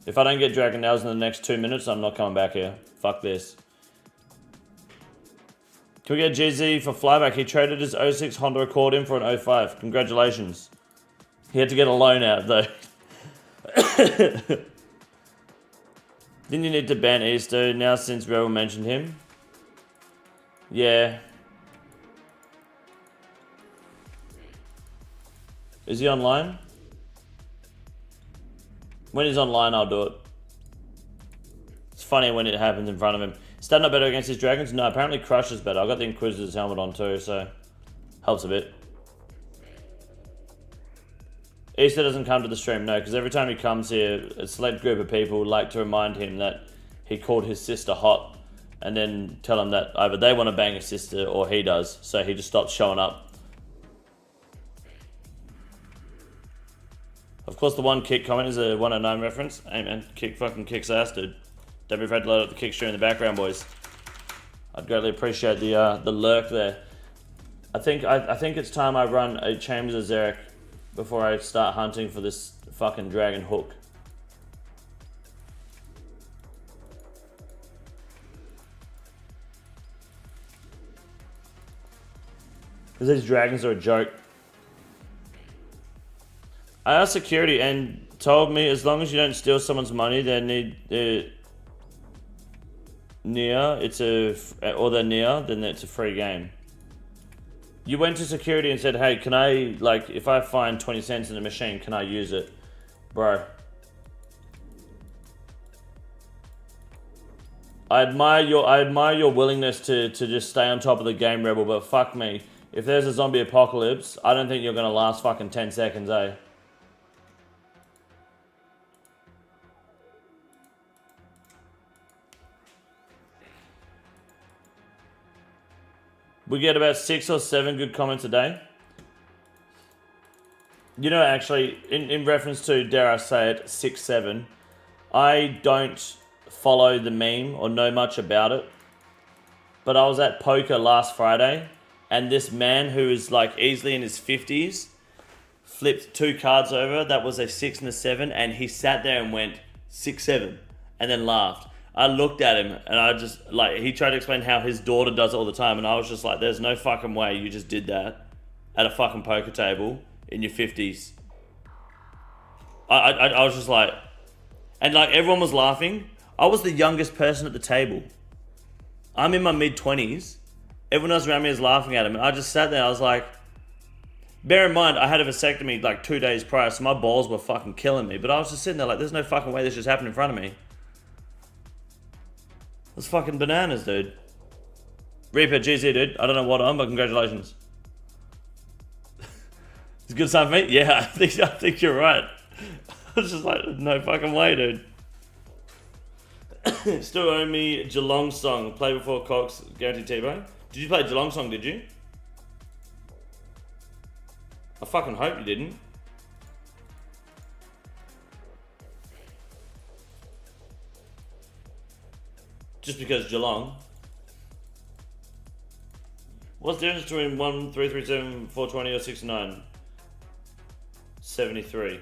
If I don't get Dragon Nails in the next 2 minutes, I'm not coming back here. Fuck this. Can we get GZ for flyback? He traded his 06 Honda Accord in for an 05. Congratulations. He had to get a loan out though. Didn't you need to ban Easter now since Rebel mentioned him? Yeah. Is he online? When he's online, I'll do it. It's funny when it happens in front of him. Standing up better against his dragons? No, apparently Crush is better. I got the Inquisitor's helmet on too, so helps a bit. Easter doesn't come to the stream, no, because every time he comes here, a select group of people like to remind him that he called his sister hot, and then tell him that either they want to bang his sister or he does, so he just stops showing up. Of course, the one kick comment is a 109 reference. Hey man, kick fucking kicks ass, dude. Don't be afraid to load up the kick stream in the background, boys. I'd greatly appreciate the lurk there. I think it's time I run a Chambers of Xeric before I start hunting for this fucking dragon hook. Because these dragons are a joke. I asked security and told me as long as you don't steal someone's money, they're near, then it's a free game. You went to security and said, hey, can I, like, if I find 20 cents in the machine, can I use it? Bro. I admire your willingness to just stay on top of the game, Rebel, but fuck me. If there's a zombie apocalypse, I don't think you're gonna last fucking 10 seconds, eh? We get about 6 or 7 good comments a day. You know, actually, in reference to, dare I say it, 6, 7, I don't follow the meme or know much about it. But I was at poker last Friday, and this man who is like easily in his 50s flipped 2 cards over. That was a 6 and a 7, and he sat there and went 6, 7, and then laughed. I looked at him and I just, like, he tried to explain how his daughter does it all the time, and I was just like, there's no fucking way you just did that at a fucking poker table in your 50s. I was just like, and like everyone was laughing. I was the youngest person at the table. I'm in my mid-20s. Everyone else around me is laughing at him, and I just sat there. I was like, bear in mind, I had a vasectomy like 2 days prior, so my balls were fucking killing me, but I was just sitting there like, there's no fucking way this just happened in front of me. That's fucking bananas, dude. Reaper, GZ, dude. I don't know what I'm, but congratulations. It's a good sign for me? Yeah, I think you're right. I was just like, no fucking way, dude. Still owe me Geelong song. Play before Cox, guaranteed TBOW. Did you play Geelong song, did you? I fucking hope you didn't. Just because Geelong. What's the difference between 1337, 420 or 69? 73.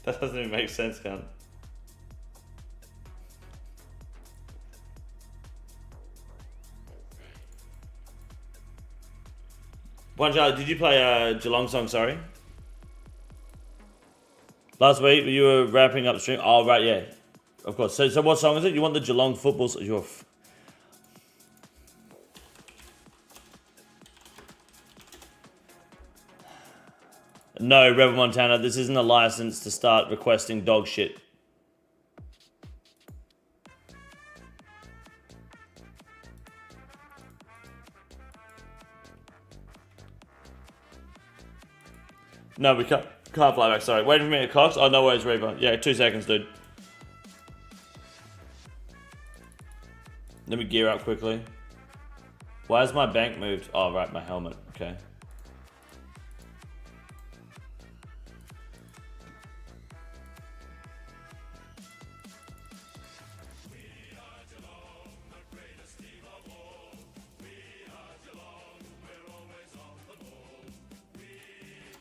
That doesn't even make sense, cunt. Charlie, did you play Geelong song, sorry? Last week you were wrapping up the stream. Oh, right, yeah. Of course. So what song is it? You want the Geelong football song? No, Rebel Montana, this isn't a license to start requesting dog shit. No, we can't fly back, sorry. Wait for me at Cox. Oh, no worries, Reaper. Yeah, 2 seconds, dude. Let me gear up quickly. Why has my bank moved? Oh, right, my helmet. Okay.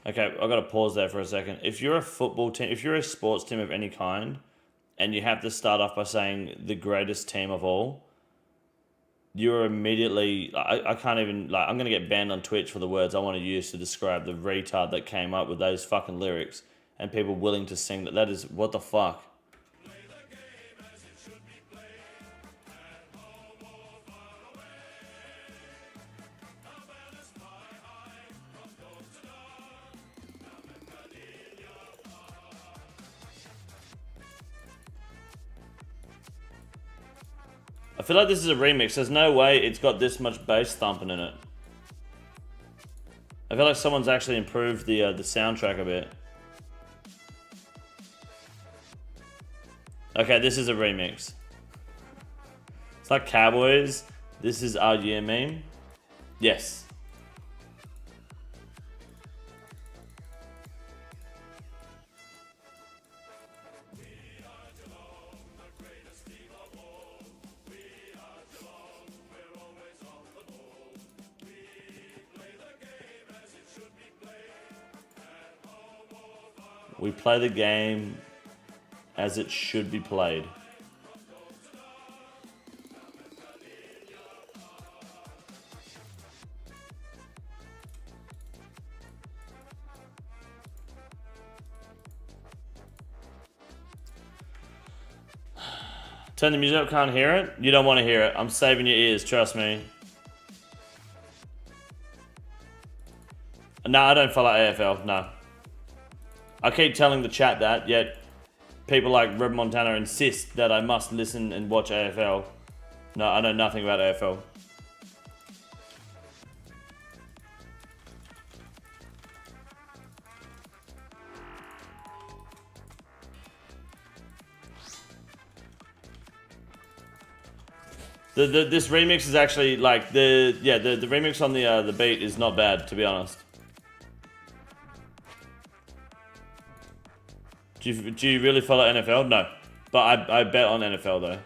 Okay, I gotta pause there for a second. If you're a football team, if you're a sports team of any kind, and you have to start off by saying the greatest team of all, you're immediately, I can't even, like, I'm gonna get banned on Twitch for the words I want to use to describe the retard that came up with those fucking lyrics and people willing to sing that. That is, what the fuck? I feel like this is a remix. There's no way it's got this much bass thumping in it. I feel like someone's actually improved the soundtrack a bit. Okay, this is a remix. It's like Cowboys. This is our year meme. Yes. We play the game as it should be played. Turn the music up, can't hear it? You don't want to hear it. I'm saving your ears, trust me. No, I don't follow AFL, no. I keep telling the chat that, yet people like Reb Montana insist that I must listen and watch AFL. No, I know nothing about AFL. This remix is actually like the remix on the beat is not bad, to be honest. Do you really follow NFL? No, but I bet on NFL though.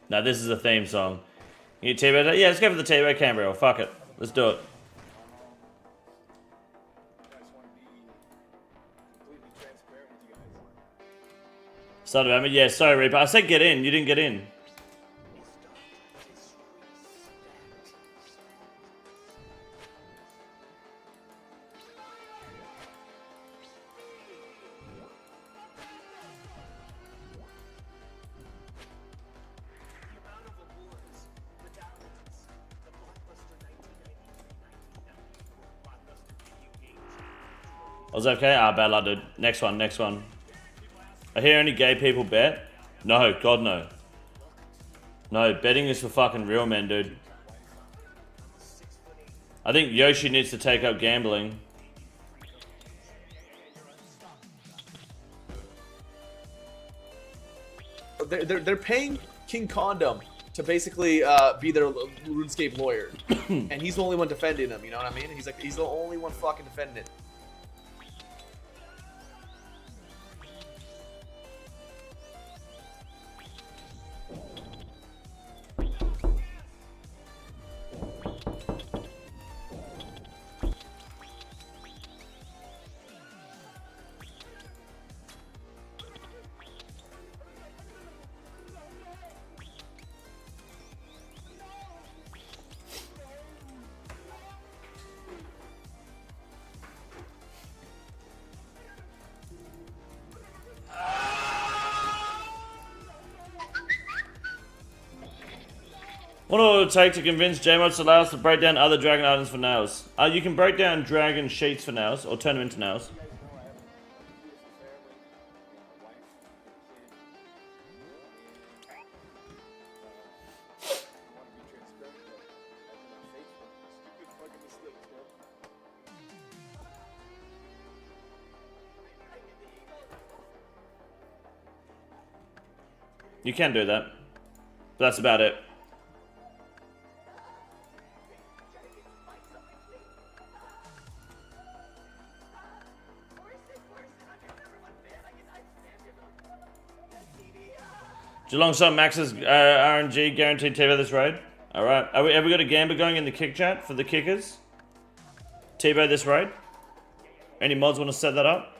Now this is a theme song. You TBOW? Yeah, let's go for the TBOW Canberra. Fuck it, let's do it. Started about me? Yeah, sorry Reaper. I said get in, you didn't get in. I was okay? Ah, bad luck, dude. Next one, next one. I hear any gay people bet? No, God no. No, betting is for fucking real men, dude. I think Yoshi needs to take up gambling. They're paying King Condom to basically be their RuneScape lawyer. And he's the only one defending him, you know what I mean? He's the only one fucking defending it. What will it take to convince JMods to allow us to break down other dragon items for nails? You can break down dragon sheets for nails, or turn them into nails. You can do that. But that's about it. Geelong Sun Max's RNG guaranteed TBOW this raid. Alright. Have we got a gambler going in the kick chat for the kickers? TBOW this raid? Any mods want to set that up?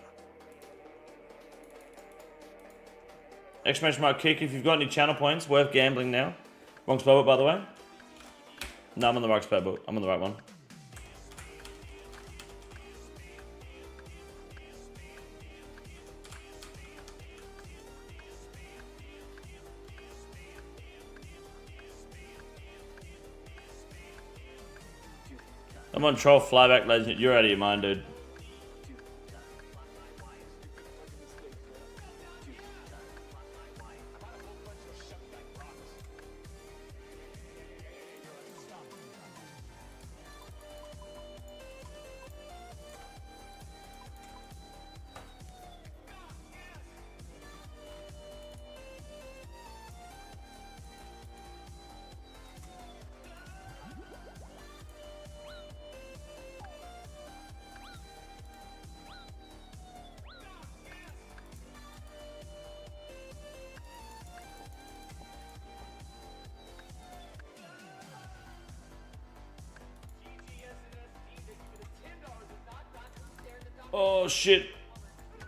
Exclamation mark kick if you've got any channel points worth gambling now. Wrong spellbook, by the way. No, I'm on the right spellbook. I'm on the right one. I'm on troll flyback, legend. You're out of your mind, dude. Oh shit.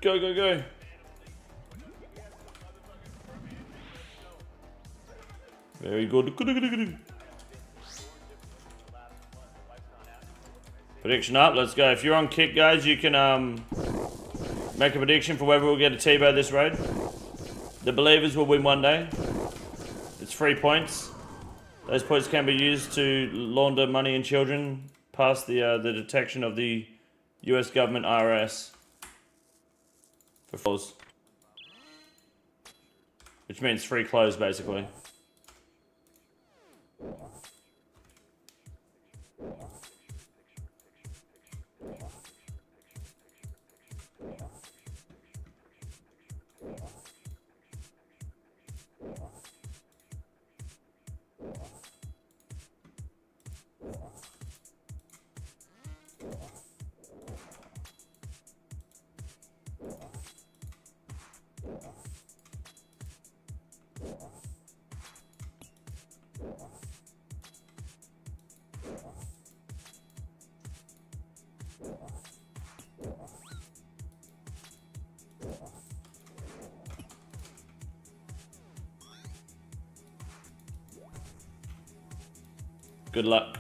Go, go, go. Very good. Prediction up, let's go. If you're on kick, guys, you can make a prediction for whether we'll get a TBOW this raid. The believers will win one day. It's 3 points. Those points can be used to launder money and children past the detection of the US government IRS for flaws, which means free clothes basically. Good luck.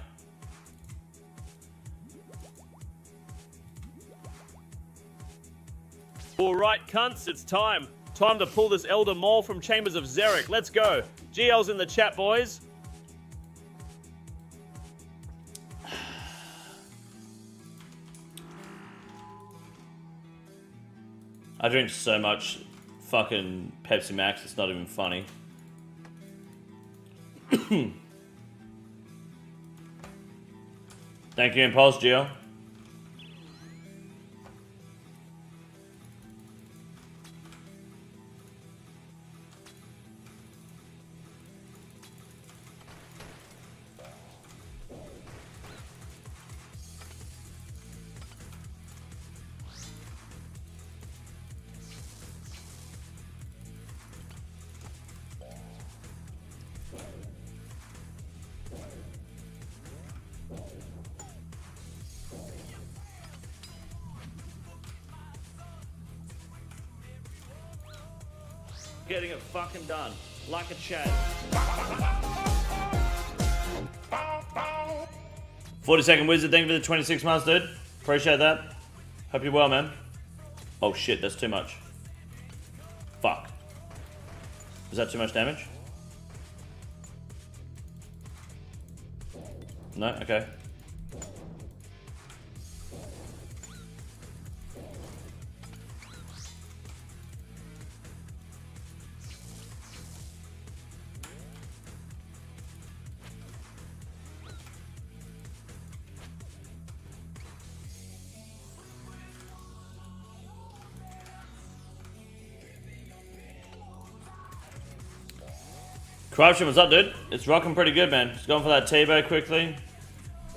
All right, cunts, it's time. Time to pull this Elder Mole from Chambers of Xeric. Let's go. GL's in the chat, boys. I drink so much fucking Pepsi Max, it's not even funny. Thank you, Impulse, Gio. Getting it fucking done. Like a chat. 40-second wizard, thank you for the 26 months, dude. Appreciate that. Hope you're well, man. Oh shit, that's too much. Fuck. Is that too much damage? No? Okay. Corruption, what's up, dude? It's rocking pretty good, man. Just going for that TBOW quickly.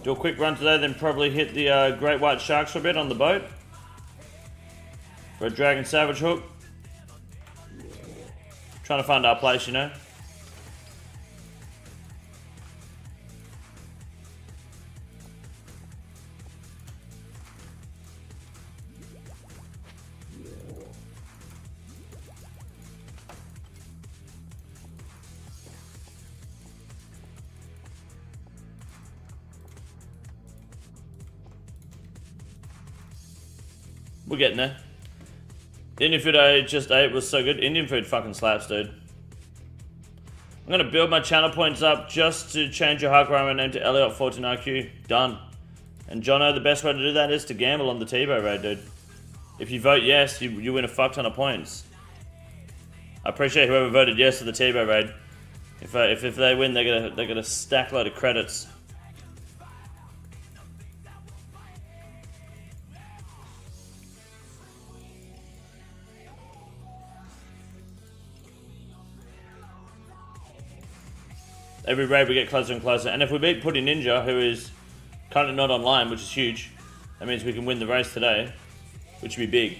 Do a quick run today, then probably hit the great white sharks for a bit on the boat. For a dragon savage hook. Trying to find our place, you know. We're getting there. Indian food I just ate was so good. Indian food fucking slaps, dude. I'm gonna build my channel points up just to change your hardcore name to Elliot14IQ. Done. And Jono, the best way to do that is to gamble on the TBOW raid, dude. If you vote yes, you win a fuck ton of points. I appreciate whoever voted yes to the TBOW raid. If they win, they're gonna stack load of credits. Every raid we get closer and closer, and if we beat Putty Ninja, who is currently not online, which is huge, that means we can win the race today, which would be big.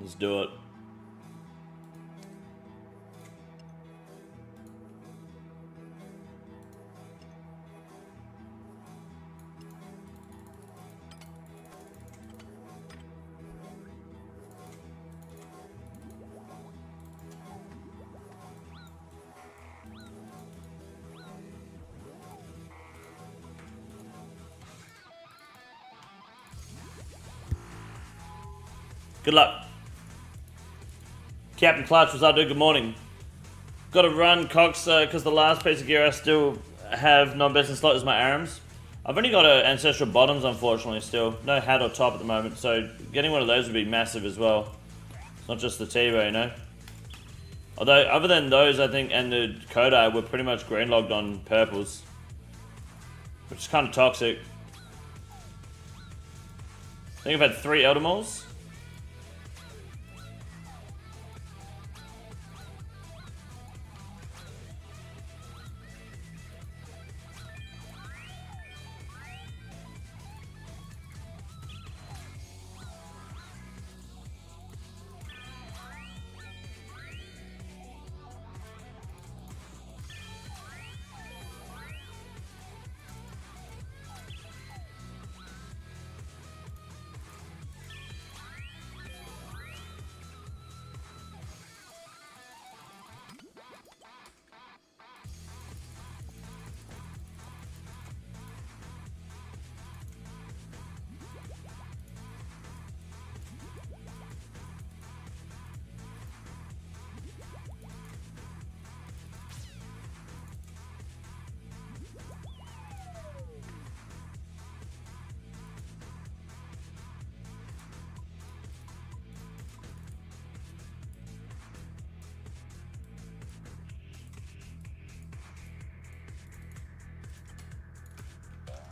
Let's do it. Good luck. Captain Clutch, what's up, dude? Good morning. Got to run, Cox, because the last piece of gear I still have non-best in slot is my arms. I've only got ancestral bottoms, unfortunately, still. No hat or top at the moment, so getting one of those would be massive as well. It's not just the TBOW, you know? Although, other than those, I think, and the Kodai, we're pretty much green logged on purples. Which is kind of toxic. I think I've had 3 Elder Moles.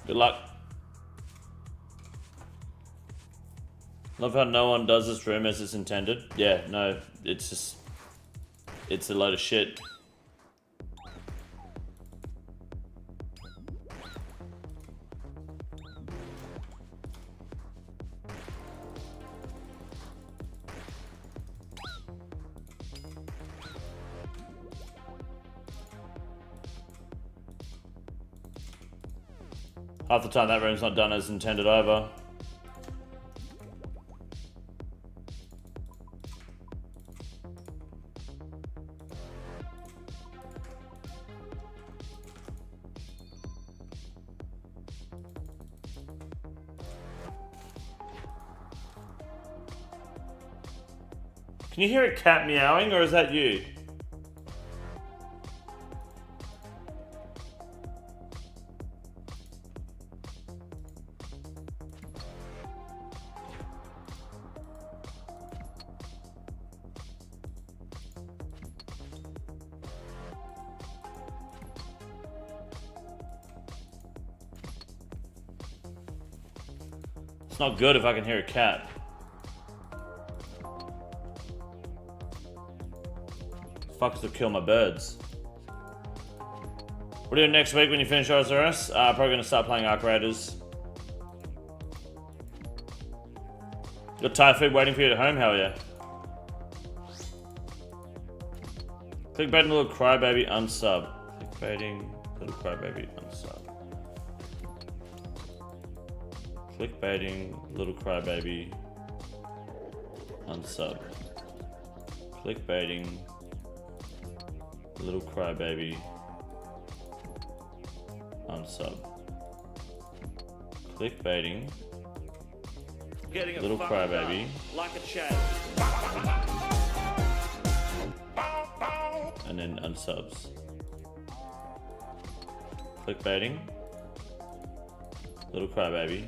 Good luck. Love how no one does this room as it's intended. Yeah, no, it's just... it's a load of shit. Half the time that room's not done as intended either. Can you hear a cat meowing, or is that you? It's not good if I can hear a cat. Fuckers will kill my birds. What are you doing next week when you finish OSRS? Probably gonna start playing Arc Raiders. Got Thai food waiting for you at home? Hell yeah. Clickbaiting little crybaby unsub. Clickbaiting little crybaby unsub. Clickbaiting little crybaby unsub. Clickbaiting little crybaby unsub. Clickbaiting Getting a little fuck crybaby like a chat. and then unsubs. Clickbaiting little crybaby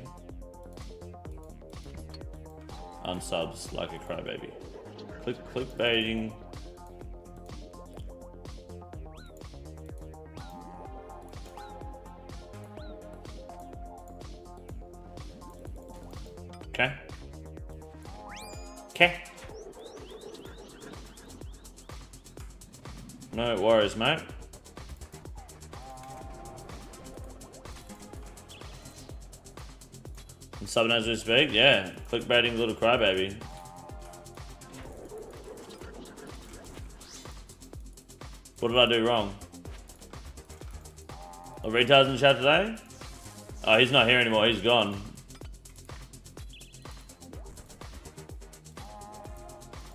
unsubs like a crybaby. Clickbaiting okay. Okay. No worries, mate. And subbing as we speak, yeah. Clickbaiting little crybaby. What did I do wrong? A retard's in the chat today? Oh, he's not here anymore, he's gone.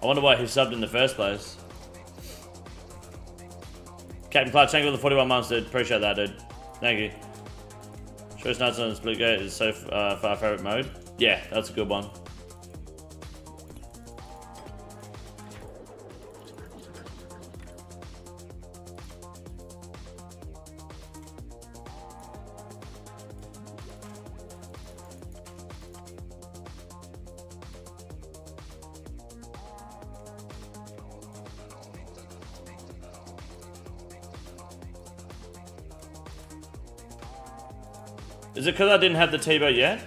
I wonder why he subbed in the first place. Captain Clutch, thank you for the 41 months, dude. Appreciate that, dude. Thank you. Choice Nuts on the Split Gate is so far favorite mode. Yeah, that's a good one. Is it because I didn't have the TBOW yet?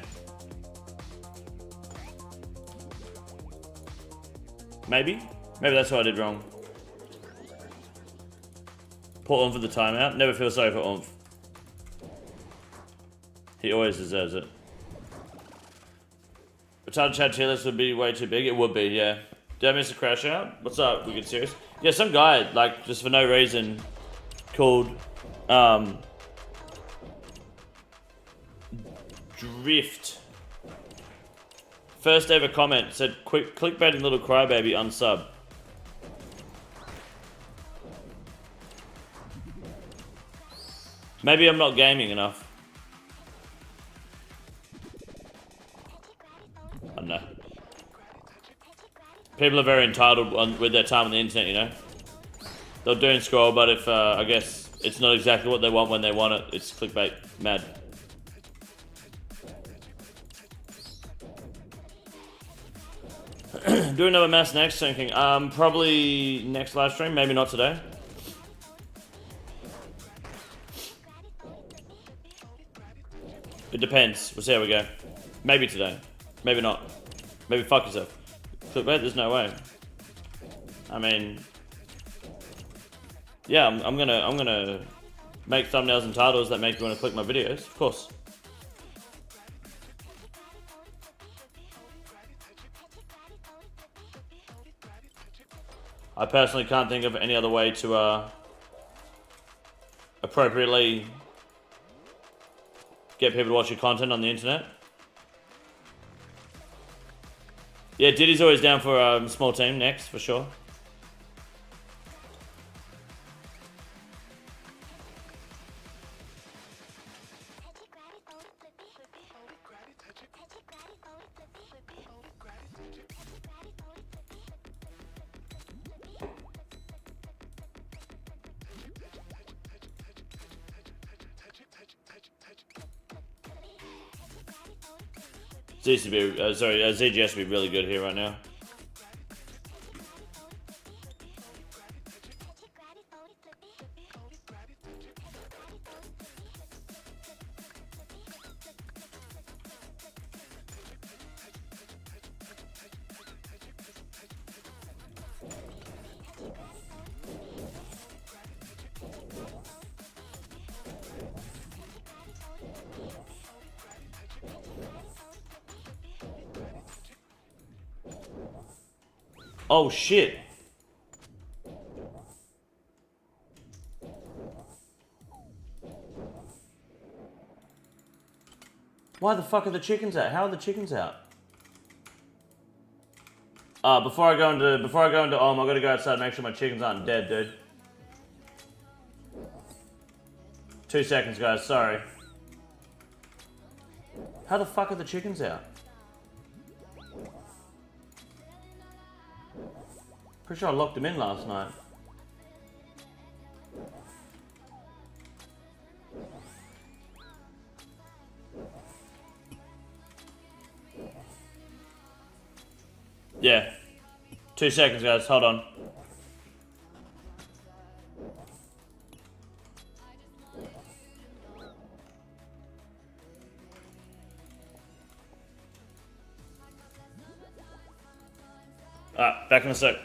Maybe? Maybe that's what I did wrong. Poor Oomph for the timeout. Never feel sorry for Oomph. He always deserves it. Retarded chat tier list would be way too big. It would be, yeah. Did I miss a crash out? What's up? We get serious? Yeah, some guy, like, just for no reason, called, Drift. First ever comment said, clickbaiting little crybaby unsub. Maybe I'm not gaming enough. I don't know. People are very entitled with their time on the internet, you know? They'll do and scroll, but if, I guess, it's not exactly what they want when they want it, it's clickbait mad. Doing another mass next, thinking, probably next live stream, maybe not today. It depends. We'll see how we go. Maybe today. Maybe not. Maybe fuck yourself. Clickbait? There's no way. I mean, yeah, I'm gonna make thumbnails and titles that make you want to click my videos, of course. I personally can't think of any other way to appropriately get people to watch your content on the internet. Yeah, Diddy's always down for a small team next, for sure. ZGS would be really good here right now. Oh shit. Why the fuck are the chickens out? How are the chickens out? Before I go into I gotta go outside and make sure my chickens aren't dead, dude. 2 seconds, guys, sorry. How the fuck are the chickens out? Pretty sure I locked them in last night. Yeah. 2 seconds, guys. Hold on. Alright, back in a sec.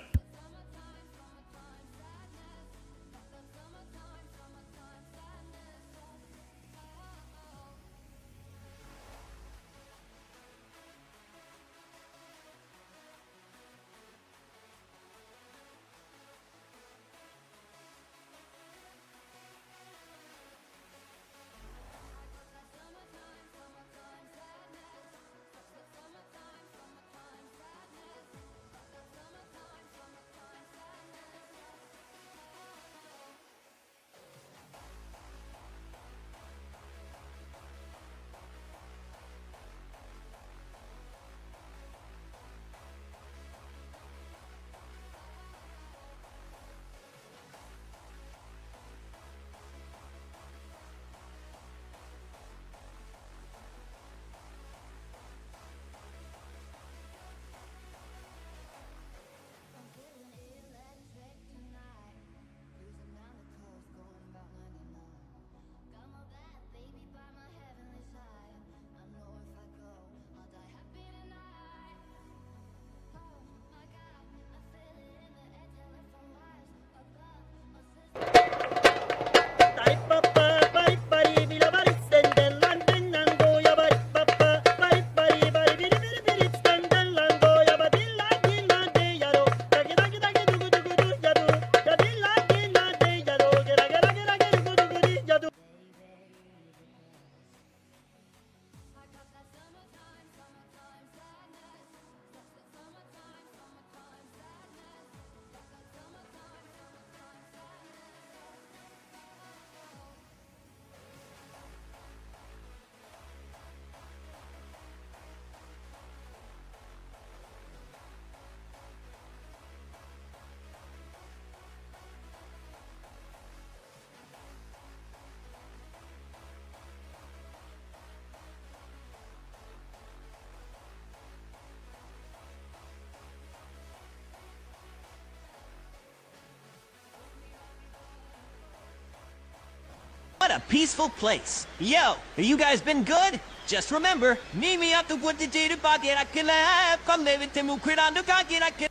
What a peaceful place. Yo, have you guys been good? Just remember, meet me up to what the data pocket I can have. Come live it, Timu, quit on the pocket I can.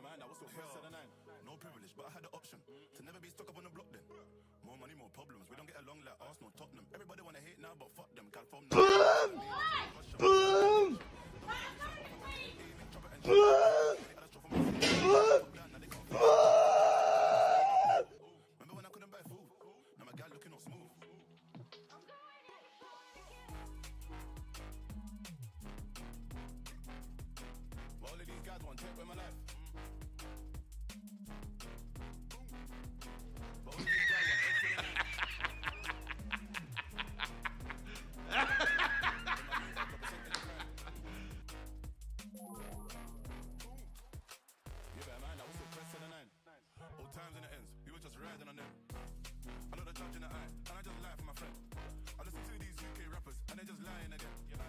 Man, I was so first at the nine. No privilege, but I had the option to never be stuck up on the block then. More money, more problems. We don't get along like Arsenal, Tottenham. Everybody wanna hate now, but fuck them. Can't form Boom! Remember when I couldn't buy food? Now my guy looking all smooth. But all of these guys want to take away my life.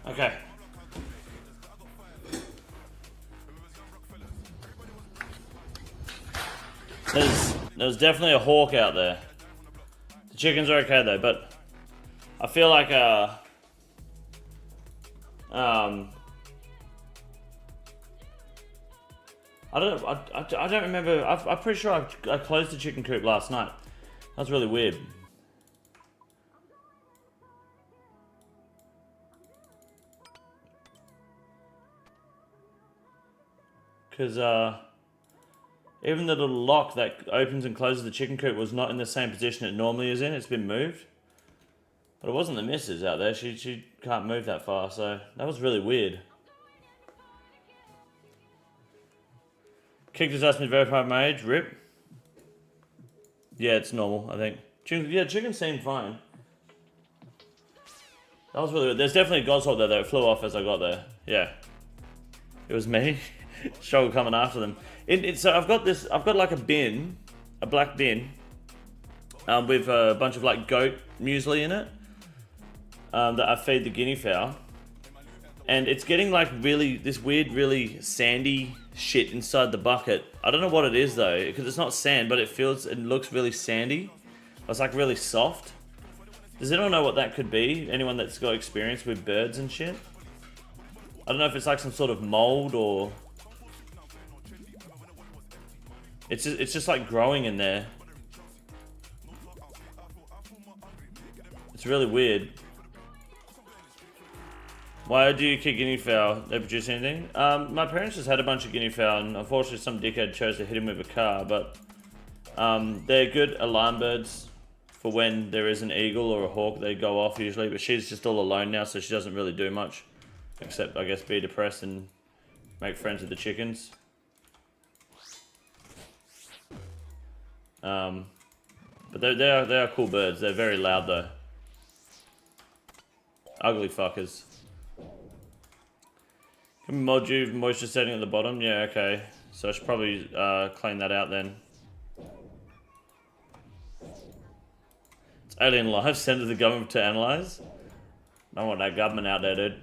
Okay. There's definitely a hawk out there. The chickens are okay though, but I feel like I don't remember. I'm pretty sure I closed the chicken coop last night. That was really weird. Because even the little lock that opens and closes the chicken coop was not in the same position it normally is in. It's been moved. But it wasn't the missus out there. She can't move that far, so that was really weird. Kick just asked me to verify my age. Rip. Yeah, it's normal, I think. Chicken seemed fine. That was really weird. There's definitely a gosshawk there, though. It flew off as I got there. Yeah. It was me. Struggle coming after them. So I've got like a bin, a black bin, with a bunch of like goat muesli in it, that I feed the guinea fowl. And it's getting like this weird, really sandy shit inside the bucket. I don't know what it is though, because it's not sand, but it looks really sandy. It's like really soft. Does anyone know what that could be? Anyone that's got experience with birds and shit? I don't know if it's like some sort of mold or... It's just like growing in there. It's really weird. Why do you kick guinea fowl? They produce anything? My parents just had a bunch of guinea fowl, and unfortunately some dickhead chose to hit him with a car, but they're good alarm birds for when there is an eagle or a hawk. They go off usually, but she's just all alone now, so she doesn't really do much, except I guess be depressed and make friends with the chickens. But they are cool birds. They're very loud though. Ugly fuckers. Can we mod you moisture setting at the bottom? Yeah, okay. So I should probably clean that out then. It's alien life, send to the government to analyze. I don't want that government out there, dude.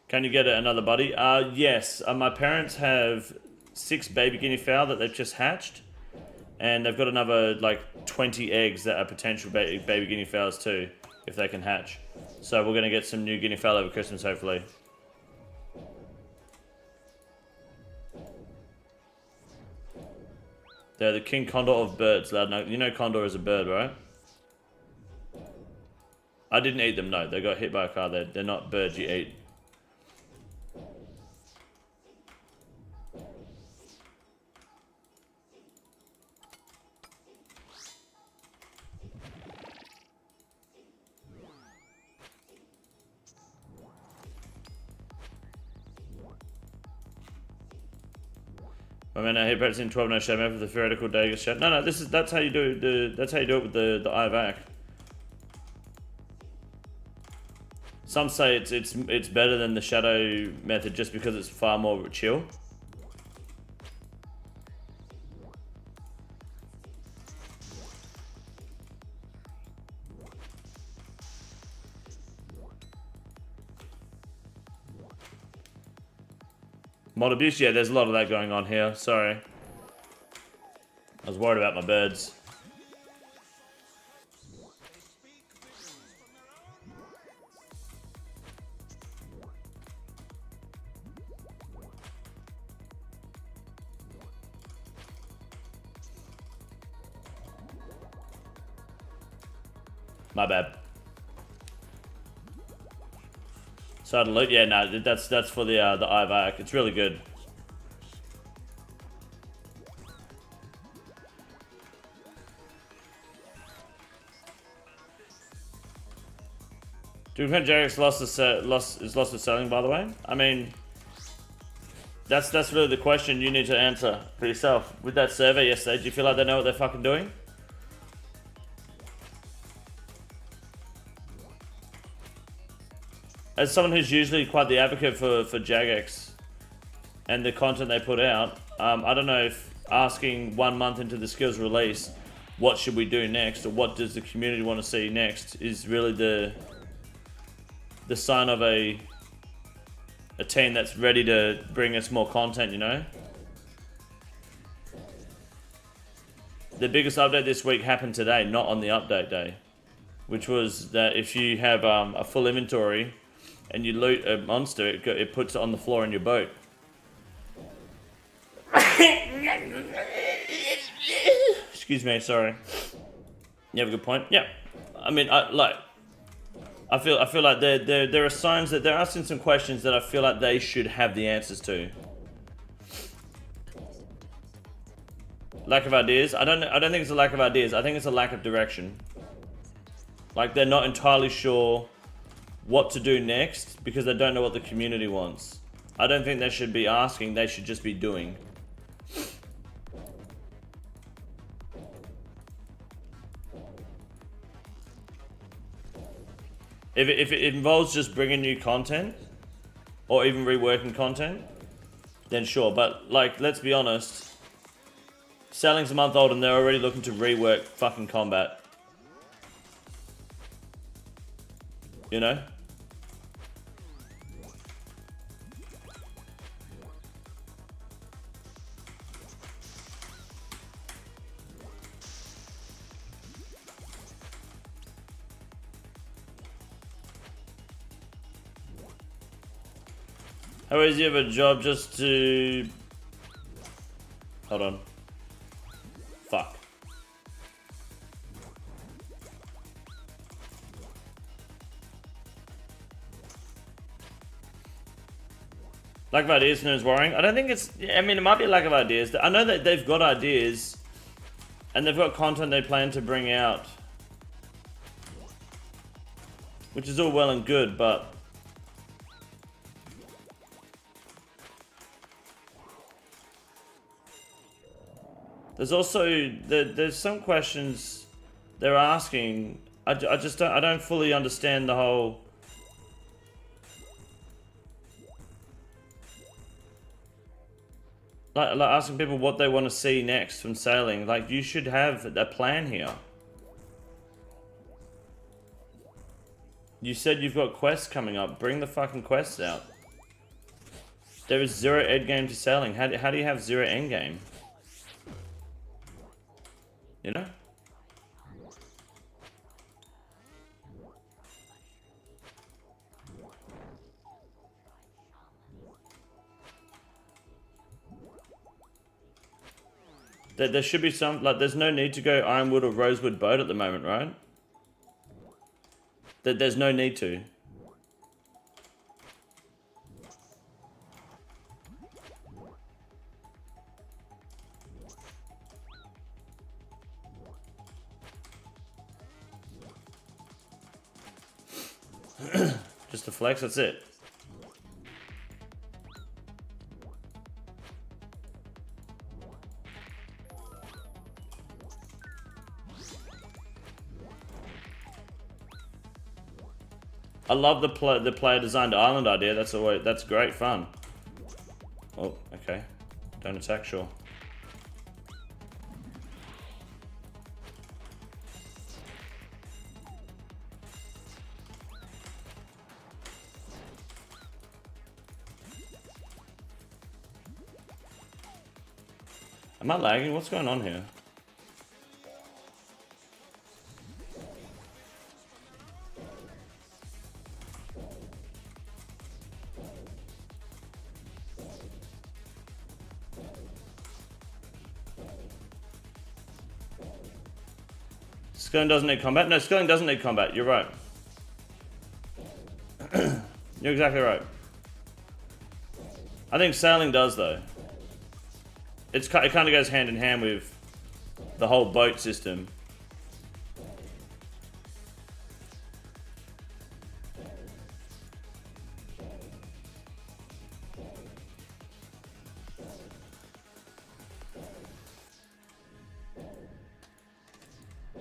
Can you get another buddy? Yes. My parents have 6 baby guinea fowl that they've just hatched. And they've got another, like, 20 eggs that are potential baby guinea fowls too, if they can hatch. So we're going to get some new guinea fowl over Christmas, hopefully. They're the king condor of birds, loud. You know condor is a bird, right? I didn't eat them, no. They got hit by a car. They're not birds you eat. I mean, I hit practice in 12 no shame for the theoretical JAGEX chat. No, that's how you do it. That's how you do it with the IVAC. Some say it's better than the shadow method just because it's far more chill. Mod abuse? Yeah, there's a lot of that going on here. Sorry. I was worried about my birds. My bad. So to loot, yeah, no, that's for the IVAC. It's really good. Do you think JAGEX is lost its selling? By the way, I mean, that's really the question you need to answer for yourself. With that survey yesterday, do you feel like they know what they're fucking doing? As someone who's usually quite the advocate for JAGEX and the content they put out, I don't know if asking 1 month into the skills release what should we do next, or what does the community want to see next, is really the sign of a team that's ready to bring us more content, you know? The biggest update this week happened today, not on the update day, which was that if you have a full inventory and you loot a monster, it puts it on the floor in your boat. Excuse me, sorry. You have a good point. Yeah, I mean, I feel like there are signs that they're asking some questions that I feel like they should have the answers to. Lack of ideas. I don't think it's a lack of ideas. I think it's a lack of direction. Like, they're not entirely sure what to do next because they don't know what the community wants. I don't think they should be asking. They should just be doing. If it involves just bringing new content or even reworking content, then sure. But, like, let's be honest. Selling's a month old and they're already looking to rework fucking combat. You know? How easy of a job just to... Hold on. Fuck. Lack of ideas knows worrying. I don't think it's... I mean, it might be a lack of ideas. I know that they've got ideas and they've got content they plan to bring out, which is all well and good, but there's also there's some questions they're asking. I don't fully understand the whole. Like asking people what they want to see next from sailing. Like, you should have a plan here. You said you've got quests coming up. Bring the fucking quests out. There is 0 endgame to sailing. How do you have 0 endgame? You know? There should be some, like, there's no need to go ironwood or rosewood boat at the moment, right? There's no need to. Just a flex, that's it. I love the player designed island idea. That's great fun. Oh, okay. Don't attack, sure. Am I lagging? What's going on here? Skilling doesn't need combat? No, skilling doesn't need combat. You're right. You're exactly right. I think sailing does, though. It kind of goes hand in hand with the whole boat system.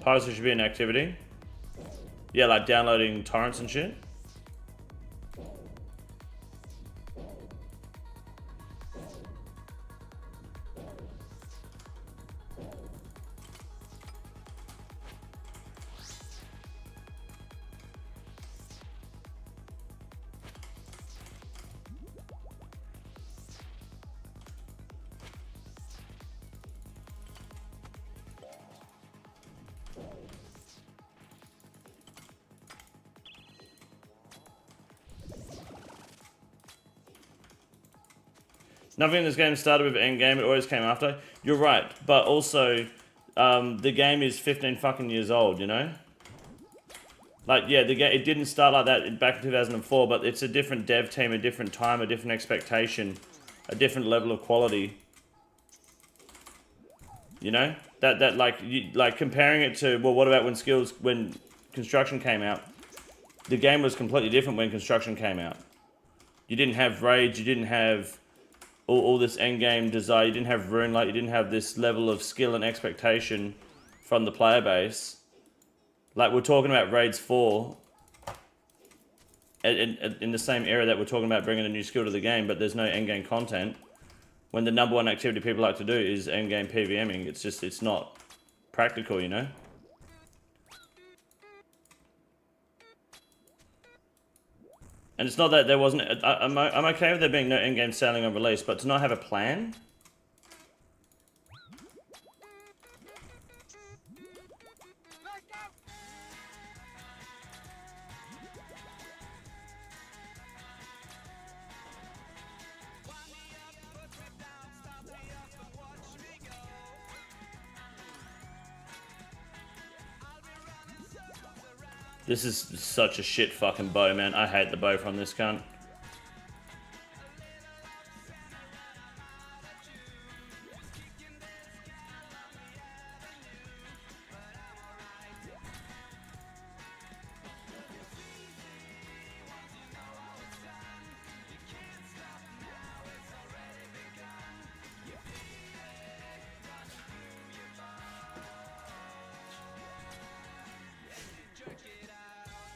Piracy should be an activity. Yeah, like downloading torrents and shit. Nothing in this game started with endgame, it always came after. You're right, but also, the game is 15 fucking years old, you know? Like, yeah, the game, it didn't start like that back in 2004, but it's a different dev team, a different time, a different expectation, a different level of quality. You know? Like comparing it to, well, what about when Construction came out? The game was completely different when Construction came out. You didn't have rage, you didn't have all this endgame desire, you didn't have rune light, you didn't have this level of skill and expectation from the player base. Like, we're talking about Raids 4 in the same era that we're talking about bringing a new skill to the game, but there's no endgame content. When the number one activity people like to do is endgame PVMing, it's not practical, you know? And it's not that there wasn't... I'm okay with there being no endgame selling on release, but to not have a plan... This is such a shit fucking bow, man. I hate the bow from this cunt.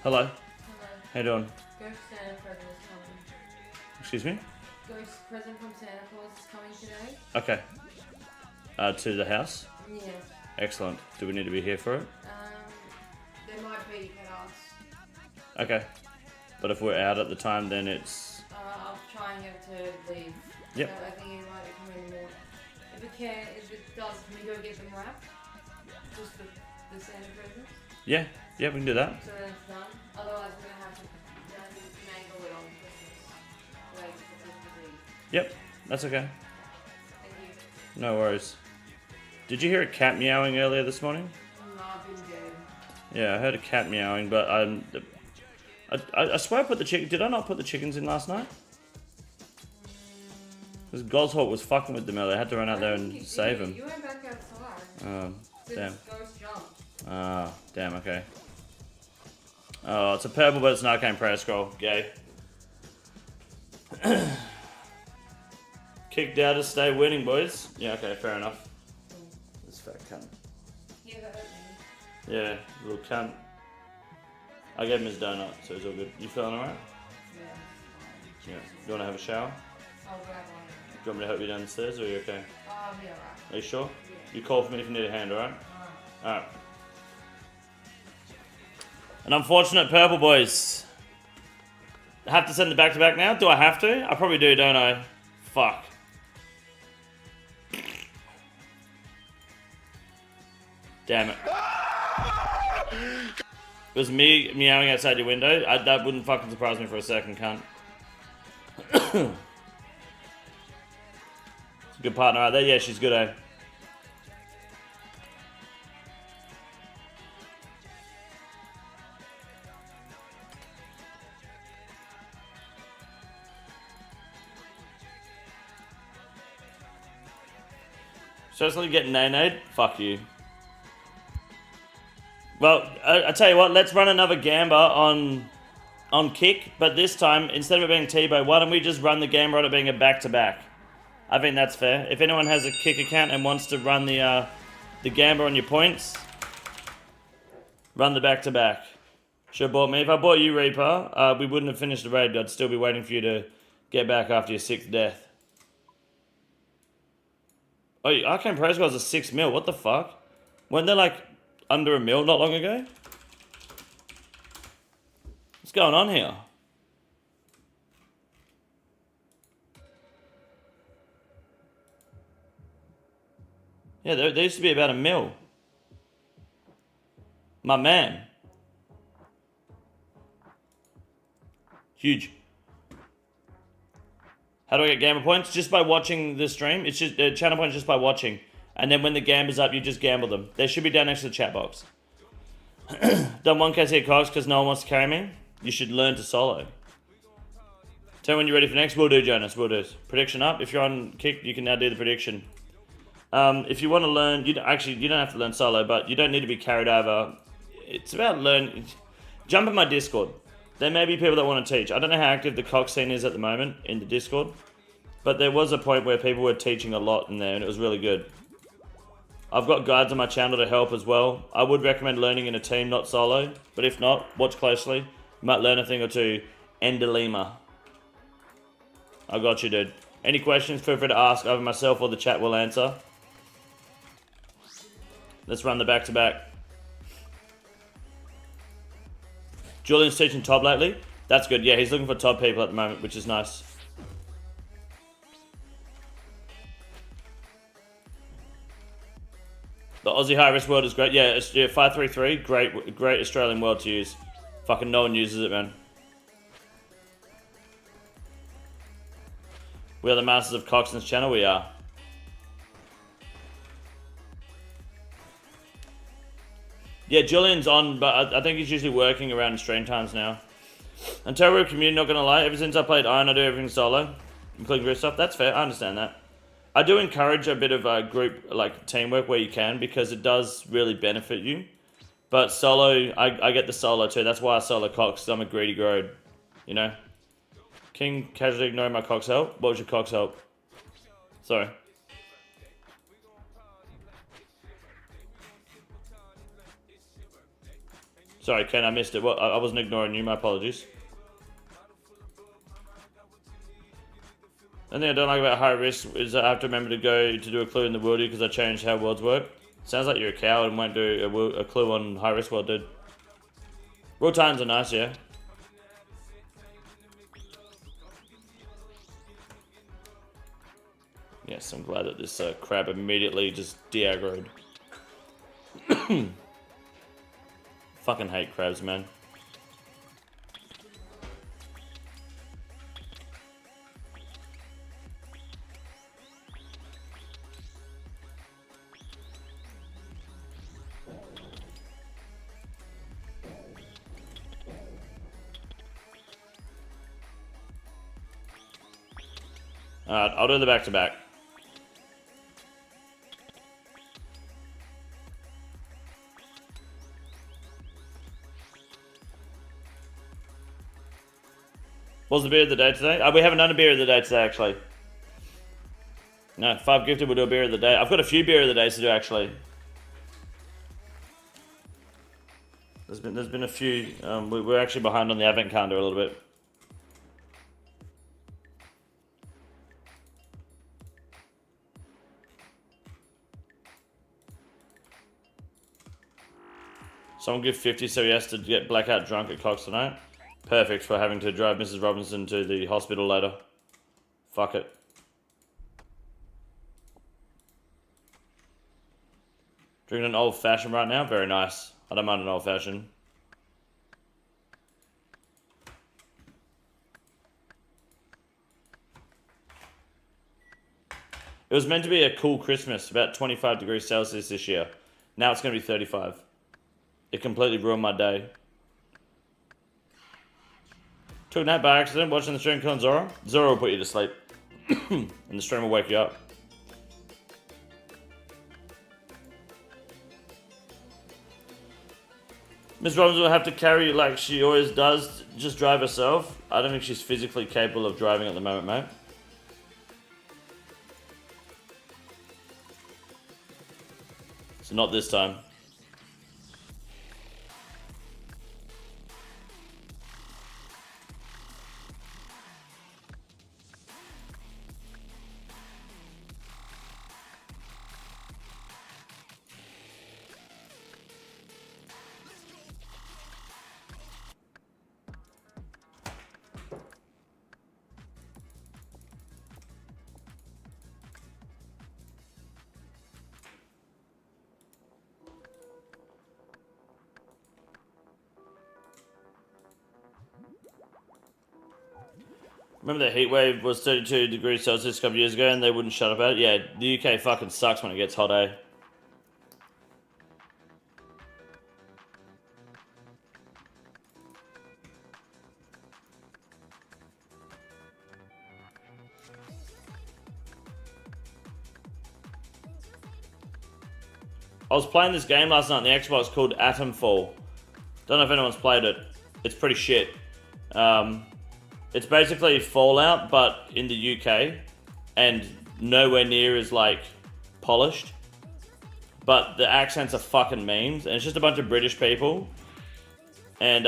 Hello. Hello. How you doing? Ghost Santa present is coming. Excuse me? Ghost present from Santa Claus is coming today. Okay. To the house? Yes. Excellent. Do we need to be here for it? There might be, you can ask. Okay. But if we're out at the time, then it's... I'll try and get to leave. Yep. So I think you might be coming in the morning. If it does, can we go get them wrapped? Just the Santa presents? Yeah. Yeah, we can do that. So then it's done. Otherwise, we're gonna have to mangle it on Christmas. Wait for Christmas Eve. Yep. That's okay. Thank you. No worries. Did you hear a cat meowing earlier this morning? No, I've been dead. Yeah, I heard a cat meowing, but I swear I put the chicken... Did I not put the chickens in last night? Because Goshawk was fucking with them earlier. I had to run out there and save them. You went back outside. Damn. Ghost jumped. Ah, damn, okay. Oh, it's a purple, but it's an arcane prayer scroll. Gay. Kicked out to stay winning, boys. Yeah, okay, fair enough. This fat cunt. Yeah, that hurt me. Yeah, little cunt. I gave him his donut, so he's all good. You feeling alright? Yeah. Yeah. You wanna have a shower? I'll grab one. Do you want me to help you downstairs, or are you okay? I'll be alright. Are you sure? Yeah. You call for me if you need a hand, alright? Alright. An unfortunate purple, boys. I have to send it back to back now? Do I have to? I probably do, don't I? Fuck. Damn it. It was me meowing outside your window. That wouldn't fucking surprise me for a second, cunt. Good partner right there. Yeah, she's good, eh? Seriously, getting nay-nayed? Fuck you. Well, I tell you what, let's run another Gamba on Kick, but this time, instead of it being TBOW, why don't we just run the Gamba on it being a back-to-back? I think that's fair. If anyone has a Kick account and wants to run the Gamba on your points, run the back-to-back. Should have bought me. If I bought you, Reaper, we wouldn't have finished the raid. I'd still be waiting for you to get back after your 6th death. Oh, Arcane Praise was a 6 mil. What the fuck? Weren't they like under a mil not long ago? What's going on here? Yeah, they used to be about a mil. My man. Huge. How do I get gamer points? Just by watching the stream. It's just channel points just by watching. And then when the gamber's up, you just gamble them. They should be down next to the chat box. Done 1k cogs because no one wants to carry me. You should learn to solo. Tell me when you're ready for next. We'll do, Jonas. We'll do. Prediction up. If you're on kick, you can now do the prediction. If you want to learn, you don't have to learn solo, but you don't need to be carried over. It's about learning. Jump in my Discord. There may be people that want to teach. I don't know how active the cock scene is at the moment in the Discord, but there was a point where people were teaching a lot in there, and it was really good. I've got guides on my channel to help as well. I would recommend learning in a team, not solo, but if not, watch closely. You might learn a thing or two. Endelima. I got you, dude. Any questions, feel free to ask. Either myself or the chat will answer. Let's run the back-to-back. Julian's teaching top lately. That's good. Yeah, he's looking for top people at the moment, which is nice. The Aussie high-risk world is great. Yeah, 533, great Australian world to use. Fucking no one uses it, man. We are the masters of Coxon's channel, we are. Yeah, Julian's on, but I think he's usually working around stream times now. Until we're community, not gonna lie, ever since I played Iron, I do everything solo, including group stuff. That's fair, I understand that. I do encourage a bit of a group, like teamwork where you can, because it does really benefit you. But solo, I get the solo too. That's why I solo Cox, because I'm a greedy grode, you know? King casually ignoring my Cox help. What was your Cox help? Sorry. Sorry, Ken, I missed it. Well, I wasn't ignoring you. My apologies. The thing I don't like about high risk is I have to remember to go to do a clue in the worldy because I changed how worlds work. Sounds like you're a coward and won't do a clue on high risk world, dude. World times are nice, yeah. Yes, I'm glad that this crab immediately just de-aggroed. Fucking hate crabs, man. Alright, I'll do the back-to-back. What's the beer of the day today? We haven't done a beer of the day today, actually. No, 5 gifted, we'll do a beer of the day. I've got a few beer of the days to do, actually. There's been a few. We're actually behind on the advent calendar a little bit. Someone give 50 so he has to get blackout drunk at Cox tonight. Perfect for having to drive Mrs. Robinson to the hospital later. Fuck it. Drinking an old fashioned right now? Very nice. I don't mind an old fashioned. It was meant to be a cool Christmas, about 25 degrees Celsius this year. Now it's going to be 35. It completely ruined my day. Took a nap by accident watching the stream killing Zora. Zora will put you to sleep. And the stream will wake you up. Miss Robinson will have to carry you like she always does, just drive herself. I don't think she's physically capable of driving at the moment, mate. So not this time. Remember the heat wave was 32 degrees Celsius a couple years ago and they wouldn't shut up about it? Yeah, the UK fucking sucks when it gets hot, eh? I was playing this game last night on the Xbox called Atomfall. Don't know if anyone's played it. It's pretty shit. It's basically Fallout, but in the UK, and nowhere near as like polished. But the accents are fucking memes, and it's just a bunch of British people. And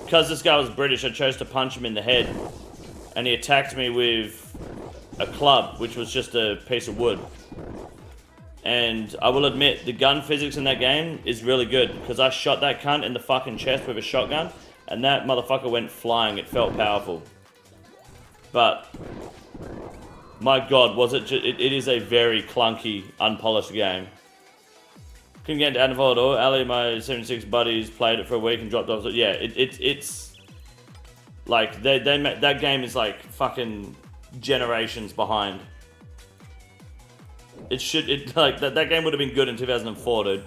because this guy was British, I chose to punch him in the head, and he attacked me with a club, which was just a piece of wood. And I will admit, the gun physics in that game is really good, because I shot that cunt in the fucking chest with a shotgun, and that motherfucker went flying. It felt powerful. But, my god, was it just, it is a very clunky, unpolished game. Couldn't get into Atomfall at all. Ali, my 76 buddies, played it for a week and dropped off. So yeah, it's like, that game is like fucking generations behind. That game would have been good in 2004, dude.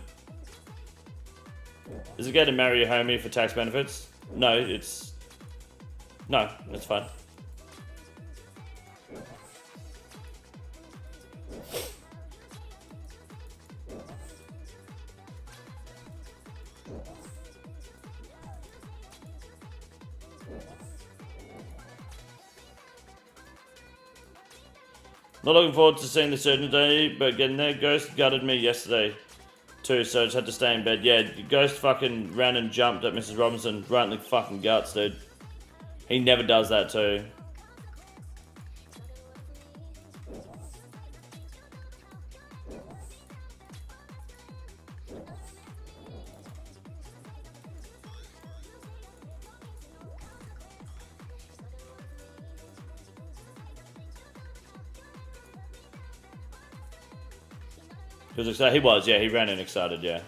Is it going to marry your homie for tax benefits? No, it's fine. Not looking forward to seeing the surgeon today, but getting there. Ghost gutted me yesterday too, so I just had to stay in bed. Yeah, Ghost fucking ran and jumped at Mrs. Robinson right in the fucking guts, dude. He never does that too. He was excited. He was, yeah. He ran in excited, yeah.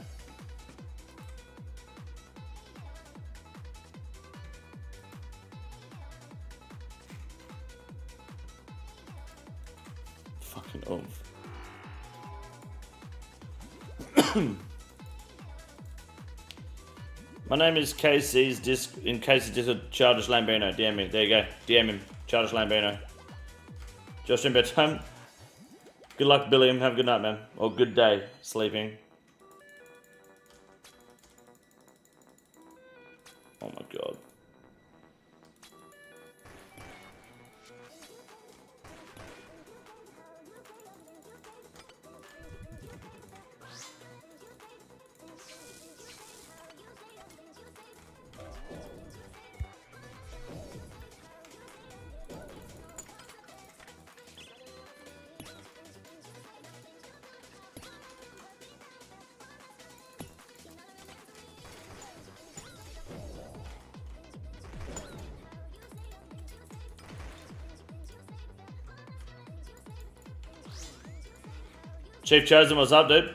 Fucking oomph. My name is KC's disc. In case it's just Childish Lambino. DM me. There you go. DM him. Childish Lambino. Just in bedtime. Good luck, Billiam. Have a good night, man. Or good day sleeping. Oh my god. Chief Chosen, what's up, dude?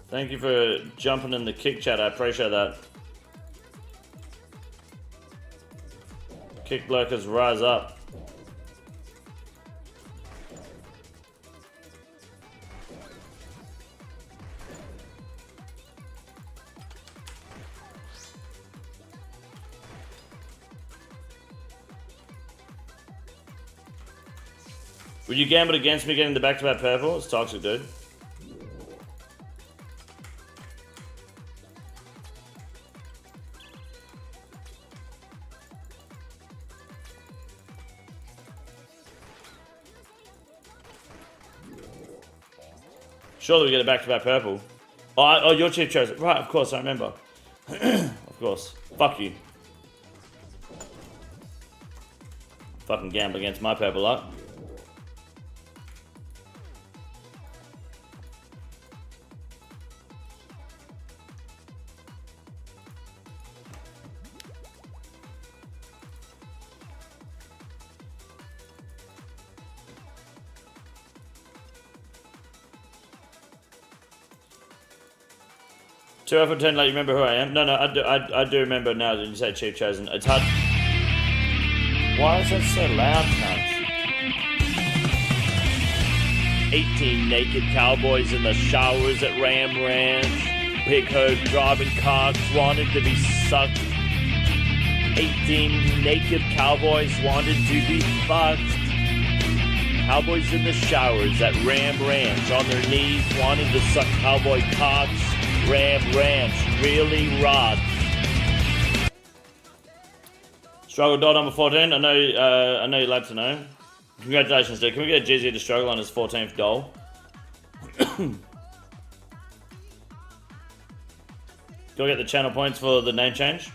Thank you for jumping in the kick chat. I appreciate that. Kick blokers, rise up. Would you gamble against me getting the back-to-back purple? It's toxic, dude. Surely we get a back-to-back purple. Oh, your chief chose it. Right, of course, I remember. Of course. Fuck you. Fucking gamble against my purple luck. Two out of 10, like, you remember who I am? No, I do remember now that you say Chief Chosen. It's hard. Why is that so loud, cunt? 18 naked cowboys in the showers at Ram Ranch. Big Hope driving cocks wanted to be sucked. 18 naked cowboys wanted to be fucked. Cowboys in the showers at Ram Ranch on their knees wanting to suck cowboy cocks. Ram Ranch really rocks. Struggle doll number 14. I know you'd like to know. Congratulations, dude. Can we get Jizzy to struggle on his 14th doll? Go get the channel points for the name change.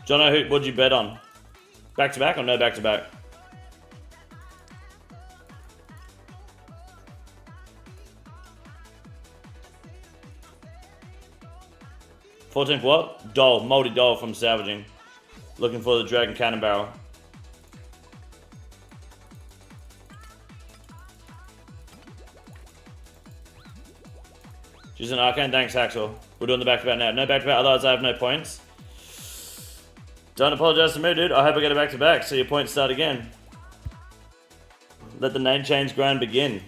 Jono, what'd you bet on? Back to back or no back to back? $14th what? Doll, multi-doll from Salvaging. Looking for the Dragon Cannon Barrel. She's an Arcane, thanks Haxel. We're doing the back-to-back now. No back-to-back, otherwise I have no points. Don't apologize to me, dude. I hope I get a back-to-back so your points start again. Let the name change grind begin.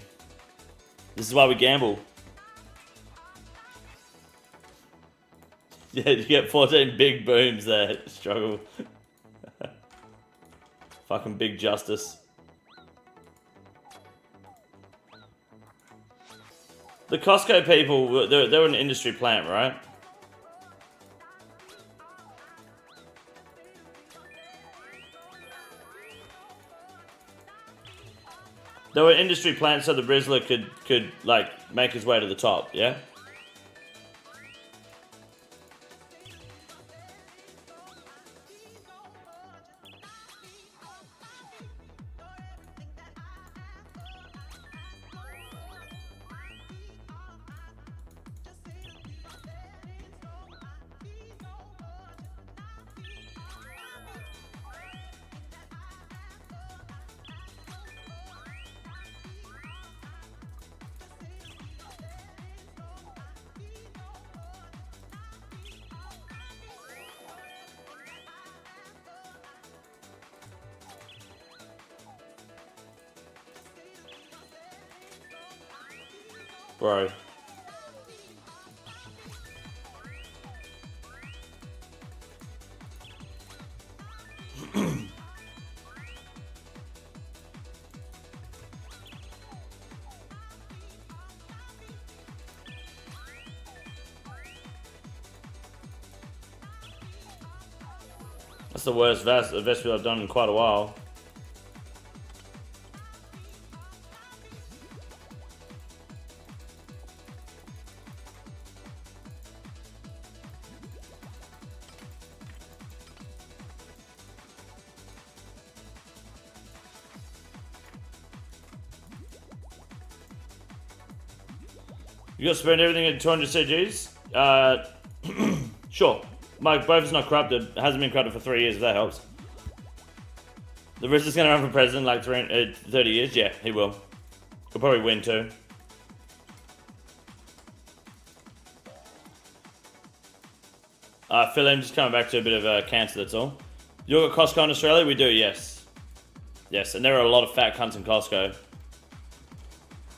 This is why we gamble. Yeah, you get 14 big booms there. Struggle. Fucking big justice. The Costco people, they're an industry plant, right? They were an industry plant so the Brizzler could like make his way to the top, yeah? Bro. That's the worst vest I've done in quite a while. You got to spend everything at 200 CGs? Sure. My both is not corrupted. It hasn't been corrupted for 3 years, if that helps. The Riz is going to run for president like 30 years? Yeah, he will. He'll probably win too. Phil, I'm just coming back to a bit of cancer, that's all. You got Costco in Australia? We do, yes. Yes, and there are a lot of fat cunts in Costco.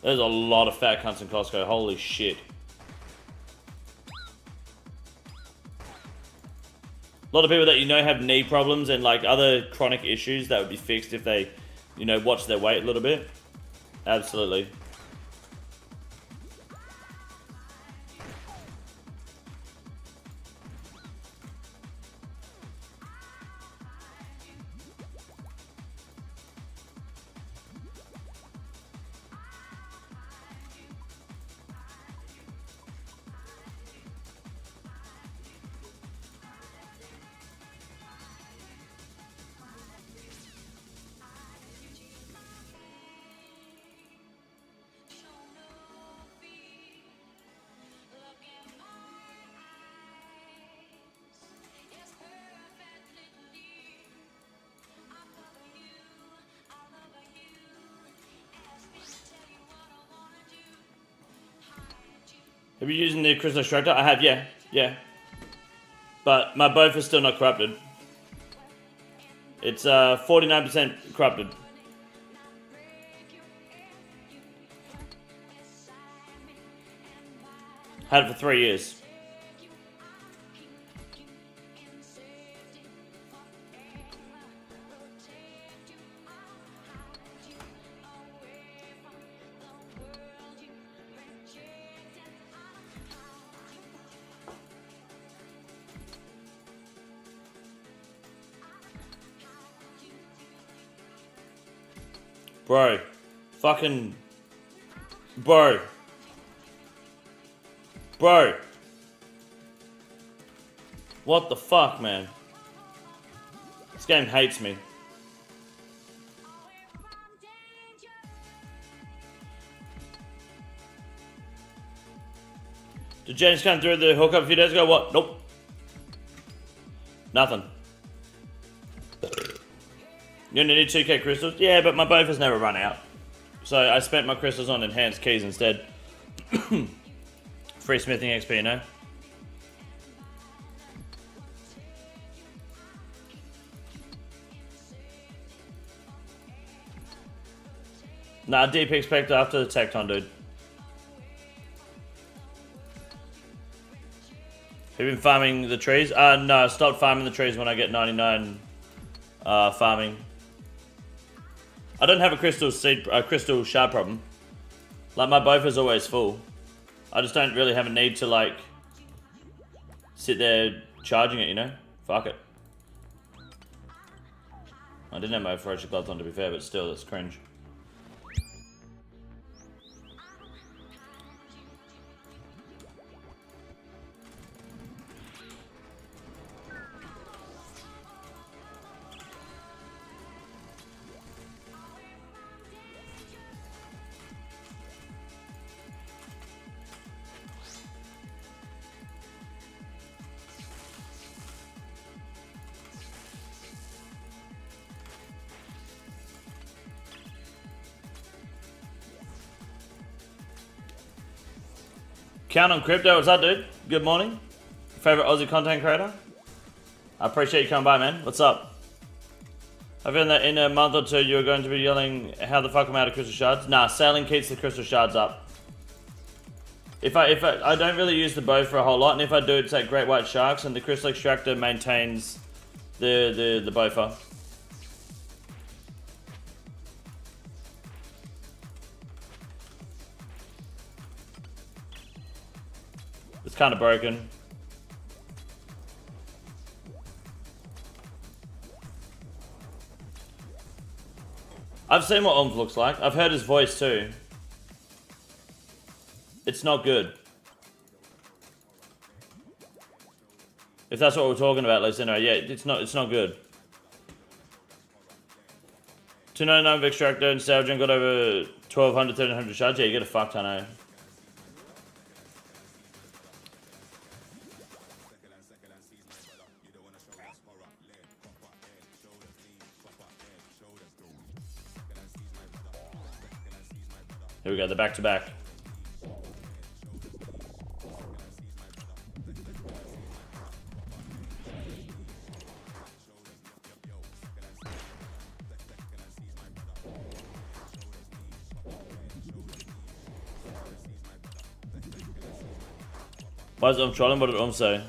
There's a lot of fat cunts in Costco, holy shit. A lot of people that you know have knee problems and like other chronic issues that would be fixed if they, you know, watch their weight a little bit. Absolutely. Have you using the crystal extractor? I have, yeah. But my both is still not corrupted. It's 49% corrupted. Had it for 3 years. Bro. Fucking... Bro. Bro. What the fuck, man? This game hates me. Did James come through the hookup a few days ago? What? Nope. Nothing. You only need 2k crystals? Yeah, but my bofers never run out. So I spent my crystals on enhanced keys instead. Free smithing XP, you know? Nah, deep expect after the Tecton, dude. Have you been farming the trees? No, I stopped farming the trees when I get 99 farming. I don't have a crystal shard problem. Like, my bofer's always full. I just don't really have a need to, like, sit there charging it, you know? Fuck it. I didn't have my ferocious gloves on, to be fair, but still, that's cringe. Count on Crypto, what's up, dude? Good morning. Favorite Aussie content creator? I appreciate you coming by, man. What's up? I feel that in a month or two you're going to be yelling, how the fuck am I out of crystal shards? Nah, sailing keeps the crystal shards up. If I don't really use the bow for a whole lot, and if I do, it's like great white sharks, and the crystal extractor maintains the bofer. It's kind of broken. I've seen what Omv looks like. I've heard his voice too. It's not good. If that's what we're talking about, Lucino, yeah, it's not good. 299 of extractor and salvaging got over 1200, 1300 shards. Yeah, you get a fuck ton, eh? Here we go, the back-to-back. Why is it trolling? What did say?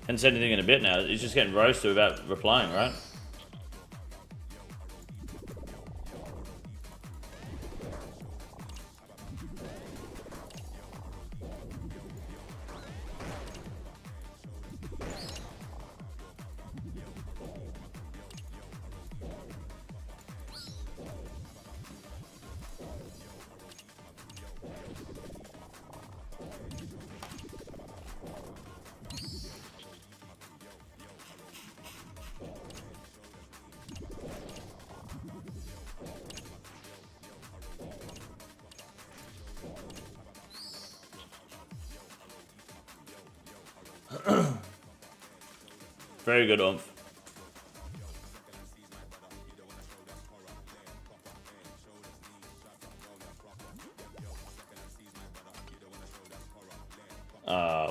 Hasn't said anything in a bit now. He's just getting roasted without replying, right? Very good, Omf.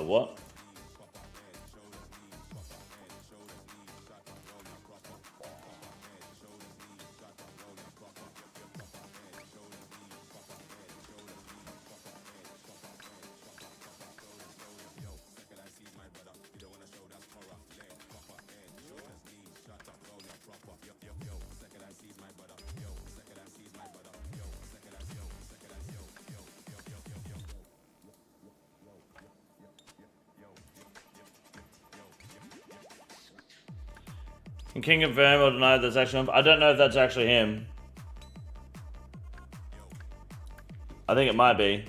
What? Can King confirm or deny that's actually him? I don't know if that's actually him. I think it might be.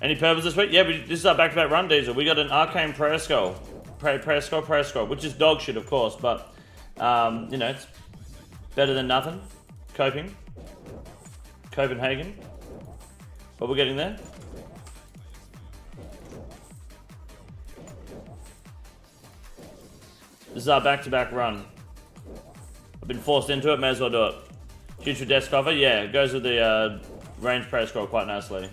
Any purpose this week? Yeah, this is our back-to-back run, Diesel. We got an Arcane Prayer Scroll. Prayer Scroll, which is dog shit, of course, but, you know, it's better than nothing. Copenhagen. But we're getting there. This is our back-to-back run. I've been forced into it, may as well do it. Future desk cover, yeah, it goes with the range prayer scroll quite nicely.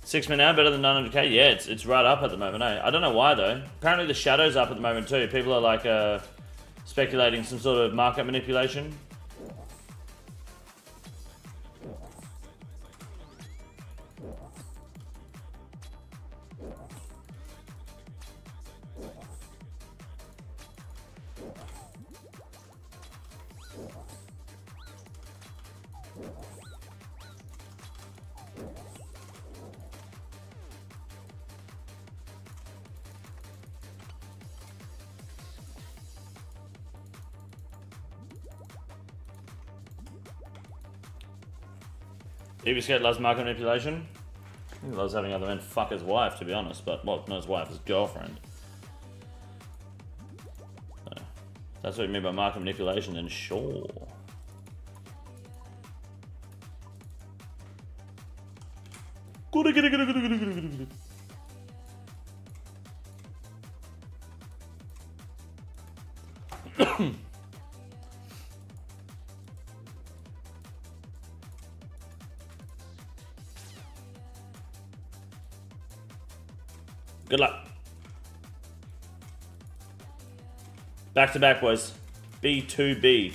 $6 million now, better than 900k. Yeah, it's right up at the moment. Eh? I don't know why though. Apparently the shadow's up at the moment too. People are like speculating some sort of market manipulation. TBOW loves market manipulation. He loves having other men fuck his wife, to be honest, but, well, not his wife, his girlfriend. So, that's what you mean by market manipulation, then sure. Good luck. Back to back, boys. B2B.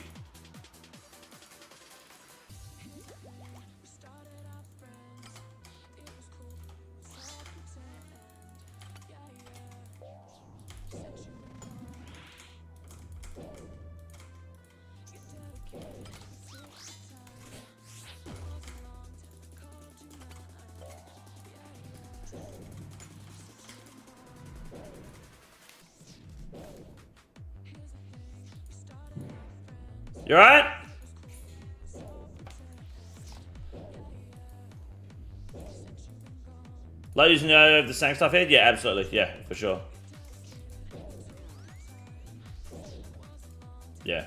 You alright? Like using the Sang stuff here? Yeah, absolutely. Yeah, for sure. Yeah.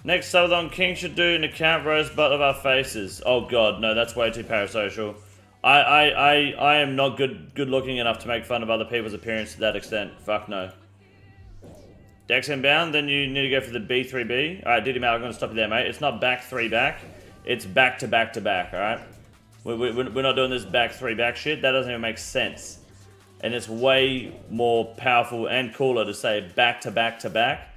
Next, Southern King should do an account rosebud of our faces. Oh god, no, that's way too parasocial. I am not good looking enough to make fun of other people's appearance to that extent. Fuck no. Dex inbound, then you need to go for the B3B. Alright, Diddy Mal, I'm going to stop you there, mate. It's not back 3 back. It's back to back to back, alright? We're not doing this back 3 back shit. That doesn't even make sense. And it's way more powerful and cooler to say back to back to back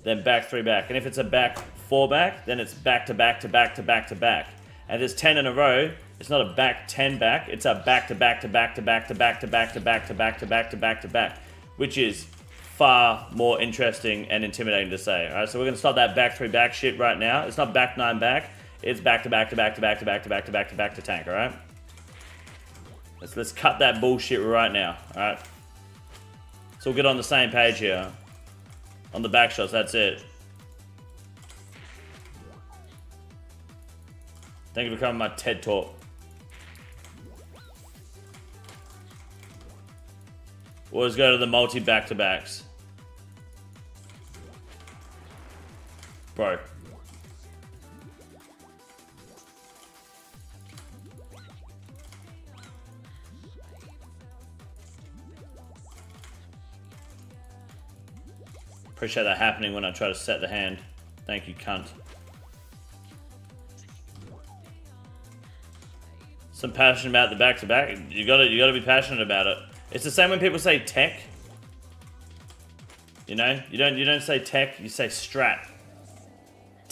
than back 3 back. And if it's a back 4 back, then it's back to back to back to back to back. And if there's 10 in a row, it's not a back 10 back. It's a back to back to back to back to back to back to back to back to back to back to back, which is far more interesting and intimidating to say. Alright, so we're gonna start that back 3 back shit right now. It's not back 9 back, it's back to back to back to back to back to back to back to back to tank, alright? Let's cut that bullshit right now, alright? So we'll get on the same page here. On the back shots, that's it. Thank you for coming to my TED Talk. We'll just go to the multi back-to-backs. Bro. Appreciate that happening when I try to set the hand. Thank you, cunt. Some passion about the back-to-back. You gotta be passionate about it. It's the same when people say tech. You know, you don't say tech, you say strat.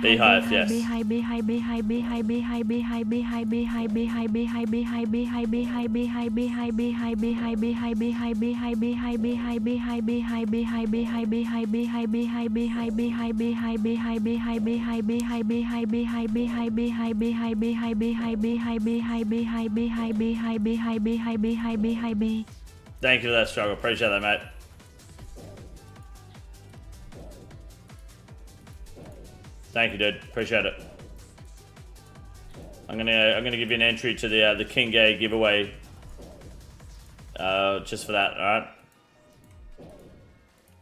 Beehive, yes. Thank you for that struggle. Appreciate that, mate. Thank you, dude. Appreciate it. I'm gonna give you an entry to the King Gay giveaway. Just for that, all right?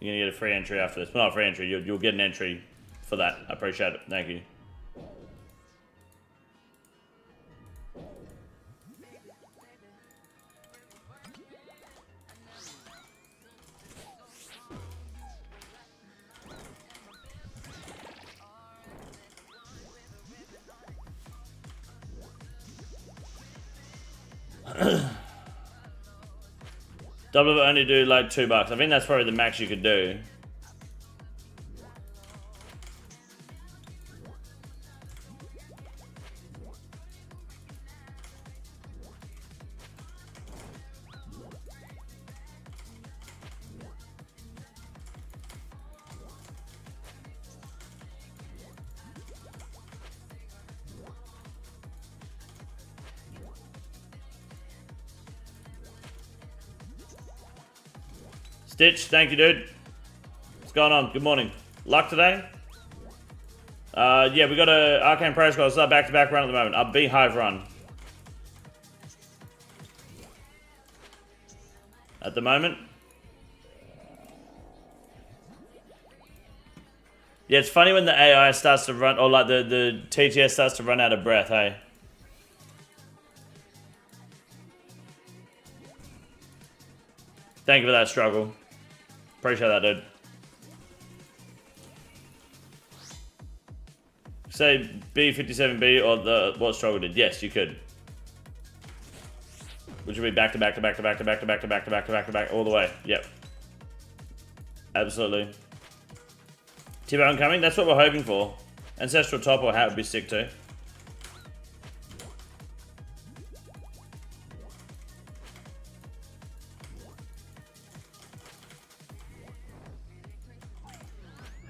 You're gonna get a free entry after this. Well, not a free entry. You'll get an entry for that. I appreciate it. Thank you. Double will only do like $2. I think that's probably the max you could do. Stitch, thank you, dude. What's going on? Good morning. Luck today? Yeah, we got a Arcane Protocol. It's our back-to-back run at the moment. Our Beehive run. At the moment. Yeah, it's funny when the AI starts to run, or like the TTS starts to run out of breath, hey? Thank you for that struggle. Appreciate that, dude. Say B57B or the what struggle did. Yes, you could. Which would be back to back to back to back to back to back to back to back to back to back all the way. Yep. Absolutely. TBOW incoming. That's what we're hoping for. Ancestral top or hat would be sick too.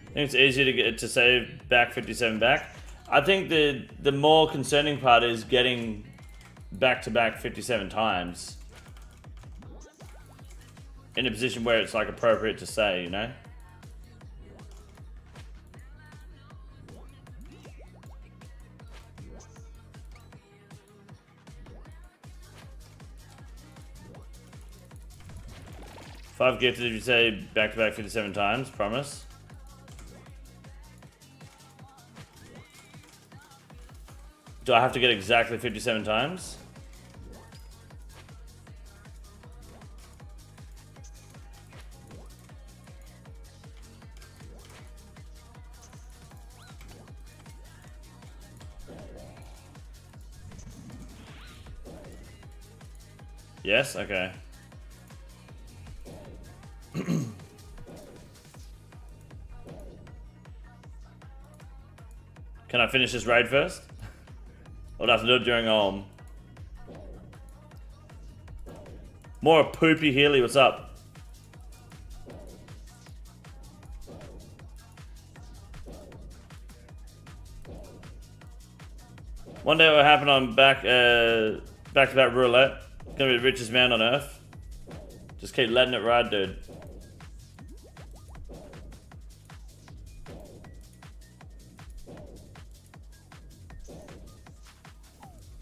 I think it's easier to get to save back 57 back. I think the more concerning part is getting back to back 57 times in a position where it's like appropriate to say, you know? Five gifted if you say back to back 57 times, promise. Do I have to get exactly 57 times? Yes? Okay. Can I finish this raid first? I'll have to do it during More Poopy Healy, what's up? One day what happened on back-to-back roulette. Gonna be the richest man on earth. Just keep letting it ride, dude.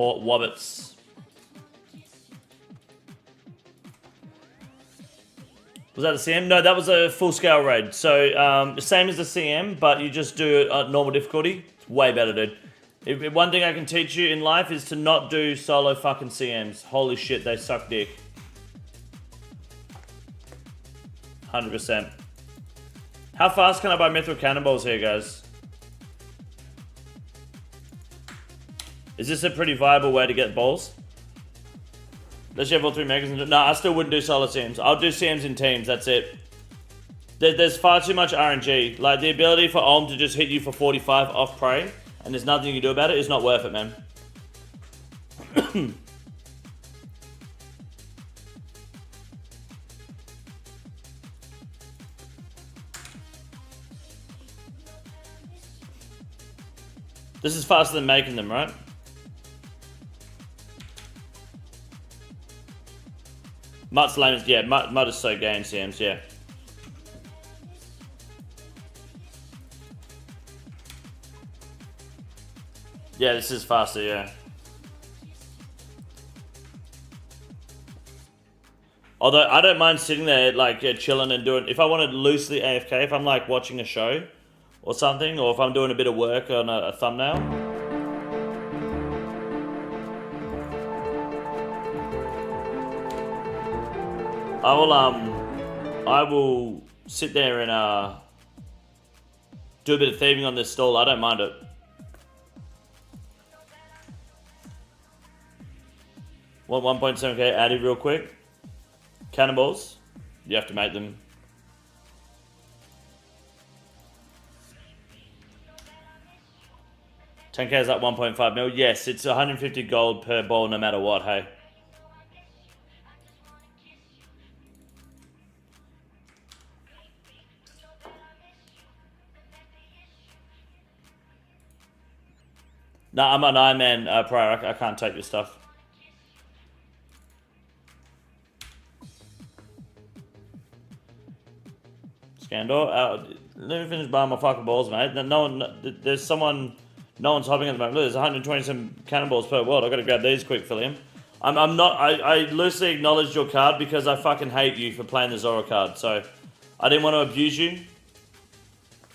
Port Wobbits. Was that a CM? No, that was a full-scale raid. So, same as the CM, but you just do it at normal difficulty. It's way better, dude. One thing I can teach you in life is to not do solo fucking CMs. Holy shit, they suck dick. 100%. How fast can I buy Mithril Cannonballs here, guys? Is this a pretty viable way to get balls? Does you have all 3 megas? No, I still wouldn't do solo CMs. I'll do CMs in teams, that's it. There's far too much RNG. Like, the ability for Olm to just hit you for 45 off prey, and there's nothing you can do about it, is not worth it, man. This is faster than making them, right? Mutt's lame as, yeah, Mutt is so gay in CMs, yeah. Yeah, this is faster, yeah. Although, I don't mind sitting there, like, chilling and doing... If I wanted loosely AFK, if I'm, like, watching a show or something, or if I'm doing a bit of work on a thumbnail... I will sit there and do a bit of thieving on this stall. I don't mind it. Want 1.7k added real quick? Cannonballs? You have to make them. $10k is at 1.5 mil. Yes, it's 150 gold per ball no matter what, hey. No, I'm an Iron Man pro. I can't take your stuff. Scandal. Let me finish buying my fucking balls, mate. No one. There's someone. No one's hopping at the moment. Look, there's 127 cannonballs per world. I gotta grab these quick, Philium. I'm not. I loosely acknowledged your card because I fucking hate you for playing the Zora card. So I didn't want to abuse you.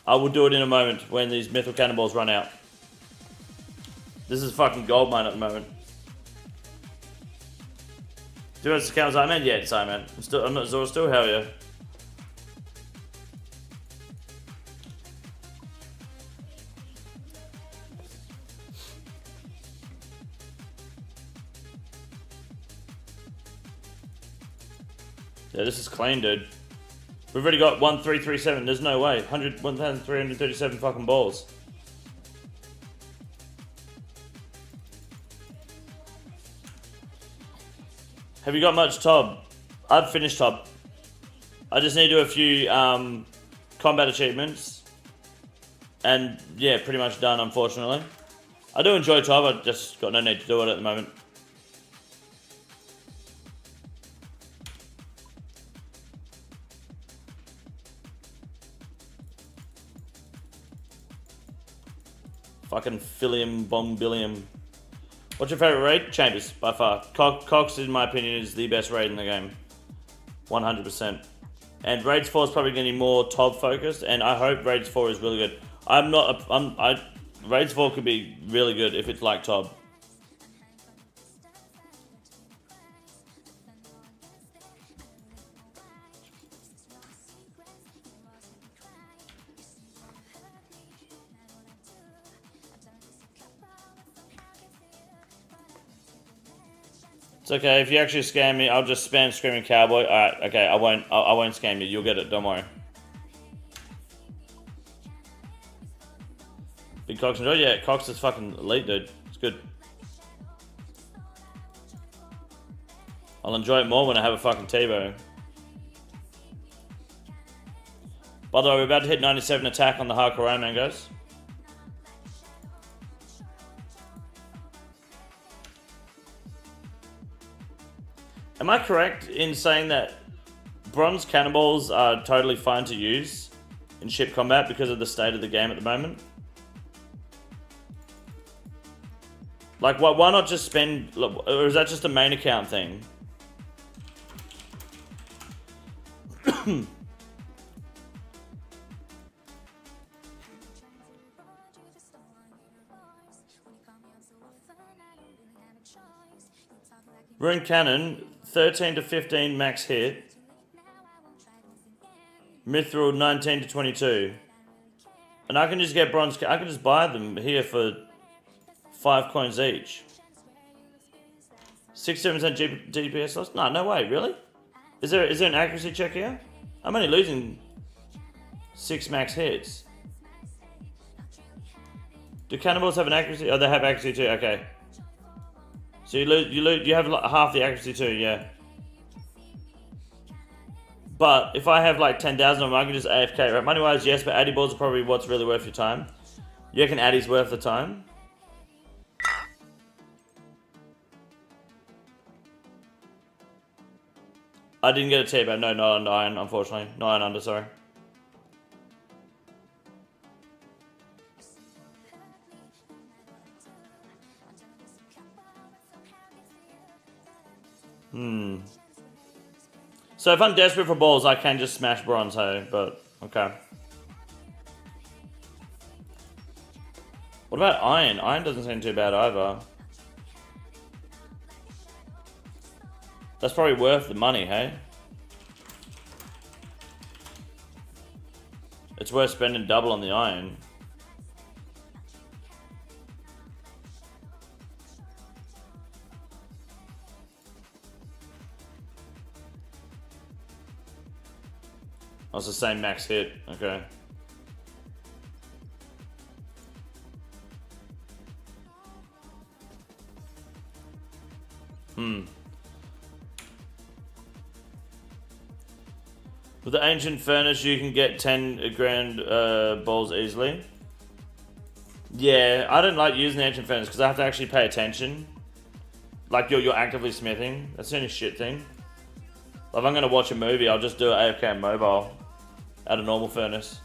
I will do it in a moment when these Mithril Cannonballs run out. This is fucking gold mine at the moment. Do you want to count as Iron Man? Yeah, it's Iron Man. I'm not Zora still, hell yeah. Yeah, this is clean, dude. We've already got 1337. There's no way. 1,337 fucking balls. Have you got much Tob? I've finished Tob. I just need to do a few combat achievements. And yeah, pretty much done, unfortunately. I do enjoy Tob, I just got no need to do it at the moment. Fucking Philium Bombilium. What's your favourite raid? Chambers, by far. Cox, in my opinion, is the best raid in the game. 100%. And Raids 4 is probably going to be more Tob focused, and I hope Raids 4 is really good. Raids 4 could be really good if it's like Tob. It's okay, if you actually scam me, I'll just spam Screaming Cowboy. Alright, okay, I won't scam you, you'll get it, don't worry. Big Cox enjoy? Yeah, Cox is fucking elite, dude. It's good. I'll enjoy it more when I have a fucking TBOW. By the way, we're about to hit 97 attack on the Hardcore Iron Man, guys. Am I correct in saying that bronze cannonballs are totally fine to use in ship combat because of the state of the game at the moment? Like, why not just spend... Or is that just a main account thing? Rune Cannon, 13 to 15 max hit. Mithril, 19 to 22. And I can just get bronze... I can just buy them here for 5 coins each. 67% DPS loss? No way, really? Is there an accuracy check here? I'm only losing 6 max hits. Do cannonballs have an accuracy? Oh, they have accuracy too. Okay. So you have like half the accuracy too, yeah. But if I have like 10,000 of them, I can just AFK, right? Money wise, yes, but Addy balls are probably what's really worth your time. You reckon Addy's worth the time? I didn't get a TBOW. No, not on iron, unfortunately. 9 under, sorry. So if I'm desperate for balls, I can just smash bronze, hey, but okay. What about iron? Iron doesn't seem too bad either. That's probably worth the money, hey? It's worth spending double on the iron. Oh, it's the same max hit, okay. With the ancient furnace, you can get 10 grand balls easily. Yeah, I don't like using the ancient furnace because I have to actually pay attention. Like you're actively smithing. That's the only shit thing. If I'm gonna watch a movie, I'll just do an AFK mobile at a normal furnace.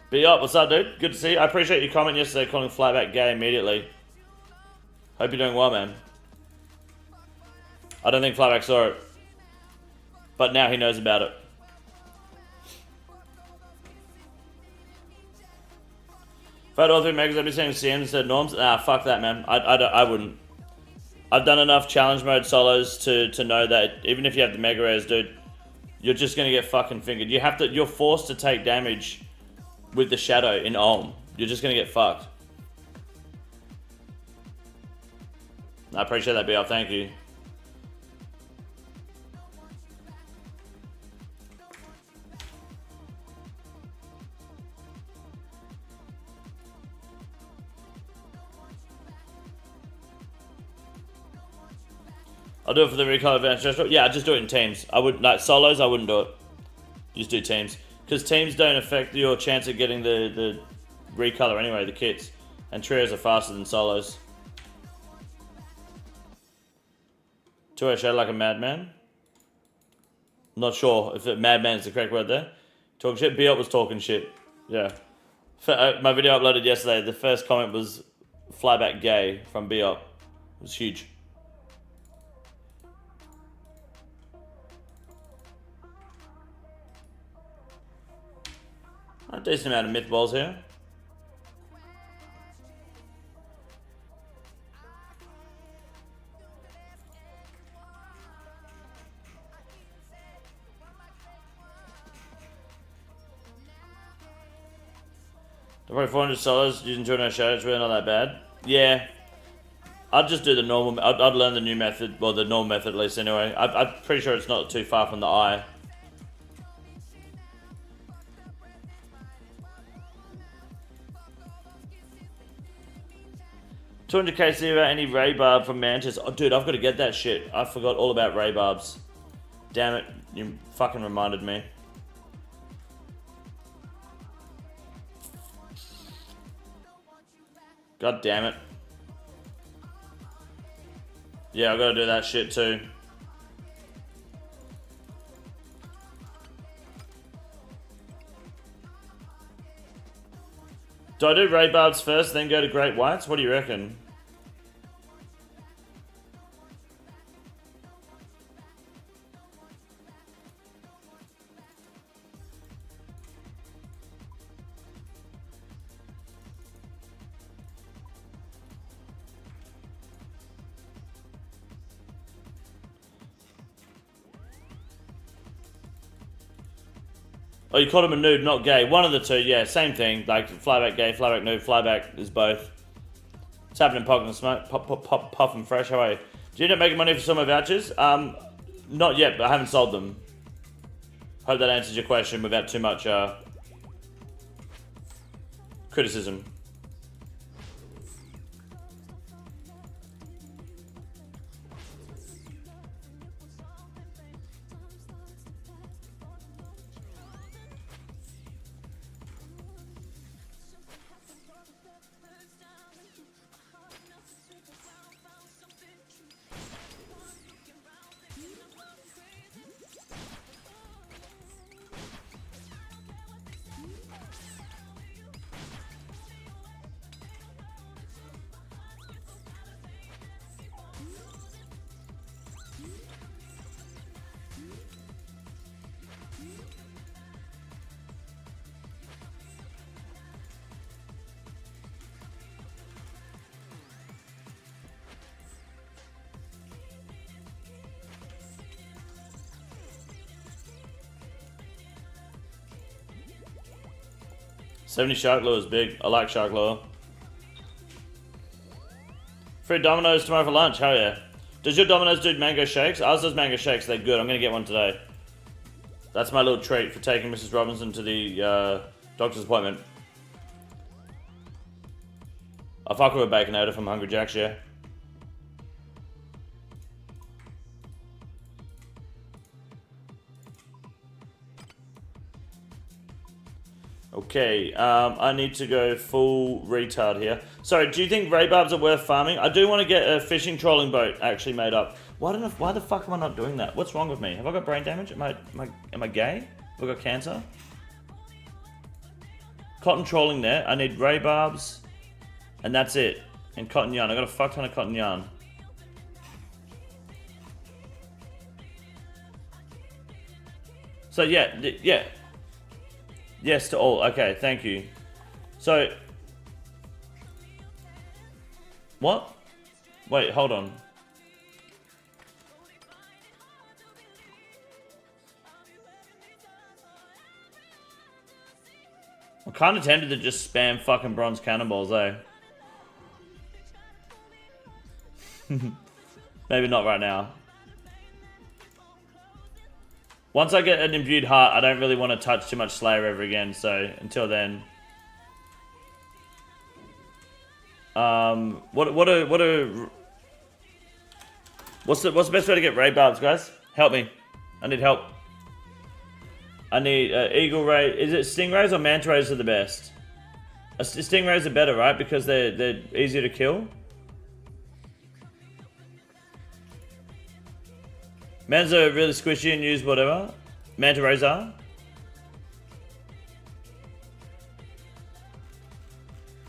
Be up, what's up, dude? Good to see you. I appreciate your comment yesterday calling Flyback gay immediately. Hope you're doing well, man. I don't think Flyback saw it. But now he knows about it. If I had all 3 megas, I'd be saying CMs instead of norms. Nah, fuck that, man. I wouldn't. I've done enough challenge mode solos to know that even if you have the mega rares, dude, you're just gonna get fucking fingered. You're forced to take damage with the shadow in Ulm. You're just gonna get fucked. I appreciate that, BL. Thank you. I'll do it for the recolor advantage restaurant. Yeah, I just do it in teams. I wouldn't like solos. I wouldn't do it. Just do teams because teams don't affect your chance of getting the recolor anyway. The kits and trios are faster than solos. 2 shadow like a madman. Not sure if madman is the correct word there. Talking shit. B-Up was talking shit. Yeah. My video uploaded yesterday. The first comment was Flyback gay from B-Up. It was huge. A decent amount of myth balls here. Probably 400 solos using 200 shadows, really not that bad. Yeah. I'd just do the normal, I'd learn the new method, well the normal method at least anyway. I'm pretty sure it's not too far from the eye. 200k see about any ray barb from Manchester. Oh, dude, I've got to get that shit. I forgot all about ray barbs. Damn it, you fucking reminded me. God damn it. Yeah, I gotta do that shit too. Do I do Ray Barbs first, then go to Great Whites? What do you reckon? Oh, you called him a nude, not gay. One of the two, yeah, same thing. Like, flyback gay, flyback nude, flyback is both. It's happening, Pop and Smoke, Puff and Fresh, how are you? Do you end up making money for summer vouchers? Not yet, but I haven't sold them. Hope that answers your question without too much, criticism. $70 shark lure is big. I like shark lure. Free Domino's tomorrow for lunch. Hell yeah. Does your Domino's do mango shakes? Ours does mango shakes. They're good. I'm going to get one today. That's my little treat for taking Mrs. Robinson to the doctor's appointment. I fuck with a Baconator from Hungry Jack's, yeah. Okay, I need to go full retard here. Sorry, do you think ray barbs are worth farming? I do want to get a fishing trolling boat actually made up. Why the fuck am I not doing that? What's wrong with me? Have I got brain damage? Am I gay? Have I got cancer? Cotton trolling there. I need ray barbs, and that's it. And cotton yarn. I got a fuck ton of cotton yarn. So yeah. Yes to all. Okay, thank you. So, what? Wait, hold on. I'm kind of tempted to just spam fucking bronze cannonballs, eh? Maybe not right now. Once I get an imbued heart, I don't really want to touch too much Slayer ever again, so until then. What's the best way to get ray barbs, guys? Help me. I need help. I need eagle ray. Is it stingrays or manta rays are the best? Stingrays are better, right? Because they're easier to kill. Mans are really squishy and use whatever. Manta rays are.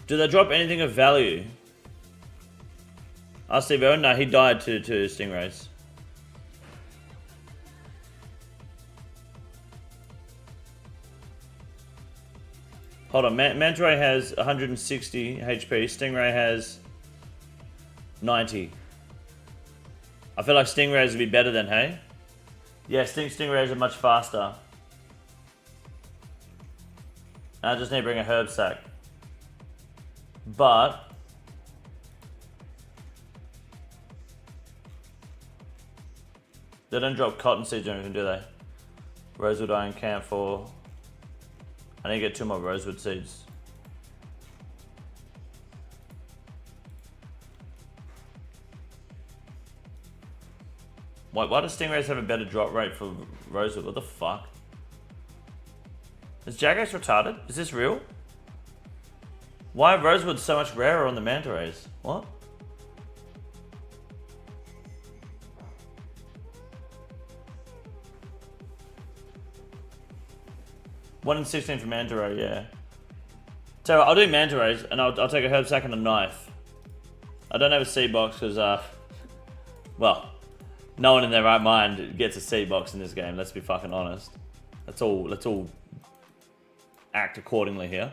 Do they drop anything of value? Ask Steve Owen. No, he died to stingrays. Hold on, Manta ray has 160 HP. Stingray has 90. I feel like stingrays would be better than, hey? Yeah, stingrays are much faster. I just need to bring a herb sack. But they don't drop cotton seeds or anything, do they? Rosewood iron camphor. I need to get 2 more rosewood seeds. Why do stingrays have a better drop rate for rosewood? What the fuck? Is JAGEX retarded? Is this real? Why are rosewood so much rarer on the manta rays? What? One in 16 for manta ray, yeah. So I'll do manta rays, and I'll take a herb sack and a knife. I don't have a seed box because, well, no one in their right mind gets a seed box in this game. Let's be fucking honest. Let's all act accordingly here.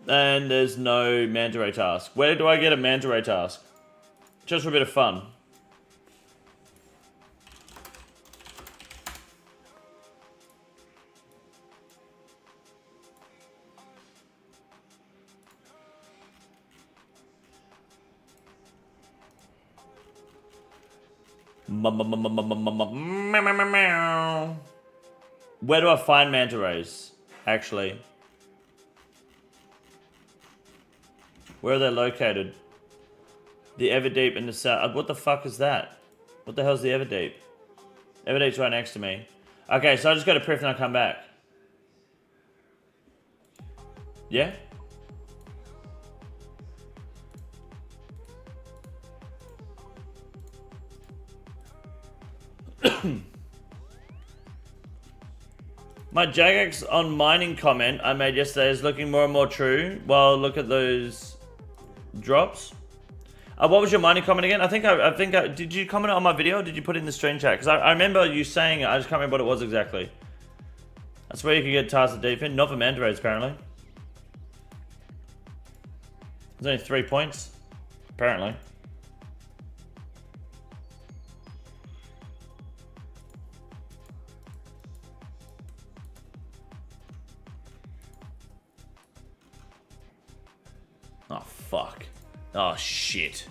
And there's no manta ray task. Where do I get a manta ray task? Just for a bit of fun. Where do I find manta rays? Actually, where are they located? The Everdeep in the south. What the fuck is that? What the hell's the Everdeep? Everdeep's right next to me. Okay, so I just go to Priff and I come back. Yeah? My JAGEX on mining comment I made yesterday is looking more and more true. Well, look at those drops. What was your mining comment again? I think did you comment on my video or did you put it in the stream chat? Because I remember you saying it, I just can't remember what it was exactly. That's where you can get tasks deep in. Not for manta rays, apparently. There's only 3 points, apparently. Oh, fuck. Oh, shit.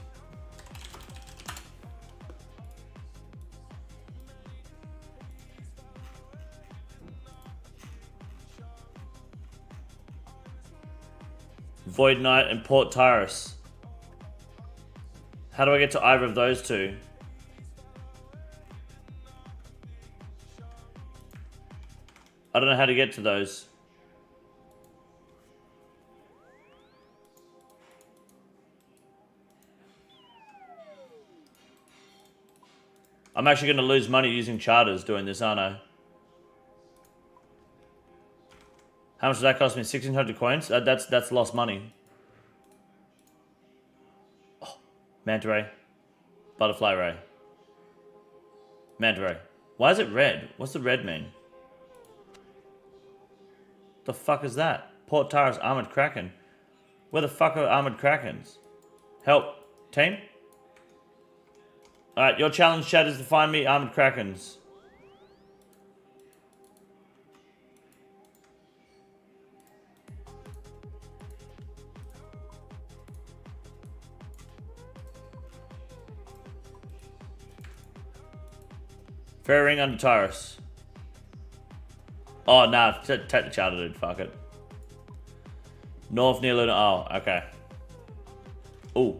Void Knight and Port Tyrus. How do I get to either of those two? I don't know how to get to those. I'm actually going to lose money using charters doing this, aren't I? How much does that cost me? 1,600 coins? That's lost money. Oh, manta ray. Butterfly ray. Manta ray. Why is it red? What's the red mean? The fuck is that? Port Tyrus Armored Kraken. Where the fuck are Armored Krakens? Help. Team? Alright, your challenge, chat, is to find me Armored Krakens. Fairy ring under Tyrus. Oh, nah, take the charter, dude. Fuck it. North near Luna. Oh, okay. Ooh.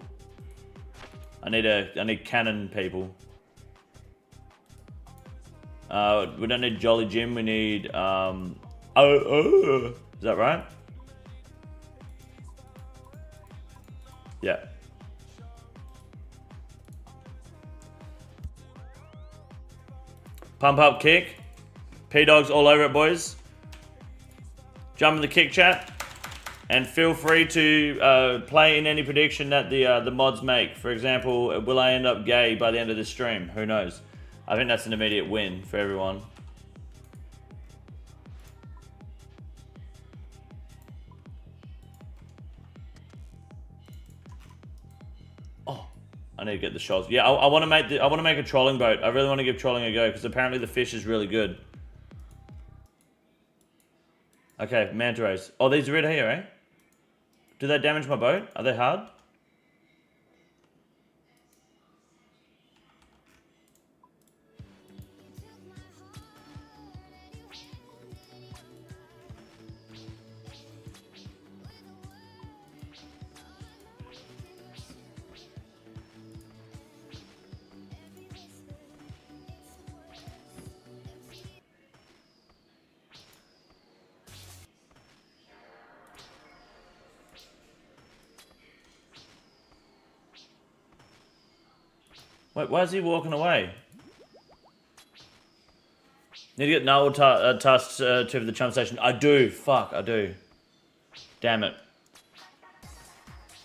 I need cannon people. We don't need Jolly Jim, we need, is that right? Yeah. Pump up kick. P-Dogs all over it, boys. Jump in the kick chat. And feel free to play in any prediction that the mods make. For example, will I end up gay by the end of this stream? Who knows? I think that's an immediate win for everyone. Oh, I need to get the shots. Yeah, I want to make a trolling boat. I really want to give trolling a go because apparently the fish is really good. Okay, manta rays. Oh, these are right here, eh? Do they damage my boat? Are they hard? Wait, why is he walking away? Need to get Null tasked to the chum station. I do. Fuck, I do. Damn it.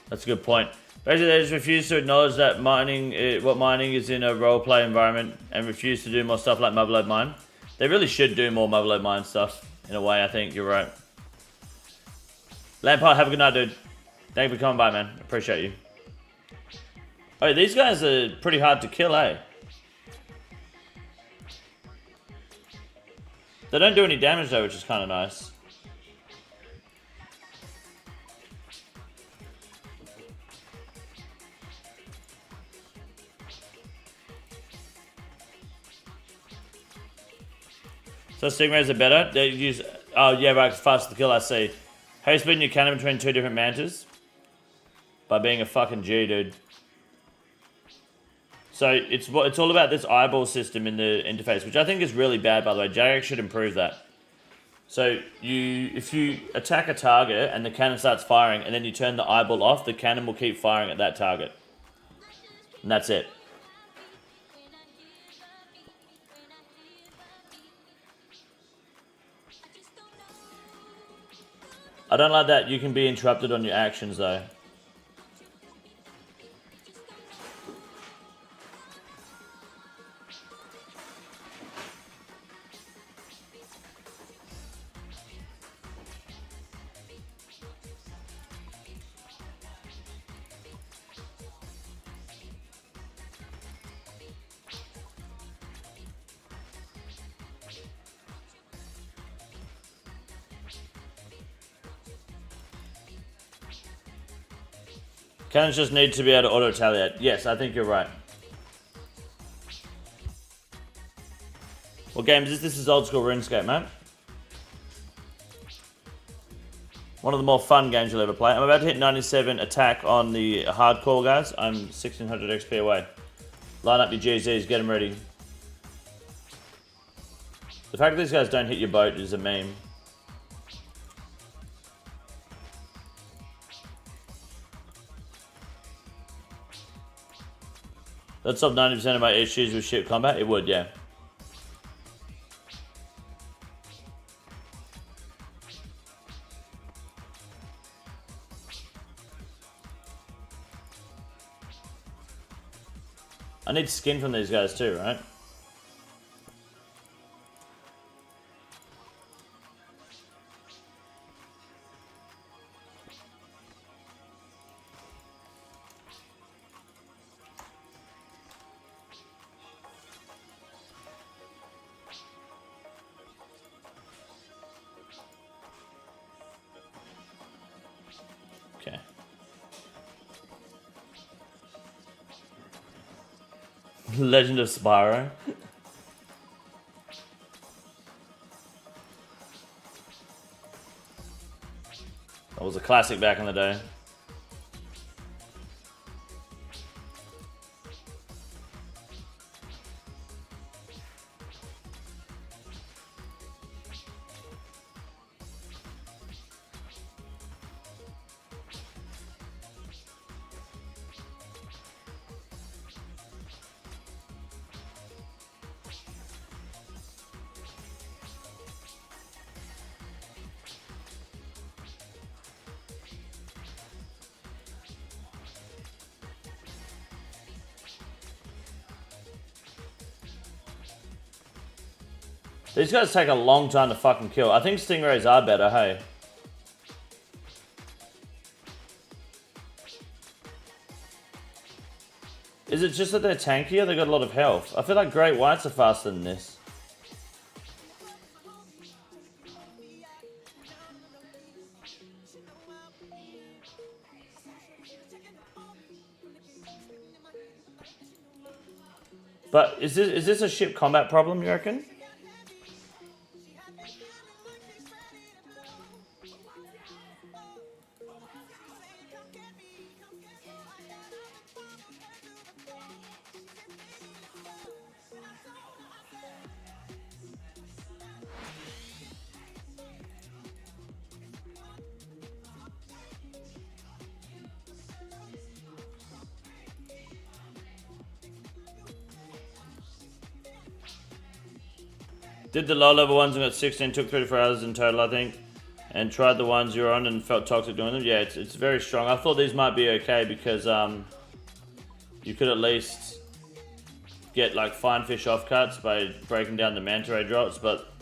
That's a good point. Basically, they just refuse to acknowledge that mining, what mining is in a roleplay environment, and refuse to do more stuff like Motherload Mine. They really should do more Motherload Mine stuff, in a way, I think. You're right. Lampard, have a good night, dude. Thank you for coming by, man. Appreciate you. Oh, these guys are pretty hard to kill, eh? They don't do any damage, though, which is kind of nice. So stingrays are better. They use, oh yeah, right, faster to kill. I see. How you splitting your cannon between two different mantas? By being a fucking G, dude. So it's all about this eyeball system in the interface, which I think is really bad, by the way. JAGEX should improve that. So if you attack a target and the cannon starts firing, and then you turn the eyeball off, the cannon will keep firing at that target, and that's it. I don't like that you can be interrupted on your actions, though. Cannons just need to be able to auto-retaliate. Yes, I think you're right. What game is this? This is old school RuneScape, man. One of the more fun games you'll ever play. I'm about to hit 97 attack on the hardcore guys. I'm 1600 XP away. Line up your GZs, get them ready. The fact that these guys don't hit your boat is a meme. That'd solve 90% of my issues with ship combat? It would, yeah. I need skin from these guys too, right? Okay. Legend of Spyro. That was a classic back in the day. These guys take a long time to fucking kill. I think stingrays are better, hey? Is it just that they're tankier? They got a lot of health. I feel like great whites are faster than this. But is this a ship combat problem, you reckon? Did the low level ones and got 16, took 3 to 4 hours in total, I think. And tried the ones you're on and felt toxic doing them. Yeah, it's very strong. I thought these might be okay because you could at least get like fine fish offcuts by breaking down the manta ray drops, but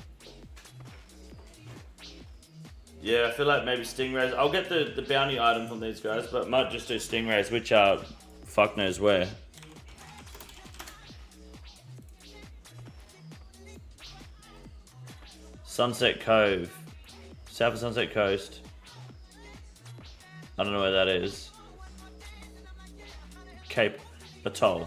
yeah, I feel like maybe stingrays. I'll get the bounty item from these guys, but might just do stingrays, which are fuck knows where. Sunset Cove. South of Sunset Coast. I don't know where that is. Cape Atoll.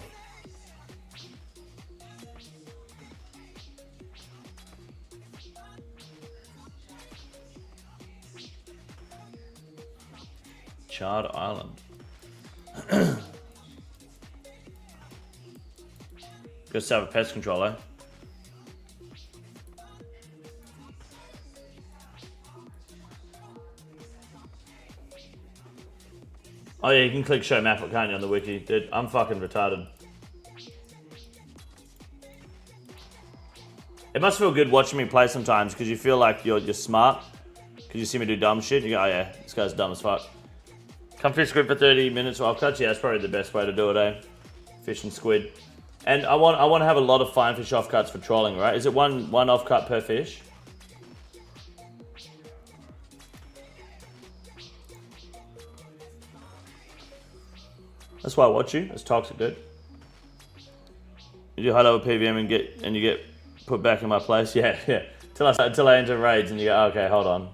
Chard Island. Go have a pest controller. Oh yeah, you can click show map, can't you, on the wiki? Dude, I'm fucking retarded. It must feel good watching me play sometimes because you feel like you're smart. Because you see me do dumb shit, you go, oh yeah, this guy's dumb as fuck. Come fish squid for 30 minutes while cuts. Yeah, that's probably the best way to do it, eh? Fishing squid. And I want to have a lot of fine fish offcuts for trolling, right? Is it one offcut per fish? That's why I watch you. That's toxic, dude. You do hello with PVM and you get put back in my place. Yeah, yeah. Till I enter raids and you go, oh, okay, hold on.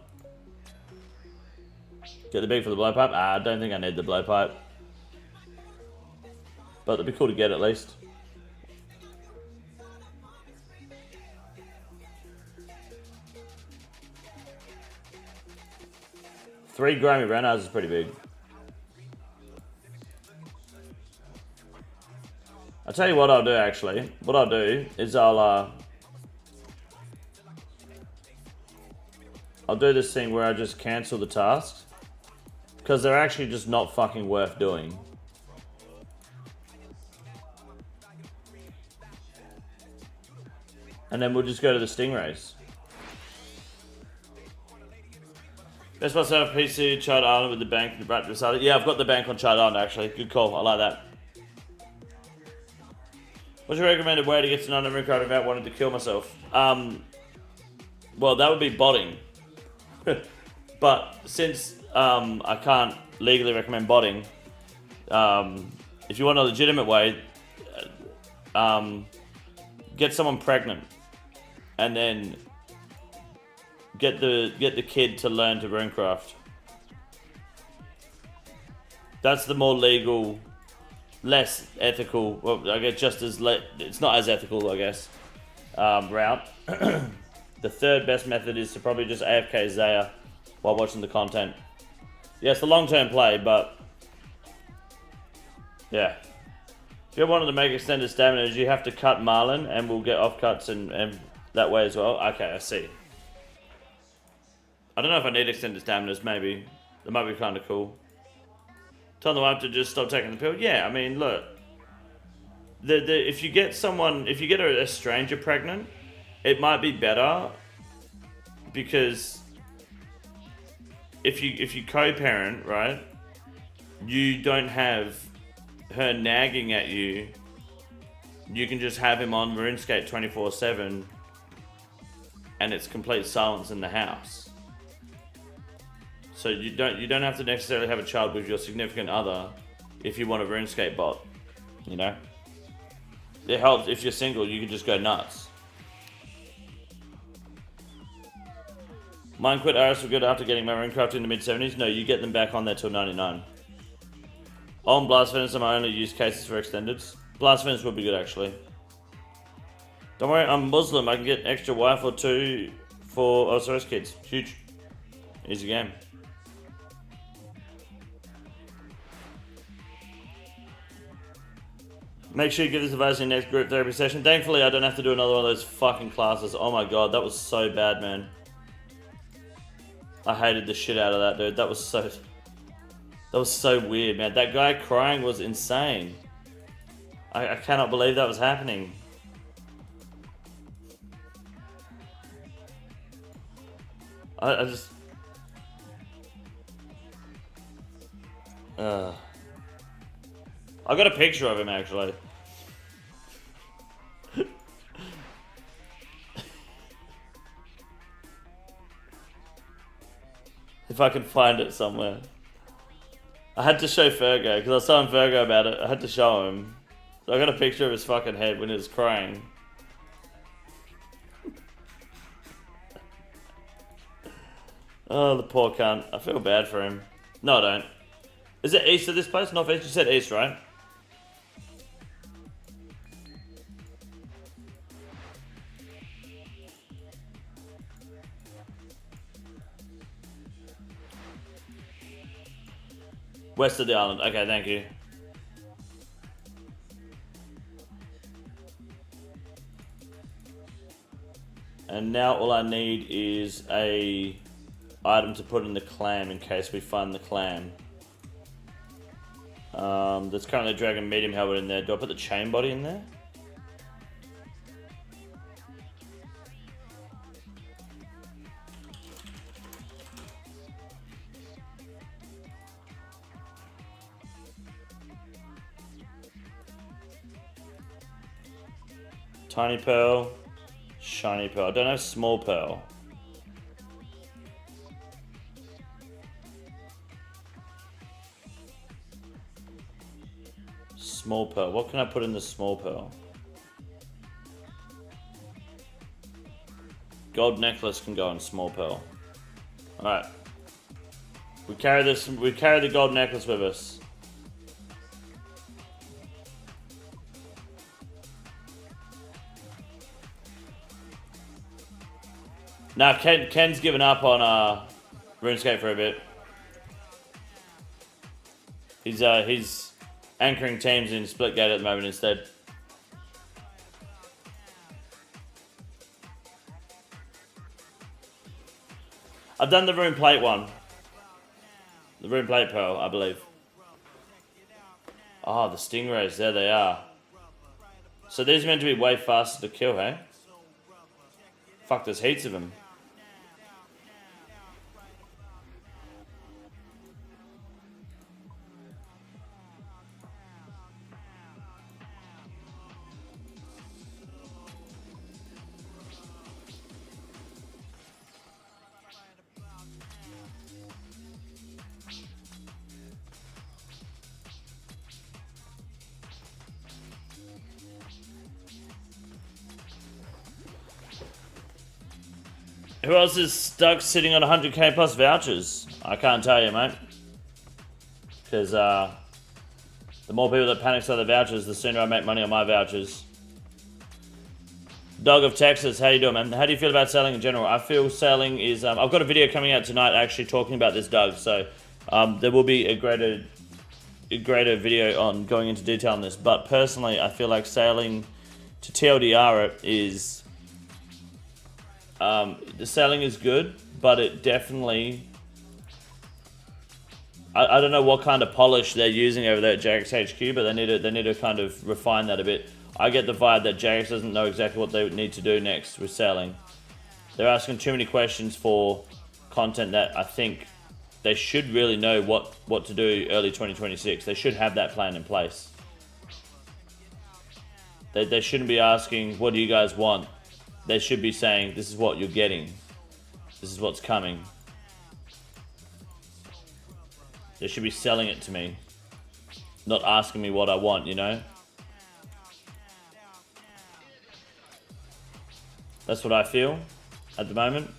Get the big for the blowpipe. I don't think I need the blowpipe, but it'd be cool to get at least. Three Grammy brown eyes is pretty big. I'll tell you what I'll do actually. What I'll do is I'll do this thing where I just cancel the tasks because they're actually just not fucking worth doing. And then we'll just go to the stingrays. Best myself PC Chart Island with the bank and the brat beside it. Yeah, I've got the bank on Chart Island actually. Good call. I like that. What's your recommended way to get to know Minecraft without wanting to kill myself? Well, that would be botting. But since I can't legally recommend botting, if you want a legitimate way, get someone pregnant and then get the kid to learn to runecraft. That's the more legal, less ethical, well, I guess just as it's not as ethical, I guess, route. The third best method is to probably just AFK Zaya while watching the content. Yeah, it's the long-term play, but yeah. If you wanted to make extended stamina, you have to cut Marlin, and we'll get offcuts and that way as well. Okay, I see. I don't know if I need extended staminas, maybe. That might be kind of cool. Tell them I have to just stop taking the pill. Yeah, I mean, look. If you get a stranger pregnant, it might be better because if you co-parent, right, you don't have her nagging at you. You can just have him on RuneScape 24/7, and it's complete silence in the house. So you don't have to necessarily have a child with your significant other if you want a RuneScape bot, you know? It helps if you're single, you can just go nuts. Mine quit RS for good after getting my Runecraft in the mid-70s. No, you get them back on there till 99. On Blast Furnace are my only use cases for extendeds. Blast Furnace would be good actually. Don't worry, I'm Muslim. I can get extra wife or two for OSRS kids. Huge. Easy game. Make sure you give this advice in your next group therapy session. Thankfully, I don't have to do another one of those fucking classes. Oh my god, that was so bad, man. I hated the shit out of that, dude. That was so weird, man. That guy crying was insane. I cannot believe that was happening. I I got a picture of him actually. If I can find it somewhere. I had to show Fergo, because I was telling Fergo about it. I had to show him. So I got a picture of his fucking head when he was crying. Oh, the poor cunt. I feel bad for him. No, I don't. Is it east of this place? Northeast? You said east, right? West of the island. Okay, thank you. And now all I need is a item to put in the clam in case we find the clam. There's currently a dragon medium helmet in there. Do I put the chain body in there? Tiny pearl, shiny pearl. I don't have small pearl. Small pearl. What can I put in the small pearl? Gold necklace can go in small pearl. Alright. We carry the gold necklace with us. Now Ken's given up on RuneScape for a bit. He's anchoring teams in Splitgate at the moment instead. I've done the rune plate one. The rune plate pearl, I believe. Oh, the stingrays, there they are. So these are meant to be way faster to kill, hey? Fuck, there's heaps of them. Who else is stuck sitting on 100k plus vouchers? I can't tell you, mate. Because the more people that panic sell the vouchers, the sooner I make money on my vouchers. Dog of Texas, how you doing, man? How do you feel about selling in general? I feel selling is... I've got a video coming out tonight actually talking about this, Doug. So there will be a greater video on going into detail on this. But personally, I feel like selling to TLDR is... the selling is good, but it definitely... I don't know what kind of polish they're using over there at JAGEX HQ, but they need to kind of refine that a bit. I get the vibe that JAGEX doesn't know exactly what they need to do next with selling. They're asking too many questions for content that I think they should really know what to do early 2026. They should have that plan in place. They shouldn't be asking, what do you guys want? They should be saying, this is what you're getting. This is what's coming. They should be selling it to me. Not asking me what I want, you know? That's what I feel at the moment.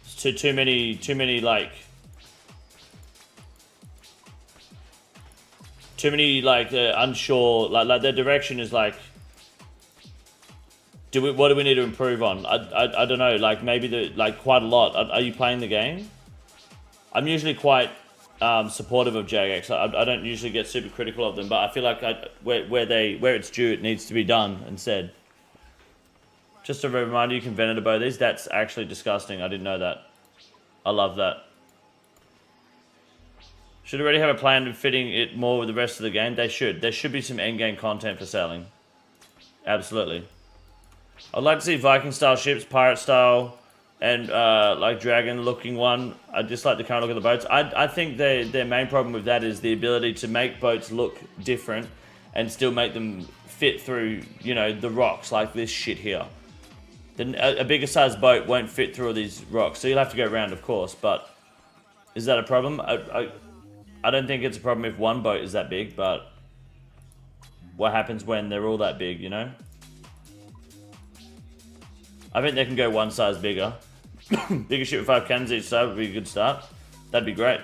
It's too many like... Too many unsure, like their direction is like, what do we need to improve on? I don't know, like maybe quite a lot. Are you playing the game? I'm usually quite supportive of JAGEX. I don't usually get super critical of them, but I feel like where it's due, it needs to be done and said. Just a reminder, you can Venerable these. That's actually disgusting. I didn't know that. I love that. Should already have a plan of fitting it more with the rest of the game. They should. There should be some endgame content for selling. Absolutely. I'd like to see Viking-style ships, pirate-style, and like dragon looking one. I just like to kind of look at the boats. I think their main problem with that is the ability to make boats look different and still make them fit through, you know, the rocks like this shit here. Then a bigger sized boat won't fit through all these rocks, so you'll have to go around, of course. But is that a problem? I don't think it's a problem if one boat is that big, but what happens when they're all that big, you know? I think they can go one size bigger. Bigger ship with 5 cannons each side would be a good start. That'd be great.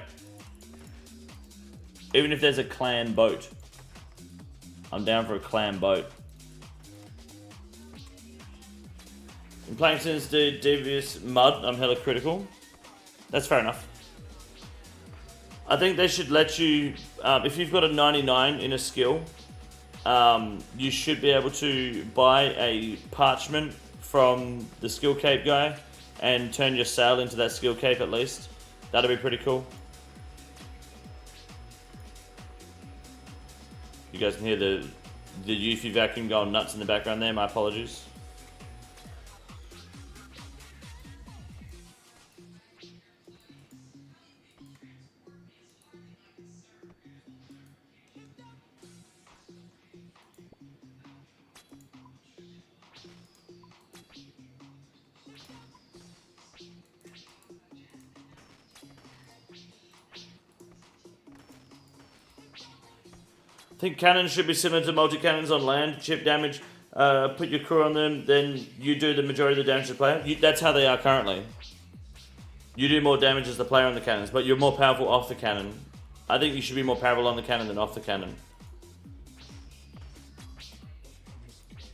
Even if there's a clan boat. I'm down for a clan boat. I'm playing since the devious mud. I'm hella critical. That's fair enough. I think they should let you, if you've got a 99 in a skill, you should be able to buy a parchment from the skill cape guy and turn your sail into that skill cape at least. That'd be pretty cool. You guys can hear the Eufy vacuum going nuts in the background there. My apologies. I think cannons should be similar to multi-cannons on land. Chip damage, put your crew on them, then you do the majority of the damage to the player. That's how they are currently. You do more damage as the player on the cannons, but you're more powerful off the cannon. I think you should be more powerful on the cannon than off the cannon.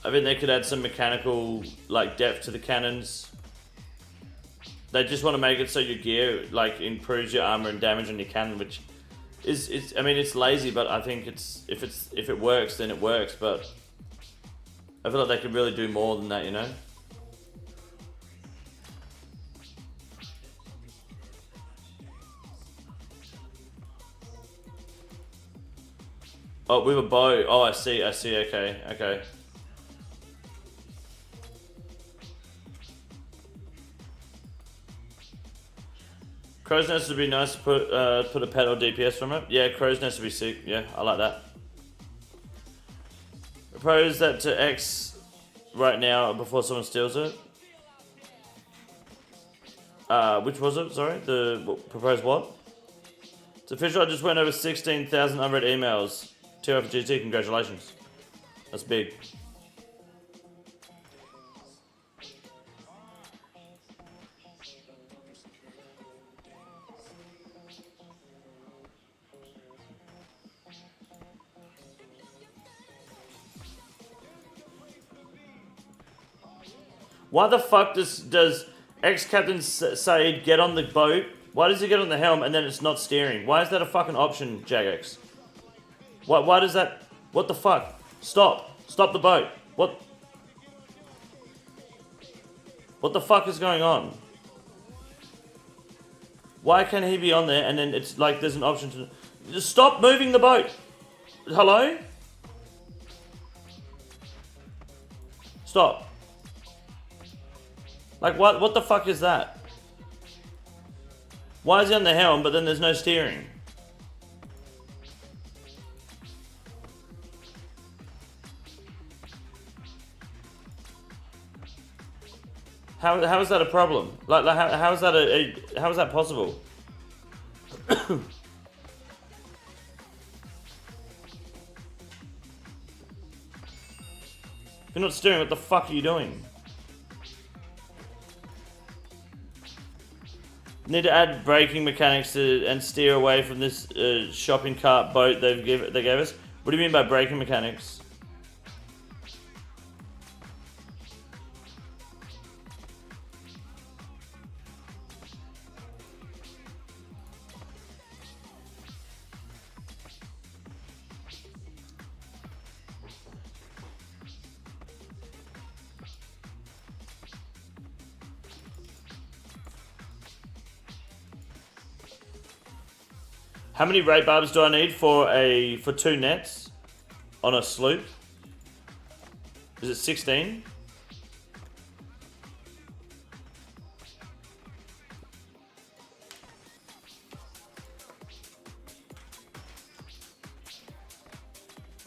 I think they could add some mechanical like depth to the cannons. They just want to make it so your gear like improves your armor and damage on your cannon, which I mean, it's lazy, but I think if it works, then it works. But I feel like they could really do more than that, you know. Oh, with a bow. Oh, I see. Okay. Crow's Nest would be nice to put a pet or DPS from it. Yeah, Crow's Nest would be sick. Yeah, I like that. Propose that to X right now before someone steals it. Which was it? Sorry, propose what? It's official. I just went over 16,000 unread emails. 2 for GT. Congratulations. That's big. Why the fuck does ex-captain Saeed get on the boat? Why does he get on the helm and then it's not steering? Why is that a fucking option, JAGEX? Why does that... What the fuck? Stop the boat. What the fuck is going on? Why can't he be on there and then it's like there's an option to... Just stop moving the boat! Hello? Stop. Like, what the fuck is that? Why is he on the helm, but then there's no steering? How is that a problem? Like how is that how is that possible? If you're not steering, what the fuck are you doing? Need to add braking mechanics and steer away from this shopping cart boat they gave us. What do you mean by braking mechanics? How many rate barbs do I need for 2 nets on a sloop? Is it 16?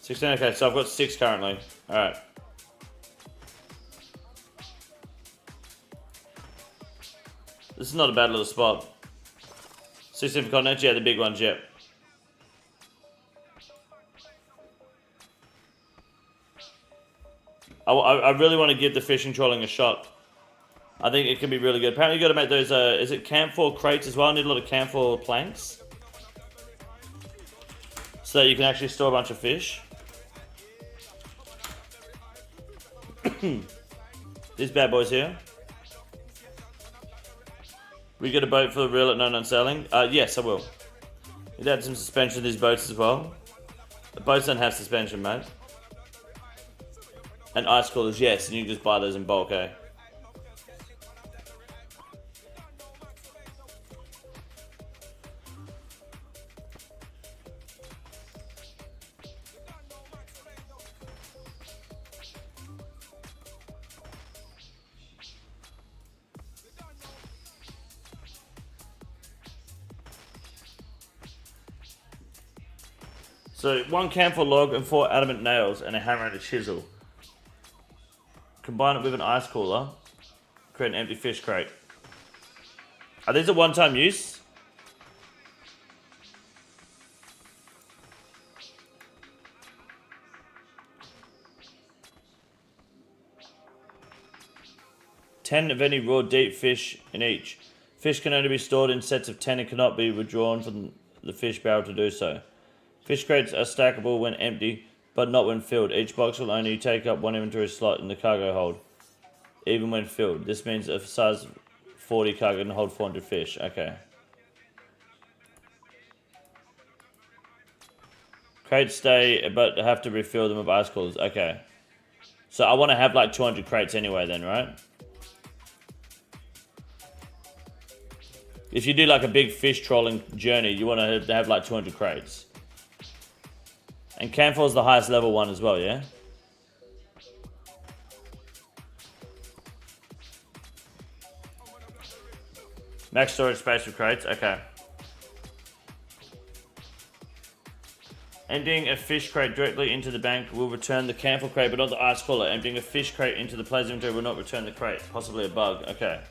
16, okay, so I've got 6 currently. Alright. This is not a bad little spot. 16 for continents, yeah, the big ones, yeah. I really want to give the fishing trolling a shot. I think it can be really good. Apparently you got to make those, is it camphor crates as well? I need a lot of camphor planks. So that you can actually store a bunch of fish. These bad boys here. We get a boat for the reel at no selling? Yes, I will. You'd add some suspension to these boats as well. The boats don't have suspension, mate. And ice coolers, yes, and you can just buy those in bulk, eh? So 1 camphor log and 4 adamant nails and a hammer and a chisel. Combine it with an ice cooler. Create an empty fish crate. Are these a one-time use? $10 of any raw deep fish in each. Fish can only be stored in sets of 10 and cannot be withdrawn from the fish barrel to do so. Fish crates are stackable when empty, but not when filled. Each box will only take up 1 inventory slot in the cargo hold, even when filled. This means a size 40 cargo can hold 400 fish. Okay. Crates stay, but have to refill them with ice coolers. Okay. So I want to have like 200 crates anyway then, right? If you do like a big fish trolling journey, you want to have like 200 crates. And camphor is the highest level one as well, yeah? Max storage space for crates, okay. Emptying a fish crate directly into the bank will return the camphor crate, but not the ice cooler. Emptying a fish crate into the player's inventory will not return the crate. Possibly a bug, okay.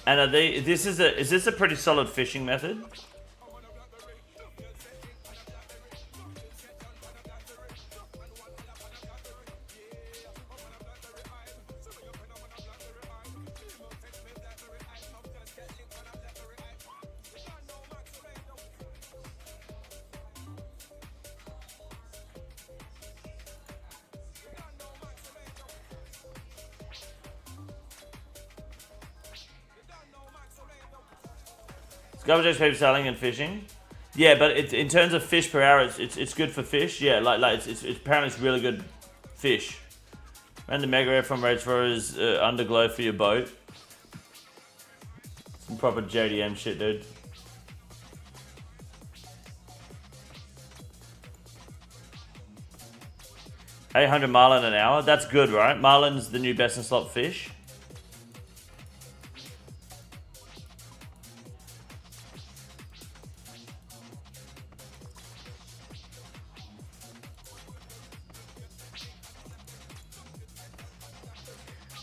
And are they? Is this a pretty solid fishing method? Scavengers keep selling and fishing. Yeah, but in terms of fish per hour, it's good for fish. Yeah, it's apparently it's really good fish. And the mega air from rates for is underglow for your boat. Some proper JDM shit, dude. $800 marlin an hour. That's good, right? Marlin's the new best in slot fish.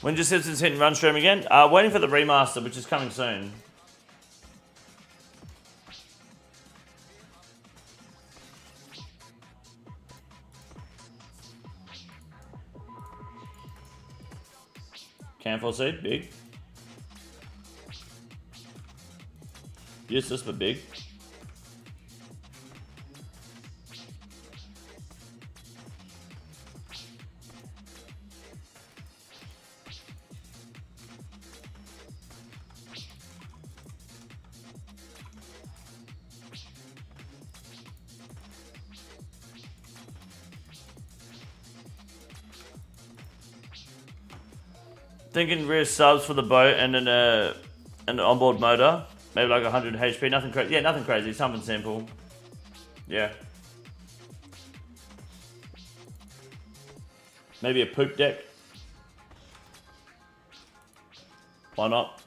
When just Simpsons hitting run stream again? Waiting for the remaster, which is coming soon. Camphor seed, big. Useless but big. Thinking rear subs for the boat and an onboard motor, maybe like 100 HP. Nothing crazy. Yeah, nothing crazy. Something simple. Yeah. Maybe a poop deck. Why not?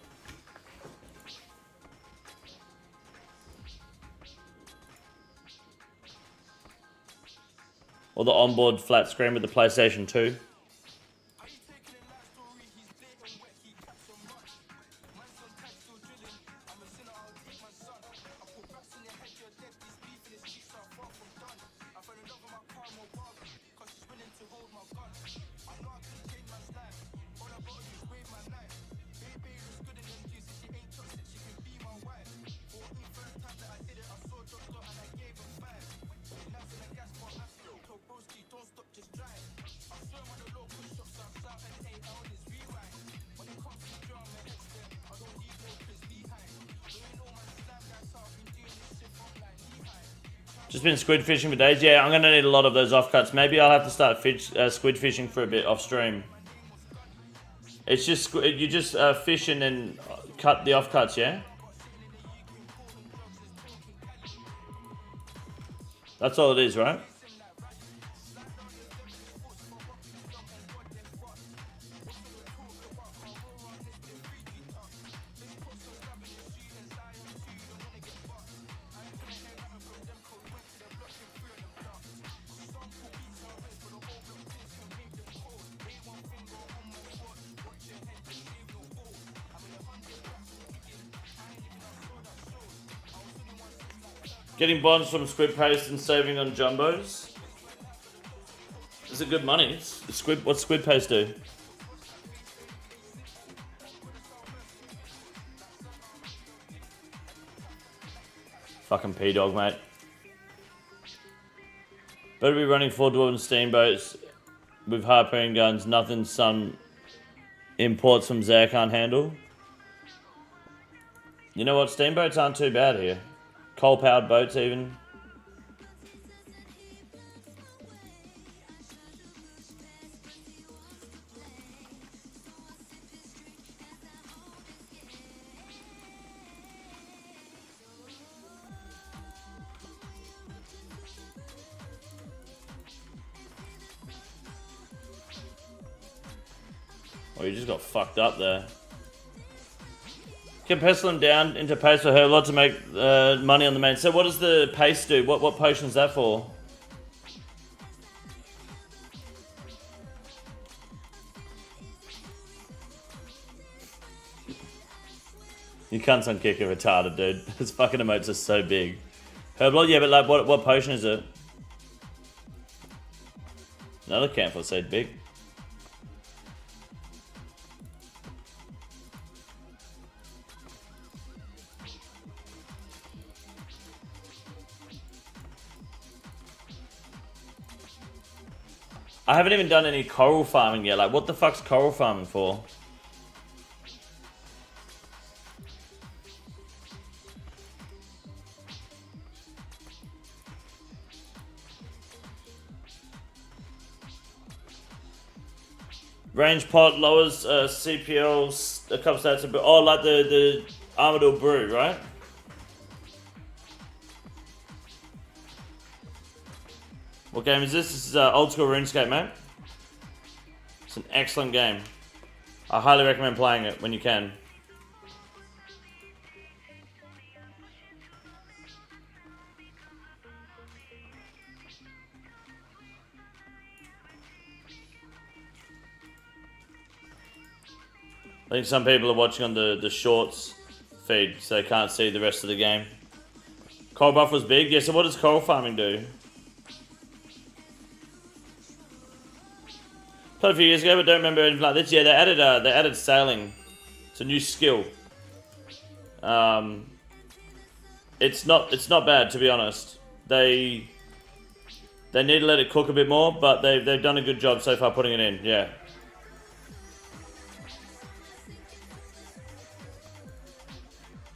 or the onboard flat screen with the PlayStation 2. Just been squid fishing for days. Yeah, I'm going to need a lot of those offcuts. Maybe I'll have to start squid fishing for a bit off stream. It's just, you just fish and then cut the offcuts, yeah? That's all it is, right? Getting bonds from squid paste and saving on jumbos. Is it good money? What's squid paste do? Fucking P-Dog, mate. Better be running 4 dwarven steamboats with harpoon guns. Nothing some imports from Zaire can't handle. You know what? Steamboats aren't too bad here. Coal-powered boats, even. Oh, you just got fucked up there. Can pestle them down into paste for her lot to make money on the main. So what does the paste do? What potion is that for? You cunts on kick are retarded, dude. His fucking emotes are so big. Herblore, yeah, but like what potion is it? Another camphor seed big. I haven't even done any coral farming yet. Like, what the fuck's coral farming for? Range pot lowers CPLs a couple stats a bit. Oh, like the Armadillo Brew, right? What game is this? This is old school RuneScape, mate. It's an excellent game. I highly recommend playing it when you can. I think some people are watching on the shorts feed, so they can't see the rest of the game. Coral buff was big. Yeah, so what does coral farming do? Played a few years ago, but don't remember anything like this. Yeah, they added sailing. It's a new skill. It's not bad, to be honest. They need to let it cook a bit more, but they've done a good job so far putting it in. Yeah.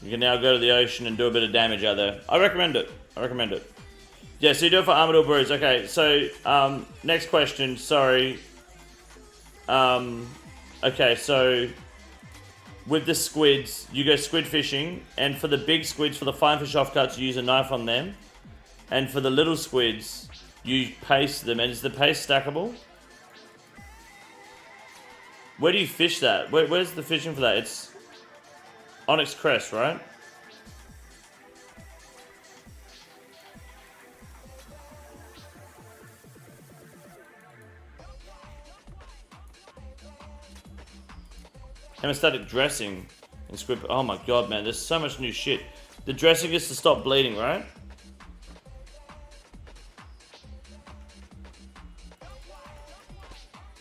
You can now go to the ocean and do a bit of damage out there. I recommend it. Yeah, so you do it for Armadillo Brews. Okay, so next question. Sorry. Okay, so with the squids, you go squid fishing, and for the big squids, for the fine fish offcuts, you use a knife on them, and for the little squids, you paste them. And is the paste stackable? Where do you fish that? Where's the fishing for that? It's Onyx Crest, right? Hemostatic dressing in squid. Oh my god, man, there's so much new shit. The dressing is to stop bleeding, right?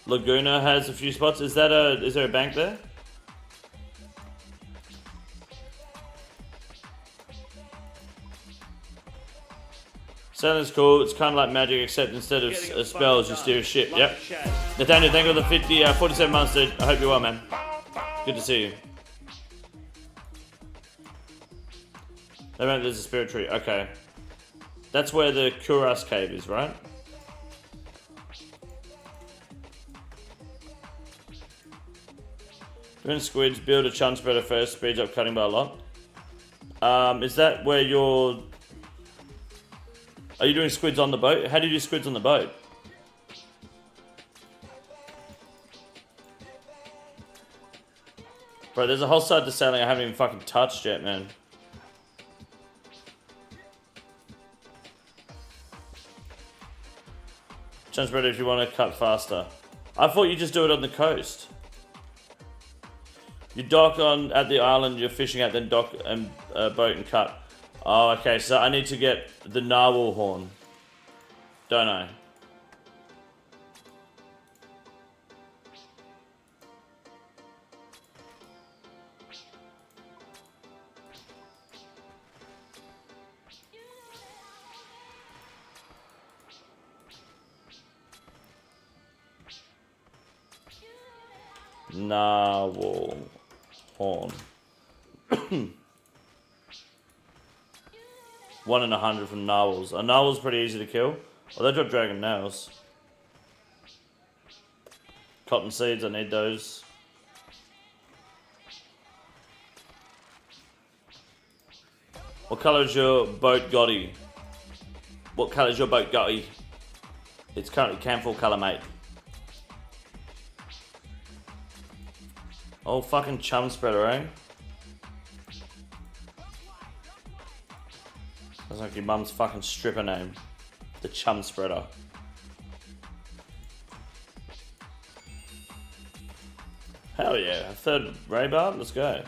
Laguna has a few spots. Is there a bank there? Sounds cool. It's kind of like magic, except instead of spells, you steer a ship. Yep. Nathaniel, thank you for the 47 months, dude. I hope you're well, man. Good to see you. There's a spirit tree. Okay. That's where the Kuras cave is, right? Doing squids, build a chunk spreader first, speeds up cutting by a lot. Is that where you're... Are you doing squids on the boat? How do you do squids on the boat? Bro, there's a whole side to sailing I haven't even fucking touched yet, man. Chunk spreader if you want to cut faster. I thought you just do it on the coast. You dock on at the island you're fishing at, then dock and boat and cut. Oh, okay. So I need to get the narwhal horn, don't I? Narwhal horn. 1 in 100 from narwhals. A narwhal's pretty easy to kill. Oh, they drop dragon nails. Cotton seeds, I need those. What colour is your boat, Gotti? What colour is your boat, Gotti? It's currently camphor colour, mate. Oh, fucking chum spreader, eh? Sounds like your mum's fucking stripper name. The chum spreader. Hell yeah, a third Raybar, let's go.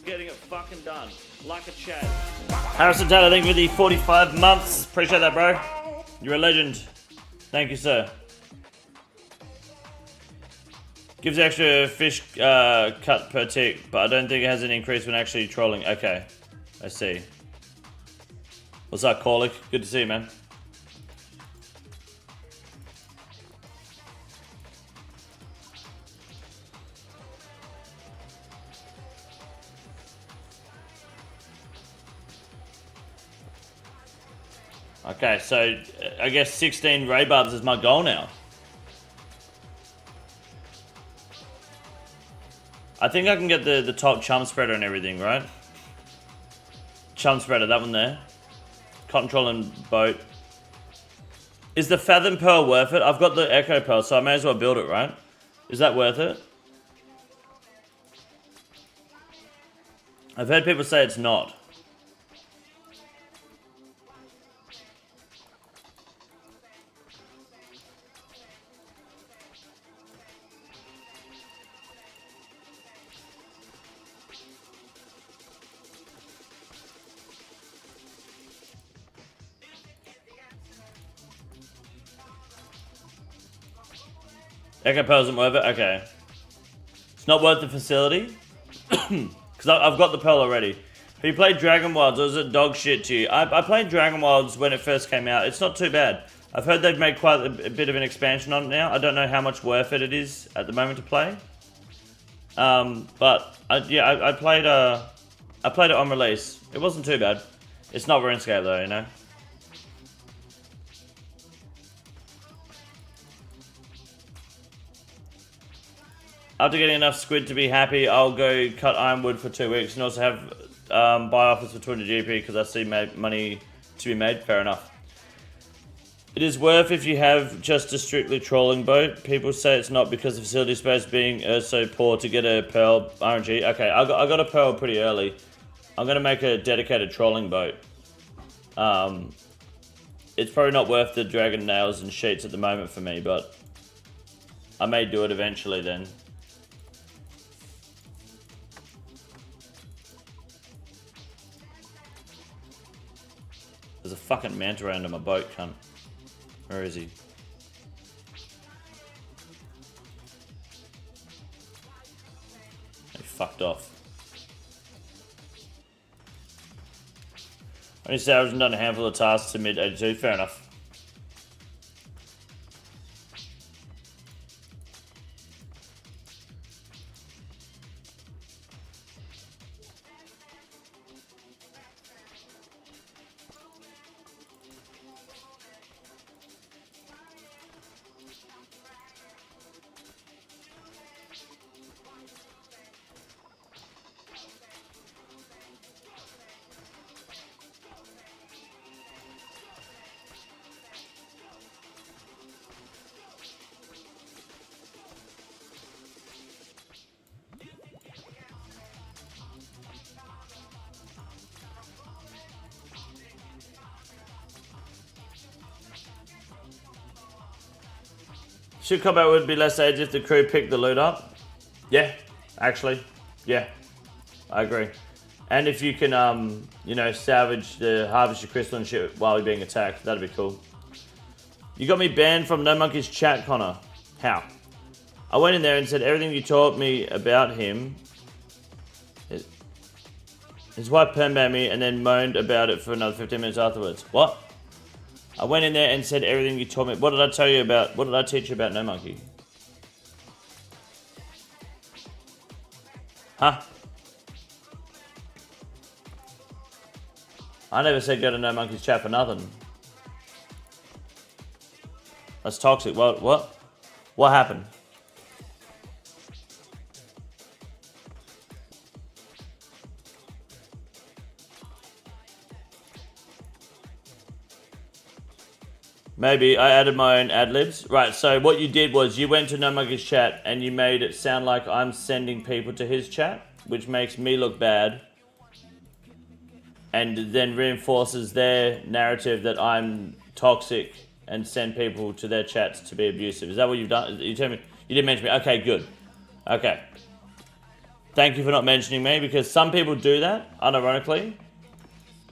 Getting it fucking done. Like a Chad. Harrison Taylor, thank you for the 45 months. Appreciate that, bro. You're a legend. Thank you, sir. Gives extra fish cut per tick, but I don't think it has an increase when actually trolling. Okay, I see. What's up, Corlick? Good to see you, man. Okay, so I guess 16 ray barbs is my goal now. I think I can get the top chum spreader and everything, right? Chum spreader, that one there. Cotton troll and boat. Is the Fathom Pearl worth it? I've got the Echo Pearl, so I may as well build it, right? Is that worth it? I've heard people say it's not. Echo Pearl isn't worth it? Okay. It's not worth the facility? Because I've got the Pearl already. Have you played Dragon Wilds or is it dog shit to you? I played Dragon Wilds when it first came out. It's not too bad. I've heard they've made quite a bit of an expansion on it now. I don't know how much worth it is at the moment to play. But yeah, I played it on release. It wasn't too bad. It's not RuneScape though, you know? After getting enough squid to be happy, I'll go cut ironwood for 2 weeks and also have buy offers for 200 GP because I see money to be made. Fair enough. It is worth if you have just a strictly trolling boat. People say it's not because the facility space being so poor to get a Pearl RNG. Okay, I got a Pearl pretty early. I'm going to make a dedicated trolling boat. it's probably not worth the dragon nails and sheets at the moment for me, but I may do it eventually then. There's a fucking manta ray under my boat, cunt. Where is he? He fucked off. Only salvaged and done a handful of tasks to mid 82. Fair enough. Should combat would be less age if the crew picked the loot up. Yeah, actually. Yeah, I agree. And if you can, you know, salvage the harvest your crystal and shit while you're being attacked, that'd be cool. You got me banned from No Monkey's chat, Connor. How? I went in there and said everything you taught me about him. His wife perm-banned me and then moaned about it for another 15 minutes afterwards. What? I went in there and said everything you taught me. What did I tell you about? What did I teach you about No Monkey? Huh? I never said go to No Monkey's chat for nothing. That's toxic. What? What happened? Maybe I added my own ad-libs. Right, so what you did was you went to No Monkey's chat and you made it sound like I'm sending people to his chat, which makes me look bad. And then reinforces their narrative that I'm toxic and send people to their chats to be abusive. Is that what you've done? You tell me, you didn't mention me. Okay, good. Okay. Thank you for not mentioning me, because some people do that, unironically.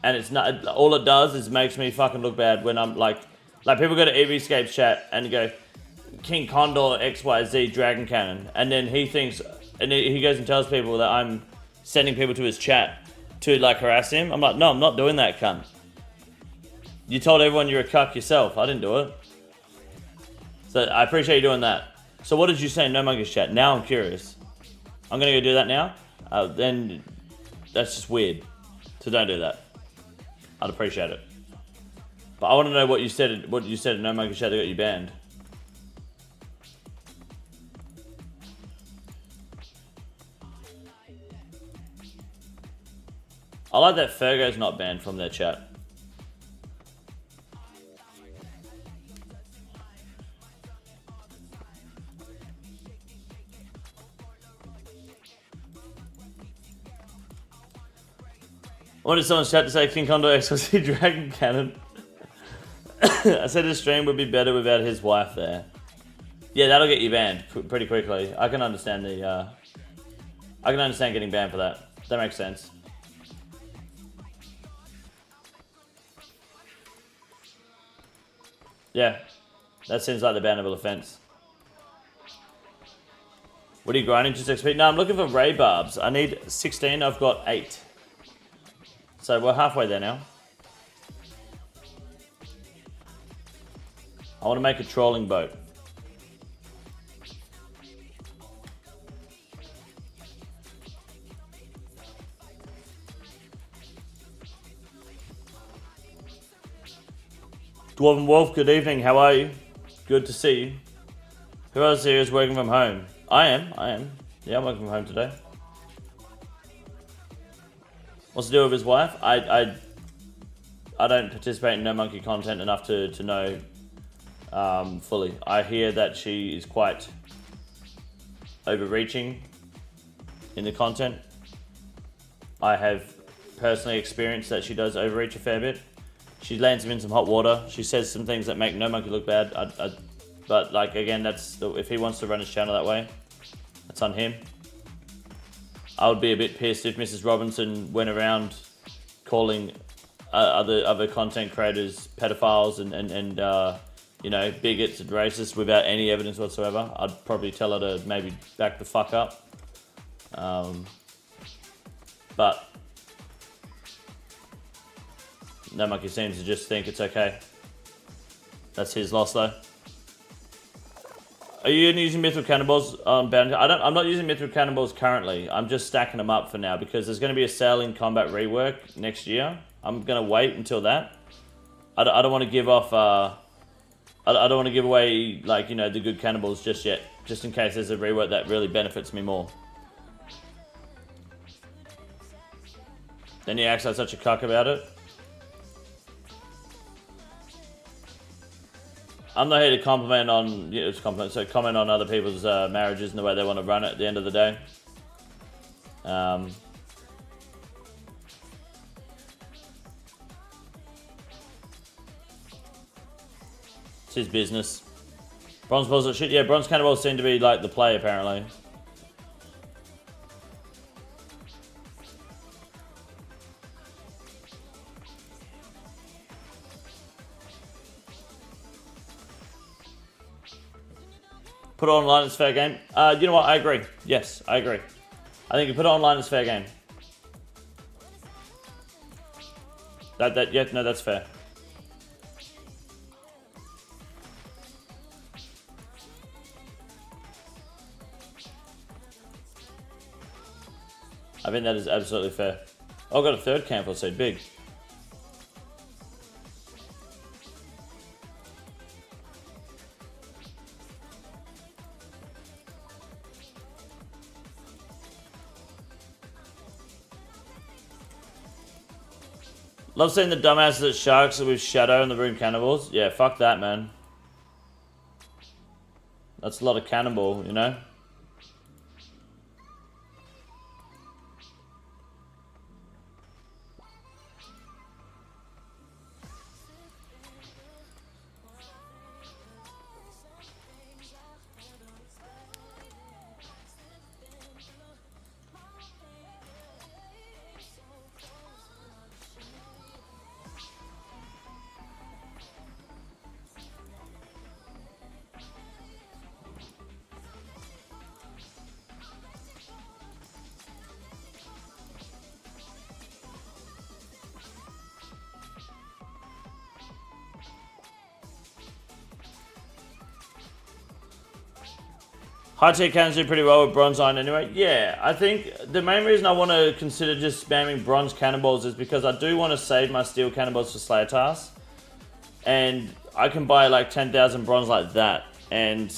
And it's not, all it does is makes me fucking look bad when I'm like people go to Eviescape's chat and go, King Condor XYZ Dragon Cannon. And then he thinks, and he goes and tells people that I'm sending people to his chat to like harass him. I'm like, no, I'm not doing that, cunt. You told everyone you're a cuck yourself. I didn't do it. So I appreciate you doing that. So what did you say in No Monkey's chat? Now I'm curious. I'm gonna go do that now. Then that's just weird. So don't do that. I'd appreciate it. But I want to know what you said. What you said in No Monkey's chat that got you banned. I like that Fergo's not banned from their chat. I wanted someone's chat to say King Condor XYZ Dragon Cannon. I said his stream would be better without his wife there. Yeah, that'll get you banned pretty quickly. I can understand the. I can understand getting banned for that. That makes sense. Yeah, that seems like the bannable offense. What are you grinding to 6 feet? No, I'm looking for ray barbs. I need 16. I've got 8. So we're halfway there now. I want to make a trolling boat. Dwarven Wolf, good evening. How are you? Good to see you. Who else here is working from home? I am. Yeah, I'm working from home today. What's the deal with his wife? I don't participate in No Monkey content enough to know fully. I hear that she is quite overreaching in the content. I have personally experienced that she does overreach a fair bit. She lands him in some hot water. She says some things that make No Monkey look bad. But like again, if he wants to run his channel that way, that's on him. I would be a bit pissed if Mrs. Robinson went around calling other content creators pedophiles and you know, bigots and racists without any evidence whatsoever. I'd probably tell her to maybe back the fuck up. But No Monkey seems to just think it's okay. That's his loss though. Are you using Mythical Cannonballs on Bounty? I'm not using Mythical Cannonballs currently. I'm just stacking them up for now because there's going to be a sale in Combat Rework next year. I'm going to wait until that. I don't want to give off... I don't want to give away, like, you know, the good cannonballs just yet. Just in case there's a rework that really benefits me more. Then he acts like such a cuck about it. I'm not here to comment on, comment on other people's marriages and the way they want to run it at the end of the day. It's his business. Bronze balls are shit. Yeah, bronze cannonballs seem to be like the play apparently. Put it online, it's fair game. You know what? I agree. Yes, I agree. I think you put it online, it's fair game. Yeah, no, that's fair. I think that is absolutely fair. Oh, I got a third camp, so big. Love seeing the dumbasses at Sharks with Shadow and the Rune Cannonballs. Yeah, fuck that, man. That's a lot of cannonball, you know? High tier cannons do pretty well with bronze iron anyway. Yeah, I think the main reason I want to consider just spamming bronze cannonballs is because I do want to save my steel cannonballs for Slayer tasks. And I can buy like 10,000 bronze like that. And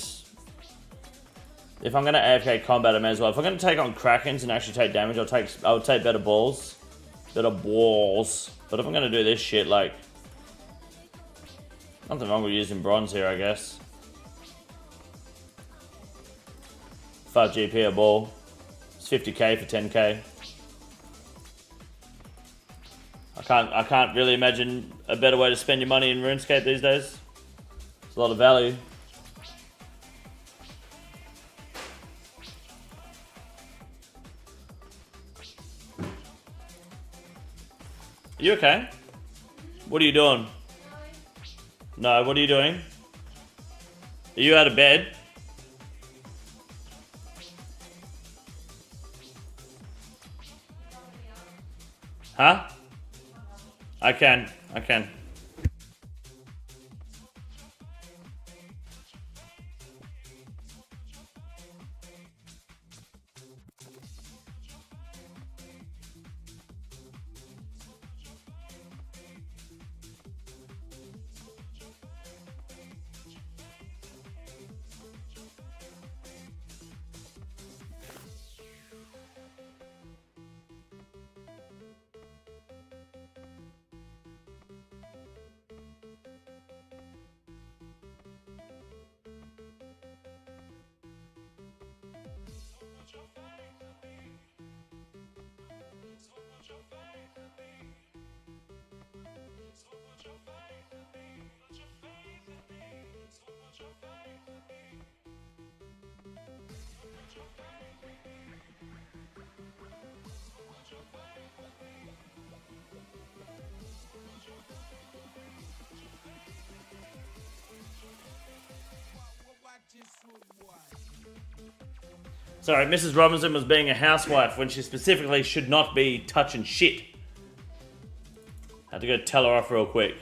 if I'm going to AFK combat, I may as well. If I'm going to take on Krakens and actually take damage, I'll take better balls. Better balls. But if I'm going to do this shit, like... Nothing wrong with using bronze here, I guess. 5 GP a ball. It's 50k for 10k. I can't really imagine a better way to spend your money in RuneScape these days. It's a lot of value. Are you okay? What are you doing? No, what are you doing? Are you out of bed? Huh? I can. Sorry, Mrs. Robinson was being a housewife when she specifically should not be touching shit. Had to go tell her off real quick.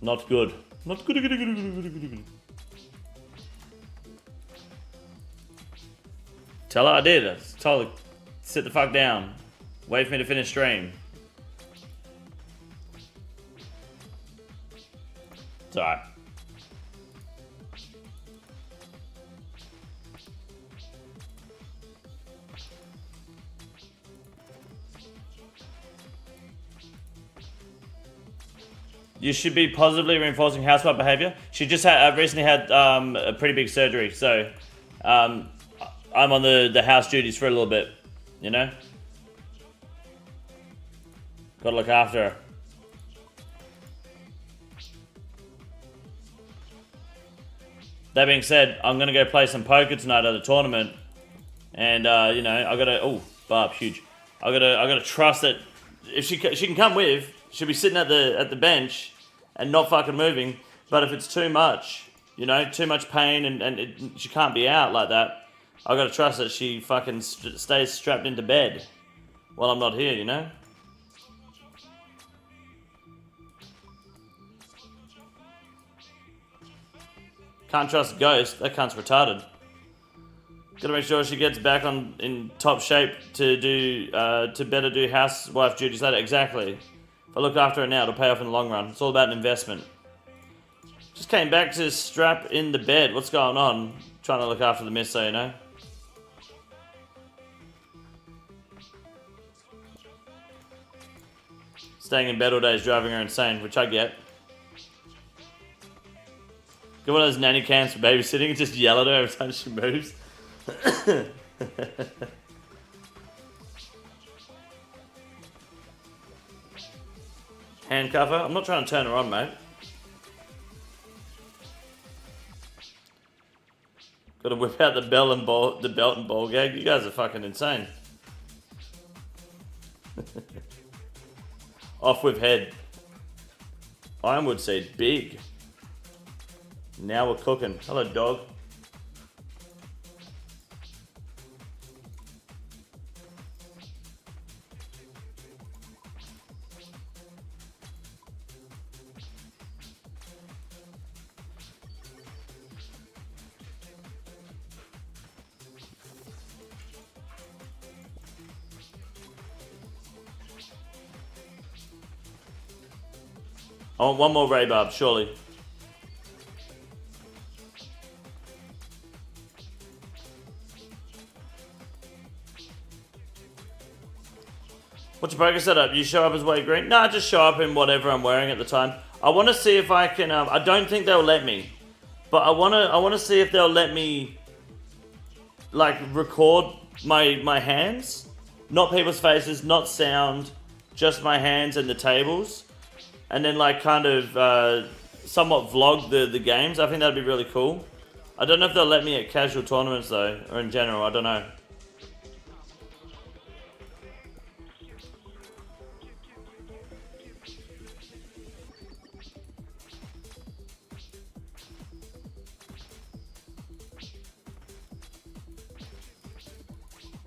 Not good. Not good. Tell her I did. I told her, sit the fuck down. Wait for me to finish stream. It's alright. You should be positively reinforcing housewife behavior. She just had recently had a pretty big surgery, so I'm on the house duties for a little bit, you know? Gotta look after her. That being said, I'm gonna go play some poker tonight at a tournament, and you know, I gotta Barb, huge. I gotta trust that if she can come with, she'll be sitting at the bench and not fucking moving. But if it's too much, you know, too much pain and she can't be out like that, I gotta trust that she fucking stays strapped into bed while I'm not here, you know. Can't trust Ghost. That cunt's retarded. Gotta make sure she gets back in top shape to better do housewife duties later. Exactly. If I look after her now, it'll pay off in the long run. It's all about an investment. Just came back to strap in the bed. What's going on? Trying to look after the miss, so you know. Staying in bed all day is driving her insane, which I get. Get one of those nanny cams for babysitting and just yell at her every time she moves. Handcuff her? I'm not trying to turn her on, mate. Gotta whip out the belt and ball gag. You guys are fucking insane. Off with head. Ironwood seed, big. Now we're cooking. Hello, dog. I want one more Ray Barb, surely. What's your poker setup? You show up as white green? Nah, just show up in whatever I'm wearing at the time. I want to see if I can. I don't think they'll let me, but I want to see if they'll let me, like, record my hands, not people's faces, not sound, just my hands and the tables, and then like kind of somewhat vlog the games. I think that'd be really cool. I don't know if they'll let me at casual tournaments though, or in general. I don't know.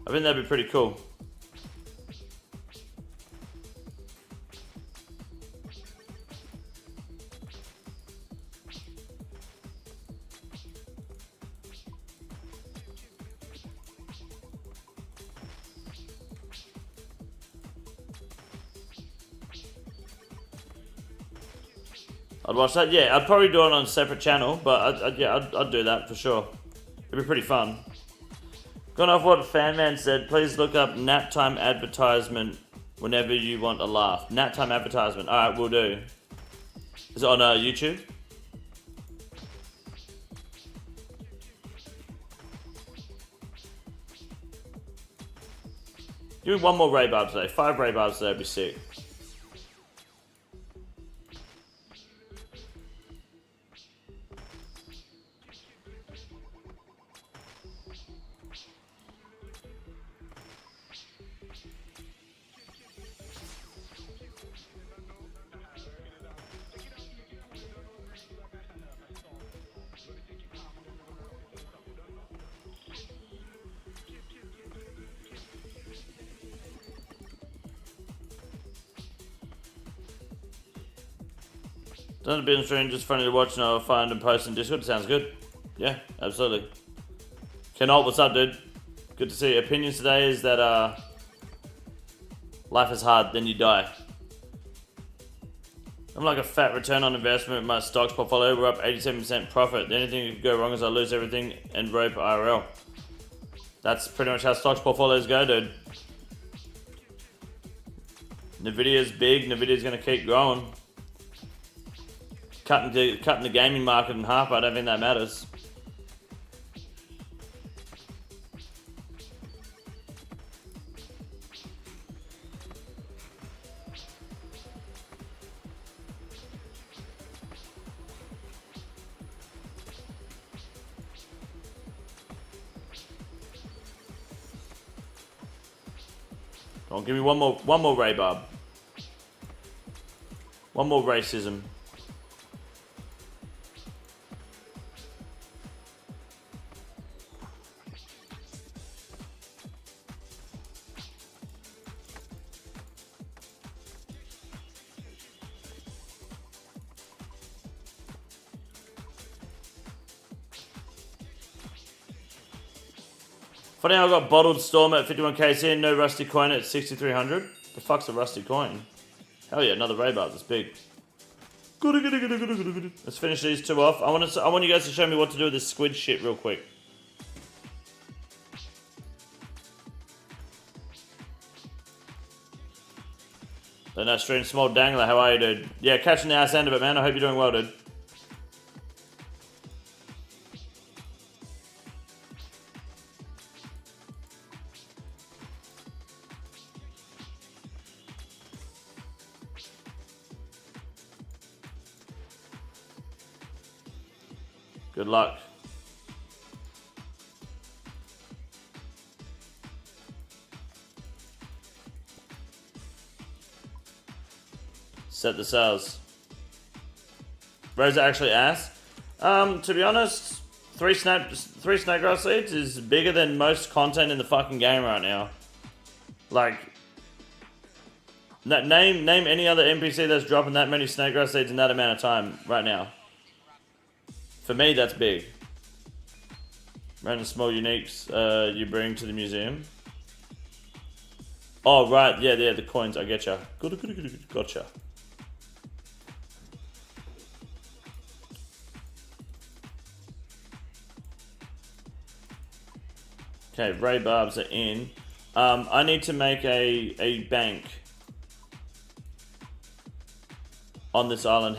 I think that'd be pretty cool. I'd watch that. Yeah, I'd probably do it on a separate channel, but I'd do that for sure. It'd be pretty fun. Going off what Fanman said, please look up nap time advertisement whenever you want a laugh. Nap time advertisement. Alright, we'll do. Is it on YouTube? Give me one more Ray Barb today. 5 Ray Barbs today would be sick. Another bit of stream, just funny to watch, and I'll find and post in Discord. Sounds good. Yeah, absolutely. Kenalt, what's up, dude? Good to see you. Opinions today is that life is hard, then you die. I'm like a fat return on investment in my stocks portfolio. We're up 87% profit. The only thing that could go wrong is I lose everything and rope IRL. That's pretty much how stocks portfolios go, dude. Nvidia's big. Nvidia's going to keep growing. Cutting the gaming market in half, I don't think that matters. Come on, give me one more Ray Barb. One more racism. Funny how I got bottled Storm at 51k, no rusty coin at 6300. The fuck's a rusty coin? Hell yeah, another Ray Bar that's big. Let's finish these two off. I want you guys to show me what to do with this squid shit real quick. Then that stream small dangler, how are you, dude? Yeah, catching the ass end of it, man. I hope you're doing well, dude. Good luck. Set the sails. Rosa actually asked. To be honest, three snake-grass seeds is bigger than most content in the fucking game right now. Like, name any other NPC that's dropping that many snake-grass seeds in that amount of time right now. For me, that's big. Random small uniques you bring to the museum. Oh, right. Yeah, the coins. I getcha. Gotcha. Okay, Ray Barbs are in. I need to make a bank on this island.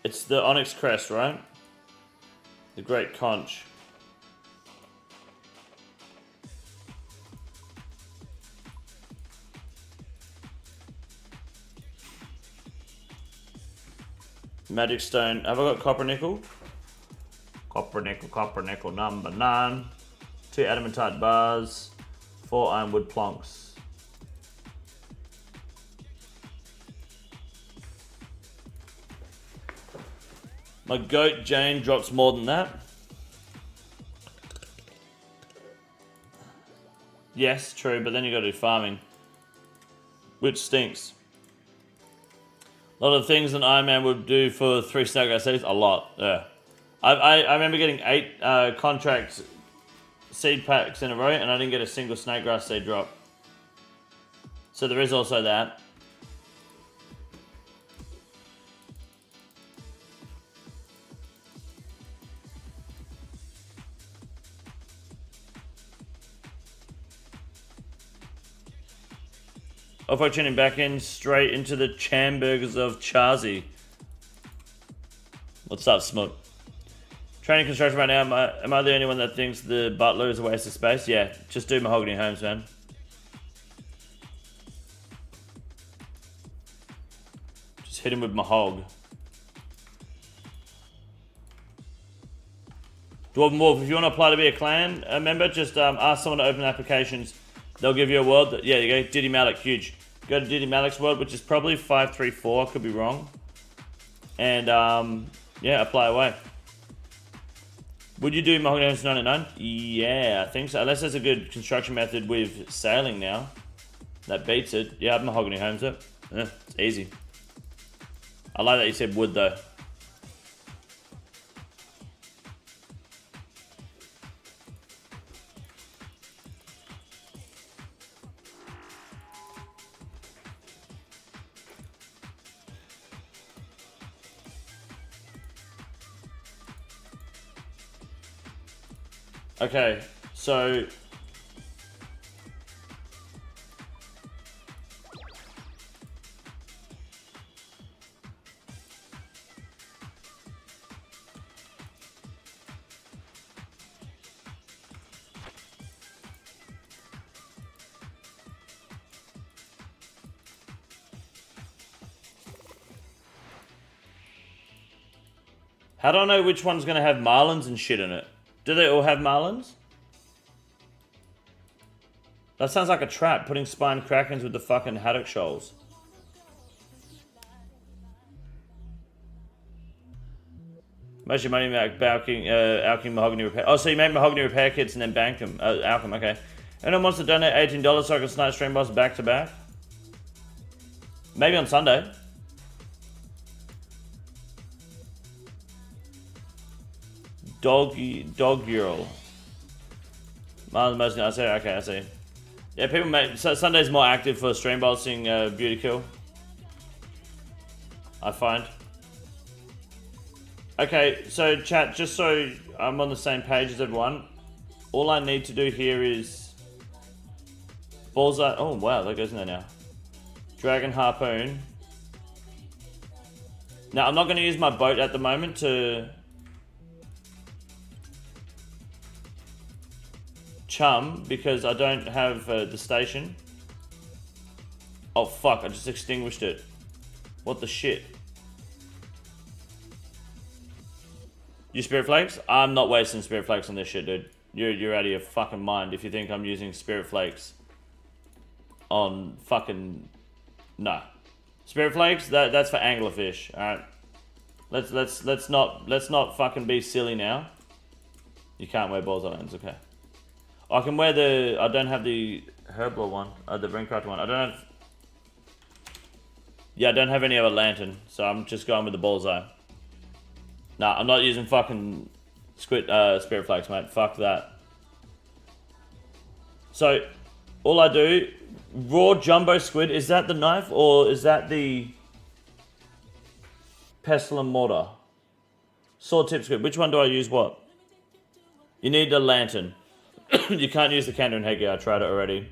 It's the Onyx Crest, right? The Great Conch. Magic Stone. Have I got Copper Nickel? Copper Nickel number 9. 2 Adamantite bars. 4 Ironwood Plonks. My goat Jane drops more than that. Yes, true, but then you got to do farming, which stinks. A lot of things an Iron Man would do for 3 snake-grass seeds, a lot. Yeah, I remember getting 8 contract seed packs in a row, and I didn't get a single snake-grass seed drop. So there is also that. Off I tuning back in straight into the Chamburgers of Charzy. What's up, Smoot? Training construction right now. Am I the only one that thinks the Butler is a waste of space? Yeah, just do mahogany homes, man. Just hit him with mahog. Dwarven Wolf, if you want to apply to be a clan member, just ask someone to open applications. They'll give you a world. Yeah, there you go. Diddy Malik, huge. Go to Diddy Malik's world, which is probably 534. Could be wrong. And yeah, apply away. Would you do Mahogany Homes 99? Yeah, I think so. Unless there's a good construction method with sailing now. That beats it. Yeah, I'd Mahogany Homes it. Yeah, it's easy. I like that you said wood though. Okay, so how do I know which one's gonna have marlins and shit in it? Do they all have marlins? That sounds like a trap, putting spine krakens with the fucking haddock shoals. Most of your money back alchemy mahogany repair. Oh, so you make mahogany repair kits and then bank them. Alchem, okay. Anyone wants to donate $18 so I can snipe stream boss back to back? Maybe on Sunday. Dog Ural. Most I see. Okay, I see. Yeah, people make so Sunday's more active for stream bossing beauty kill. I find. Okay, so chat, just so I'm on the same page as everyone, all I need to do here is bullseye. Oh wow, that goes in there now. Dragon harpoon. Now I'm not going to use my boat at the moment to chum because I don't have the station. Oh fuck, I just extinguished it. What the shit? You Spirit Flakes? I'm not wasting Spirit Flakes on this shit, dude. You're out of your fucking mind if you think I'm using Spirit Flakes on fucking... No. Spirit Flakes, that's for anglerfish, alright? Let's not fucking be silly now. You can't wear balls on lens, okay. I can wear the... I don't have the herblore one, the Brincraft one. I don't have... Yeah, I don't have any other lantern, so I'm just going with the bullseye. Nah, I'm not using fucking Spirit Flakes, mate. Fuck that. So, all I do... Raw jumbo squid, is that the knife or is that the pestle and mortar? Sword tip squid, which one do I use what? You need a lantern. You can't use the candle and headgear, I tried it already.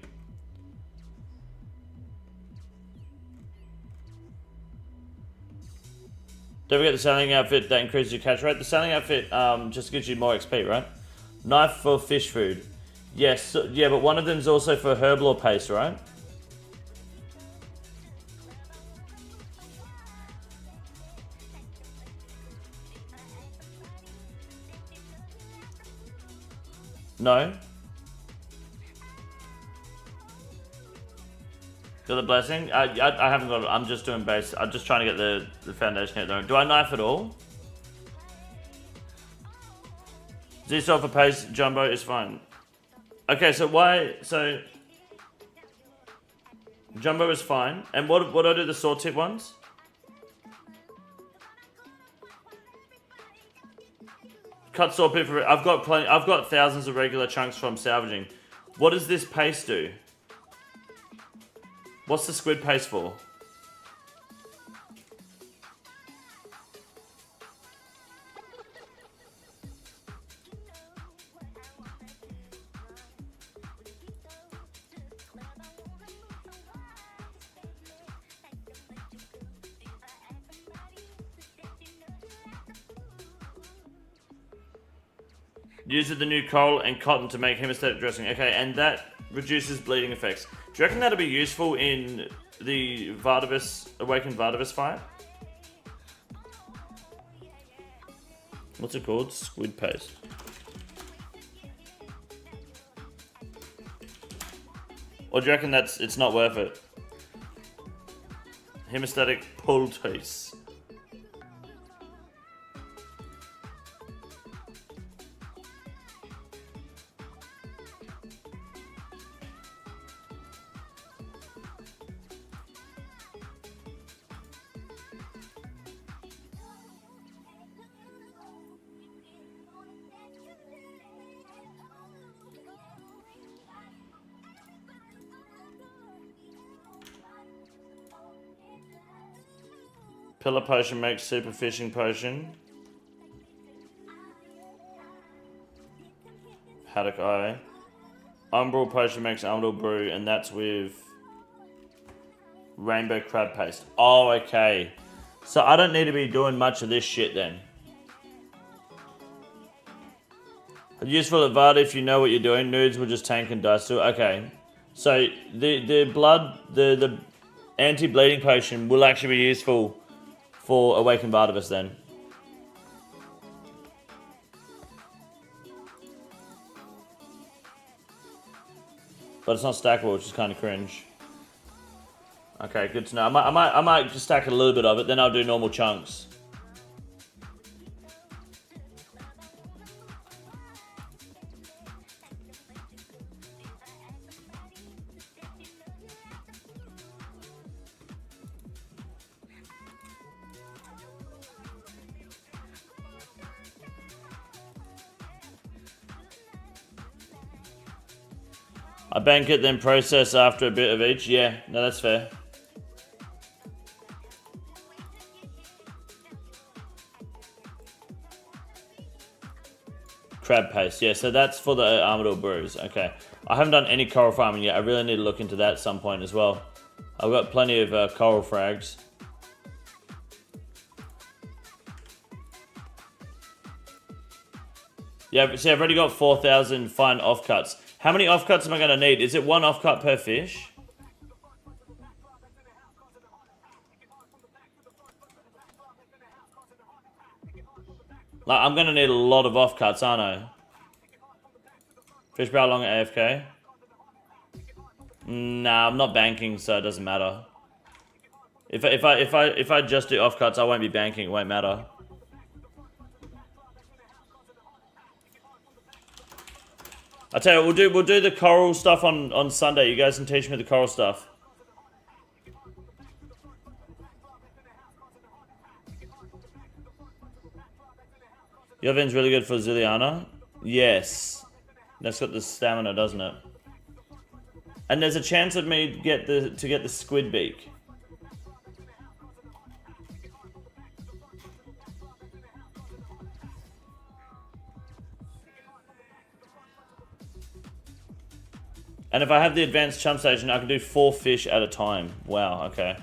Don't forget the sailing outfit that increases your catch rate. The sailing outfit just gives you more XP, right? Knife for fish food. Yes, so, yeah, but one of them's also for herblore paste, right? No? Got the blessing? I haven't got it. I'm just doing base. I'm just trying to get the foundation out there. Do I knife at all? Z-Soul for paste, jumbo is fine. Okay, so why... So... Jumbo is fine. And what do I do the sword tip ones? Cut sword tip for... I've got thousands of regular chunks from salvaging. What does this paste do? What's the squid paste for? Use the new coal and cotton to make hemostatic dressing. Okay, and that reduces bleeding effects. Do you reckon that'll be useful in the Awakened Vardavus fight? What's it called? Squid paste. Or do you reckon it's not worth it? Hemostatic poultice. Pillar potion makes super fishing potion. Haddock eye. Umbral potion makes umbral brew, and that's with rainbow crab paste. Oh, okay. So I don't need to be doing much of this shit then. Useful at Vada if you know what you're doing. Nudes will just tank and die still. Okay. So the blood, the anti-bleeding potion will actually be useful for Awakened Vardavus then. But it's not stackable, which is kind of cringe. Okay, good to know. I might just stack a little bit of it, then I'll do normal chunks. I bank it, then process after a bit of each. Yeah, no, that's fair. Crab paste. Yeah, so that's for the Armador brews. Okay. I haven't done any coral farming yet. I really need to look into that at some point as well. I've got plenty of coral frags. Yeah, see, I've already got 4,000 fine offcuts. How many offcuts am I going to need? Is it one offcut per fish? Like, I'm going to need a lot of offcuts, aren't I? Fish barrel long at AFK? Nah, I'm not banking, so it doesn't matter. If I just do offcuts, I won't be banking. It won't matter. I tell you what, we'll do the coral stuff on Sunday. You guys can teach me the coral stuff. Yovin's really good for Ziliana. Yes, that's got the stamina, doesn't it? And there's a chance of me to get the squid beak. And if I have the advanced chump station, I can do 4 fish at a time. Wow, okay.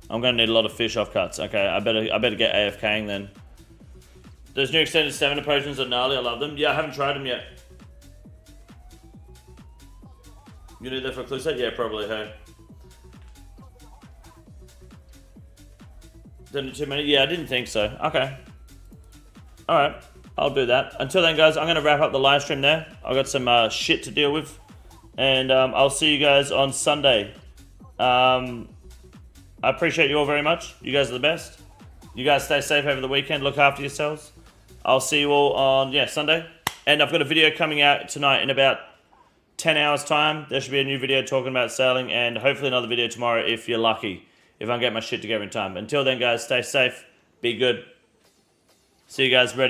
I'm gonna need a lot of fish offcuts. Okay, I better get AFKing then. Those new extended stamina potions are gnarly. I love them. Yeah, I haven't tried them yet. You need that for a clue set? Yeah, probably, hey. Didn't too many? Yeah, I didn't think so. Okay. Alright, I'll do that. Until then, guys, I'm going to wrap up the live stream there. I've got some shit to deal with. And I'll see you guys on Sunday. I appreciate you all very much. You guys are the best. You guys stay safe over the weekend. Look after yourselves. I'll see you all on, Sunday. And I've got a video coming out tonight in about 10 hours time. There should be a new video talking about sailing, and hopefully another video tomorrow if you're lucky, if I can get my shit together in time. Until then, guys, stay safe, be good. See you guys ready.